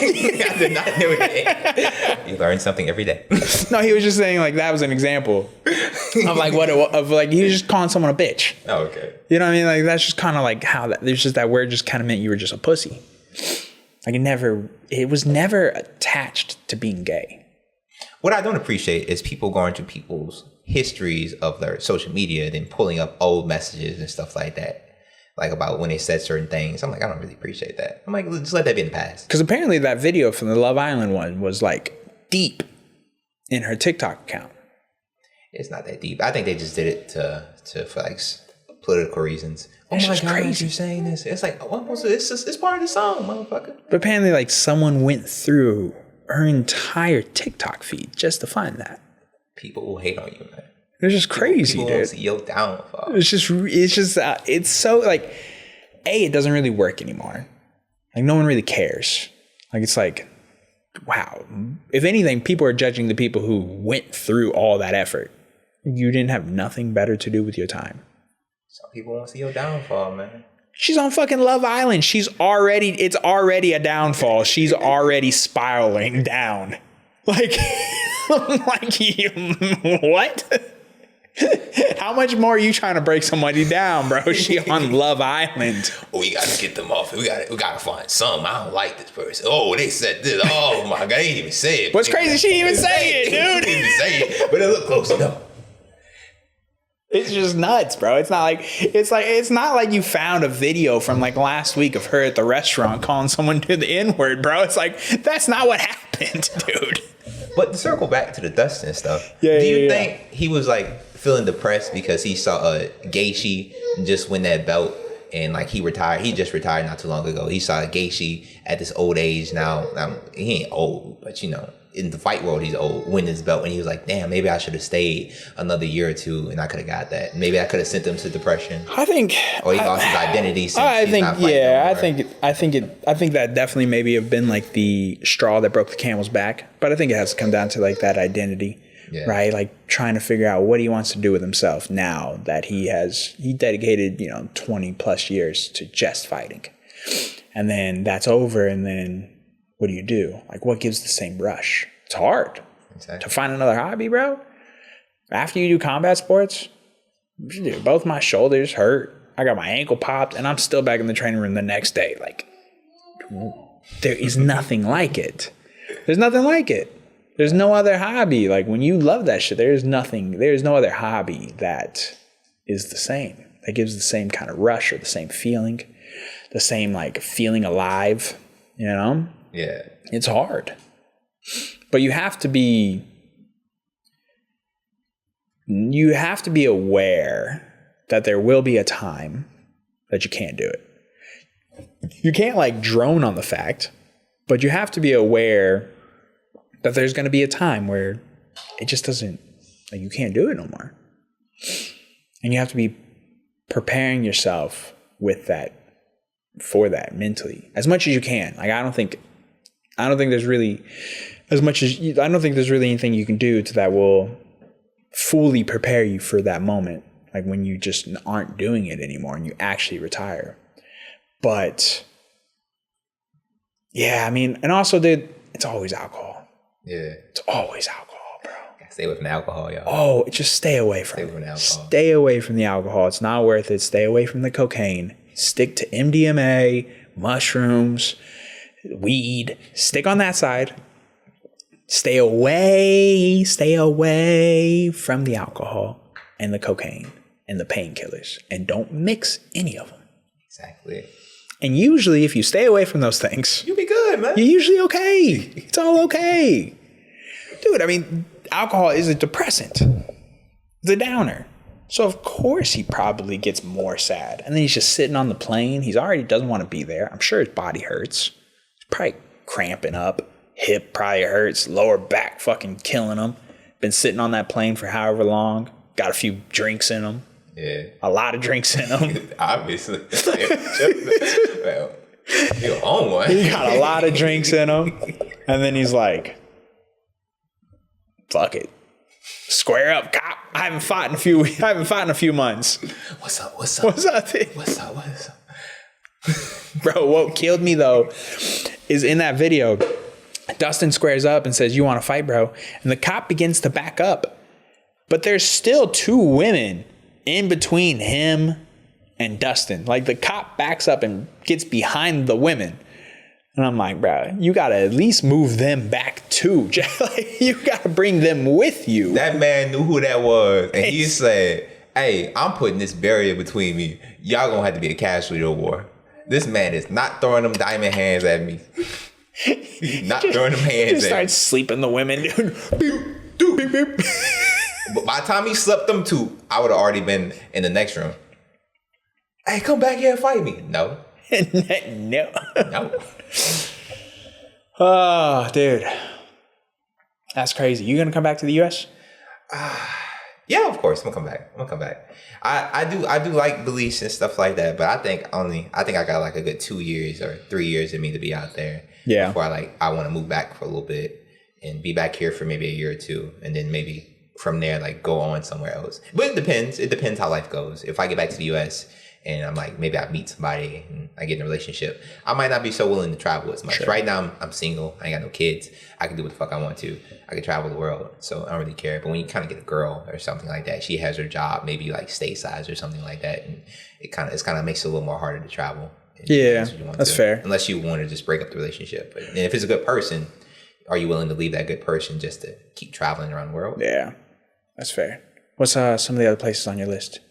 I did not know that. You learn something every day. No, he was just saying, like, that was an example of like he was just calling someone a bitch. Oh, okay. You know what I mean? Like, that's just kind of like how there's just that word just kind of meant you were just a pussy. Like, it was never attached to being gay. What I don't appreciate is people going to people's histories of their social media and then pulling up old messages and stuff like that. Like, about when they said certain things. I'm like, I don't really appreciate that. I'm like, just let that be in the past. Because apparently that video from the Love Island one was, like, deep in her TikTok account. It's not that deep. I think they just did it for, like, political reasons. Oh It's my just God, crazy. you're saying this. It's like, it's part of the song, motherfucker. But apparently, like, someone went through her entire TikTok feed just to find that. People will hate on you, man. It's just crazy, People dude. want to see your downfall. It's so like, it doesn't really work anymore. Like no one really cares. Like it's like, wow. If anything, people are judging the people who went through all that effort. You didn't have nothing better to do with your time. Some people want to see your downfall, man. She's on fucking Love Island. It's already a downfall. She's already spiraling down. Like, what? How much more are you trying to break somebody down, bro? She on Love Island. Oh, we gotta get them off. We gotta find some. I don't like this person. Oh, they said this. Oh my god, they didn't even say it. What's crazy? She didn't even say it, dude. They didn't even say it, but it looked close enough. It's just nuts, bro. It's not like you found a video from like last week of her at the restaurant calling someone to the N-word, bro. It's like, that's not what happened, dude. But to circle back to the Dustin stuff, do you think he was like feeling depressed because he saw a Gaethje just win that belt and like he retired? He just retired not too long ago. He saw a Gaethje at this old age now. He ain't old, but you know, in the fight world, he's old, win his belt, and he was like, damn, maybe I should have stayed another year or two and I could have got that. Maybe I could have sent him to depression. I think, or he lost his identity. I think that definitely maybe have been like the straw that broke the camel's back. But I think it has to come down to like that identity, right? Like trying to figure out what he wants to do with himself now that he dedicated, 20 plus years to just fighting. And then that's over. And then what do you do? Like, what gives the same rush? It's hard to find another hobby, bro. After you do combat sports, dude, both my shoulders hurt. I got my ankle popped, and I'm still back in the training room the next day. Like, there is nothing like it. There's nothing like it. There's no other hobby. Like, when you love that shit, there's no other hobby that is the same. That gives the same kind of rush or the same feeling, the same, like, feeling alive, you know? Yeah. It's hard. But you have to be aware that there will be a time that you can't do it. You can't like drone on the fact, but you have to be aware that there's going to be a time where it just doesn't, like you can't do it no more. And you have to be preparing yourself for that mentally as much as you can. Like, I don't think there's really anything you can do that will fully prepare you for that moment. Like when you just aren't doing it anymore and you actually retire. But yeah, I mean, and also dude, it's always alcohol. Yeah. It's always alcohol, bro. Stay away from the alcohol, y'all. Oh, just stay away from it. Stay away from the alcohol. It's not worth it. Stay away from the cocaine. Stick to MDMA, mushrooms, weed. Stick on that side. Stay away from the alcohol and the cocaine and the painkillers, and don't mix any of them. Exactly. And usually if you stay away from those things, you'll be good, man. You're usually okay. It's all okay. Dude, I mean, alcohol is a depressant. It's a downer. So of course he probably gets more sad. And then he's just sitting on the plane. He already doesn't want to be there. I'm sure his body hurts. He's probably cramping up. Hip probably hurts. Lower back fucking killing him. Been sitting on that plane for however long. Got a few drinks in him. Yeah. A lot of drinks in him. Obviously. Well, you're on one. He got a lot of drinks in him. And then he's like, fuck it. Square up, cop. I haven't fought in a few months. What's up? Bro, what killed me though is in that video, Dustin squares up and says, "You want to fight, bro?" And the cop begins to back up. But there's still two women in between him and Dustin. Like the cop backs up and gets behind the women. And I'm like, bro, you got to at least move them back too. Like, you got to bring them with you. That man knew who that was. And he said, hey, I'm putting this barrier between me. Y'all going to have to be a casualty of war. This man is not throwing them diamond hands at me. He's not throwing them hands at me. Just starts sleeping the women, dude. Beep, beep, beep. But by the time he slept them two, I would have already been in the next room. Hey, come back here and fight me. No. No. Oh, dude. That's crazy. You gonna come back to the US? Yeah, of course. I'm gonna come back. I do like Belize and stuff like that, but I think I got like a good 2 years or 3 years in me to be out there. Yeah. Before I want to move back for a little bit and be back here for maybe a year or two, and then maybe from there like go on somewhere else. But it depends. It depends how life goes. If I get back to the U.S. and I'm like, maybe I meet somebody and I get in a relationship, I might not be so willing to travel as much. Sure. Right now, I'm single. I ain't got no kids. I can do what the fuck I want to. I can travel the world, so I don't really care. But when you kind of get a girl or something like that, she has her job, maybe like stateside or something like that, and it kind of makes it a little more harder to travel. Yeah, that's fair. Unless you want to just break up the relationship. But if it's a good person, are you willing to leave that good person just to keep traveling around the world? Yeah, that's fair. What's some of the other places on your list?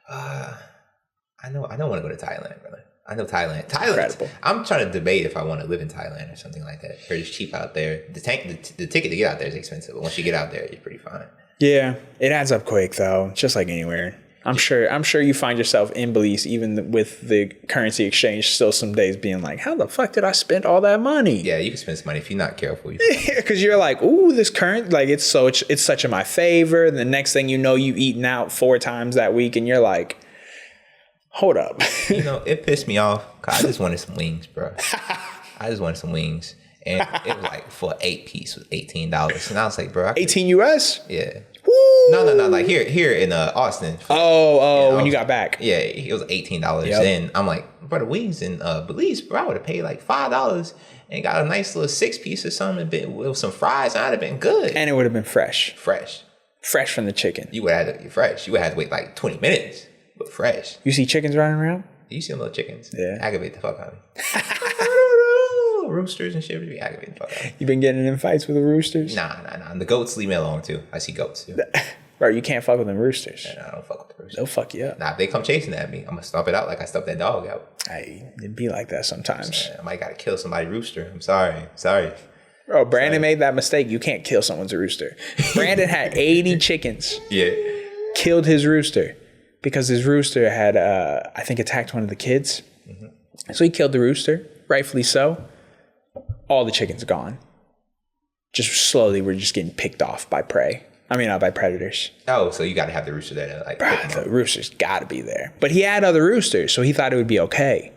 I don't want to go to Thailand, brother. I know Thailand. Incredible. I'm trying to debate if I want to live in Thailand or something like that. Or it's cheap out there. The ticket to get out there is expensive, but once you get out there, you're pretty fine. Yeah, it adds up quick though, just like anywhere. I'm sure you find yourself in Belize, even with the currency exchange, still some days being like, how the fuck did I spend all that money? Yeah, you can spend some money if you're not careful. Because you're like, ooh, this current, like it's such in my favor. And the next thing you know, you eating out 4 times that week, and you're like, hold up. It pissed me off. Cause I just wanted some wings, bro. I just wanted some wings. And it was like for 8 piece was $18. And I was like, bro. 18 US? Yeah. Woo! No. Like here in Austin. When you got back. Yeah, it was $18. Yep. And I'm like, bro, the wings in Belize, bro, I would have paid like $5 and got a nice little 6 piece or something with some fries. And I'd have been good. And it would have been fresh. Fresh from the chicken. You would have had to be fresh. You would have had to wait like 20 minutes, but fresh. You see chickens running around? You see them little chickens? Yeah. Aggravate the fuck out of me. Roosters and shit would be aggravating the fuck out of me. You been getting in fights with the roosters? Nah. And the goats leave me alone too. I see goats too. Bro, you can't fuck with them roosters. Nah, I don't fuck with the roosters. They'll fuck you up. Nah, if they come chasing at me, I'm gonna stomp it out like I stumped that dog out. It'd be like that sometimes. I might gotta kill somebody's rooster. I'm sorry. Bro, Brandon made that mistake. You can't kill someone's rooster. Brandon had 80 chickens. Yeah. Killed his rooster because his rooster had, I think, attacked one of the kids. Mm-hmm. So he killed the rooster, rightfully so. All the chickens gone. Just slowly, we're just getting picked off by prey. I mean, by predators. Oh, so you got to have the rooster there to like. Bro, the rooster's got to be there. But he had other roosters, so he thought it would be okay.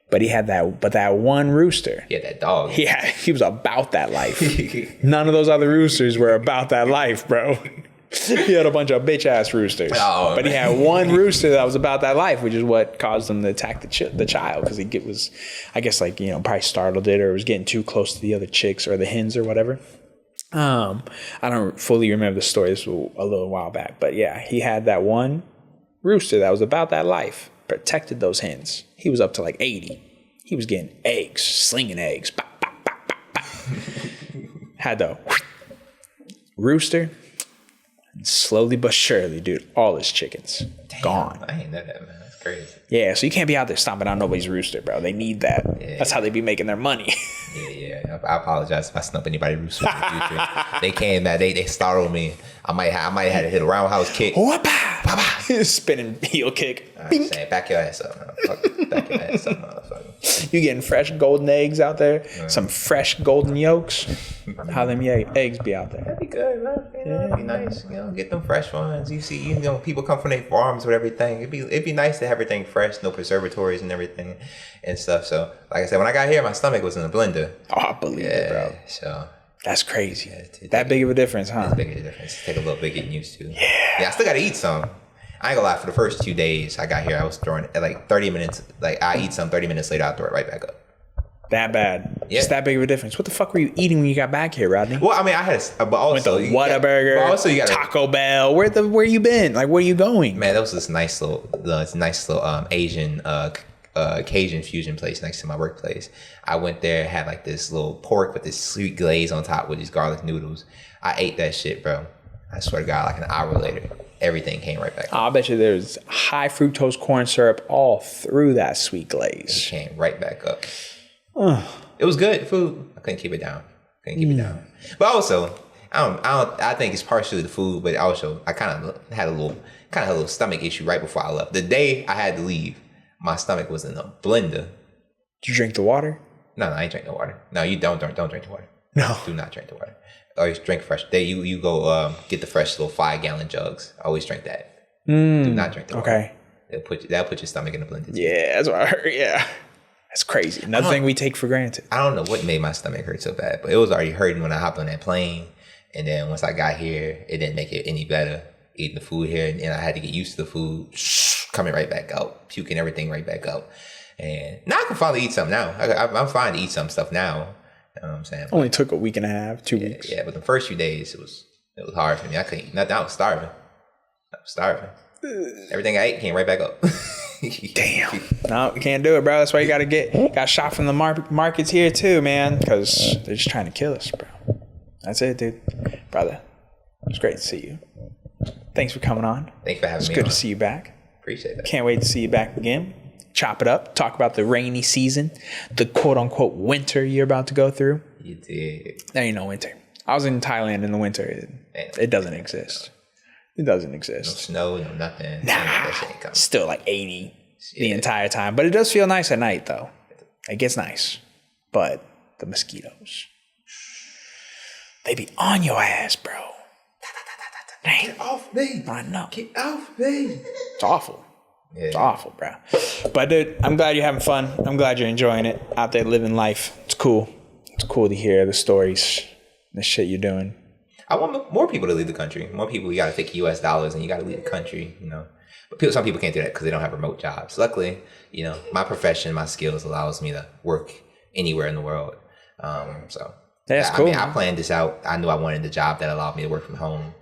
But he had that one rooster. Yeah, that dog. Yeah, he was about that life. None of those other roosters were about that life, bro. He had a bunch of bitch ass roosters. Oh, but he had one rooster that was about that life, which is what caused him to attack the child, because he was, I guess, like, probably startled it or was getting too close to the other chicks or the hens or whatever. I don't fully remember the story. This was a little while back, but yeah, he had that one rooster that was about that life, protected those hens. He was up to like 80. He was getting eggs, slinging eggs. Bop, bop, bop, bop, bop. Had the rooster. And slowly but surely, dude, all his chickens gone. I ain't know that, man. That's crazy. Yeah, so you can't be out there stomping on nobody's rooster, bro. They need that. Yeah. That's how they be making their money. Yeah. I apologize if I snubbed anybody's rooster in the future. They came back. They startled me. I might have had to hit a roundhouse kick. Spinning heel kick. I'm saying, back your ass up, motherfucker. Back your ass up, motherfucker. You getting fresh golden eggs out there? Some fresh golden yolks? How them eggs be out there? That'd be good, man. It'd be nice. Get them fresh ones. You see, people come from their farms with everything. It'd be nice to have everything fresh, no preservatories and everything and stuff. So, like I said, when I got here, my stomach was in a blender. Oh, I believe it, bro. So that's crazy. That big of a difference, huh? That's big of a difference. Take a little bit getting used to. Yeah, I still got to eat some. I ain't gonna lie, for the first 2 days I got here, I was throwing at like 30 minutes. Like, I eat some, 30 minutes later, I'll throw it right back up. That bad? Yeah. Just that big of a difference. What the fuck were you eating when you got back here, Rodney? Well, I mean, I had, but also went to Whataburger, but also you got Taco Bell. Where you been? Like, where you going? Man, that was this nice little Asian Cajun fusion place next to my workplace. I went there, had like this little pork with this sweet glaze on top with these garlic noodles. I ate that shit, bro. I swear to God, like an hour later, everything came right back up. I bet you there's high fructose corn syrup all through that sweet glaze. It came right back up. It was good food. I couldn't keep it down. But also, I think it's partially the food, but also I kind of had a little stomach issue right before I left. The day I had to leave, my stomach was in a blender. Did you drink the water? No, I ain't drink the water. No, you don't drink the water. No. Do not drink the water. Always drink fresh. You go get the fresh little 5-gallon jugs. Always drink that. Do not drink the water. Okay. That'll put your stomach in a blender. Yeah, that's what I heard. Yeah. That's crazy. Another thing we take for granted. I don't know what made my stomach hurt so bad, but it was already hurting when I hopped on that plane. And then once I got here, it didn't make it any better. Eating the food here, and I had to get used to the food coming right back out, puking everything right back out. And now I can finally eat something now. I'm fine to eat some stuff now. You know what I'm saying? Only took a week and a half, 2 weeks. Yeah, but the first few days, it was hard for me. I couldn't eat nothing. I was starving. Everything I ate came right back up. Damn. No, you can't do it, bro. That's why you got shot from the markets here too, man, because they're just trying to kill us, bro. That's it, dude. Brother, it's great to see you. Thanks for coming on. Thanks for having me. It's good to see you back. Appreciate that. Can't wait to see you back again. Chop it up. Talk about the rainy season, the quote unquote winter you're about to go through. You did. There ain't no winter. I was in Thailand in the winter. It doesn't exist. It doesn't exist. No snow, no nothing. Nah, that shit ain't coming. Still like 80 the entire time. But it does feel nice at night, though. It gets nice. But the mosquitoes, they be on your ass, bro. Get off me. I know. Get off me. It's awful. Yeah. It's awful, bro. But dude, I'm glad you're having fun. I'm glad you're enjoying it. Out there living life. It's cool. It's cool to hear the stories, the shit you're doing. I want more people to leave the country. More people, you got to take US dollars and you got to leave the country, you know. But some people can't do that because they don't have remote jobs. Luckily, you know, my profession, my skills allows me to work anywhere in the world. So that's cool. I mean, I planned this out. I knew I wanted the job that allowed me to work from home.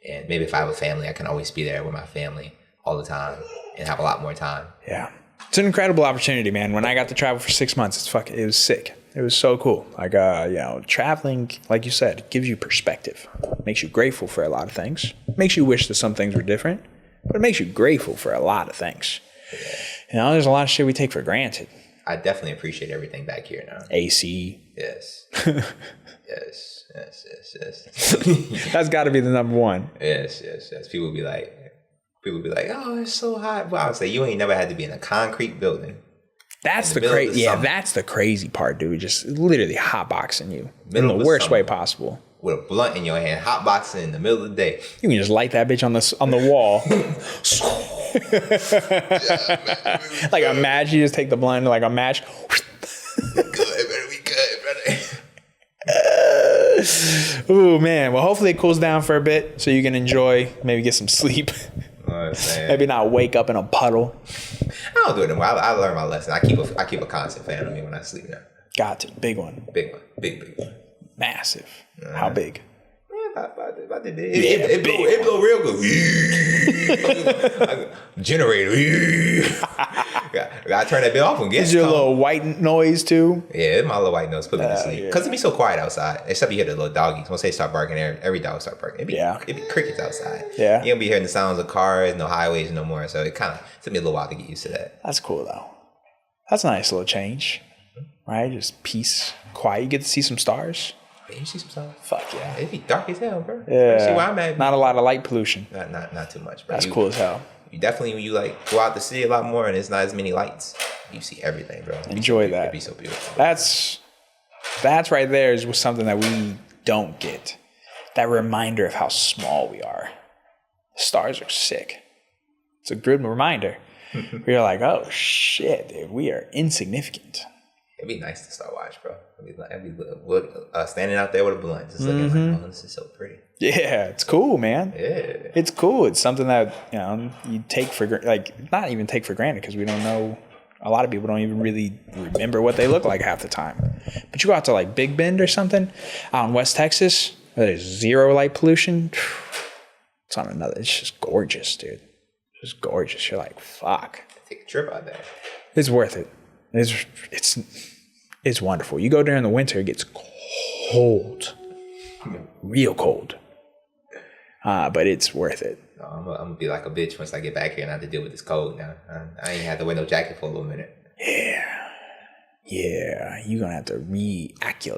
And maybe if I have a family, I can always be there with my family all the time and have a lot more time. Yeah. It's an incredible opportunity, man. When I got to travel for 6 months, it was sick. It was so cool. Like, you know, traveling, like you said, gives you perspective. Makes you grateful for a lot of things. Makes you wish that some things were different. But it makes you grateful for a lot of things. Yeah. You know, there's a lot of shit we take for granted. I definitely appreciate everything back here now. AC. Yes. Yes. That's got to be the number one. Yes. People be like, oh, it's so hot. Well, I would say you ain't never had to be in a concrete building. That's the crazy. Yeah, that's the crazy part, dude. Just literally hotboxing you in the worst way possible. With a blunt in your hand, hotboxing in the middle of the day. You can just light that bitch on the wall. Like a match. You just take the blunt like a match. Good, better be good, brother. Ooh, man. Well, hopefully it cools down for a bit so you can enjoy, maybe get some sleep. Maybe not wake up in a puddle. I don't do it anymore. I learned my lesson. I keep a constant fan of me when I sleep now. Got to. Big one. Big one. Massive. How big? It blow real good. Generator. Gotta turn that bit off and get. Is your little white noise too? Yeah, it's my little white noise put me to sleep. Because it be so quiet outside. Except you hear the little doggies. Once they start barking, every dog start barking. It be crickets outside. Yeah. You don't be hearing the sounds of cars, no highways no more. So it kind of took me a little while to get used to that. That's cool though. That's a nice little change. Right? Just peace, quiet. You get to see some stars. You see some stars? Fuck yeah. It'd be dark as hell, bro. Yeah. See where I'm at. Not a lot of light pollution. Not too much, bro. That's cool as hell. You definitely, when you like go out to see a lot more and it's not as many lights, you see everything, bro. Enjoy that. It'd be so beautiful. That's right there is something that we don't get. That reminder of how small we are. The stars are sick. It's a good reminder. You're like, oh shit, dude, we are insignificant. It'd be nice to start watching, bro. Standing out there with a blunt, just looking like, oh, this is so pretty. Yeah, it's cool, man. Yeah, it's cool. It's something that you take for not even take for granted because we don't know. A lot of people don't even really remember what they look like half the time. But you go out to like Big Bend or something out in West Texas, where there's zero light pollution. It's on another. It's just gorgeous, dude. It's just gorgeous. You're like, fuck. Take a trip out there. It's worth it. It's wonderful. You go there in the winter, it gets cold, real cold. But it's worth it. No, I'm gonna be like a bitch once I get back here and I have to deal with this cold now. I ain't had to wear no jacket for a little minute. Yeah. You're gonna have to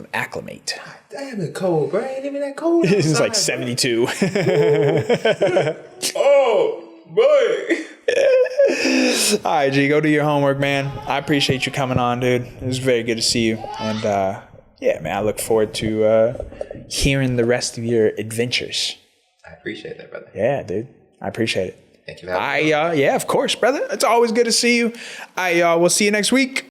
acclimate. God damn it, cold, bro. Ain't even that cold. It's like 72. Oh boy. All right, G, go do your homework, man. I appreciate you coming on, dude. It was very good to see you. And yeah, man, I look forward to hearing the rest of your adventures. I appreciate that, brother. Yeah, dude. I appreciate it. Thank you for having me. Yeah, of course, brother. It's always good to see you. I will see you next week.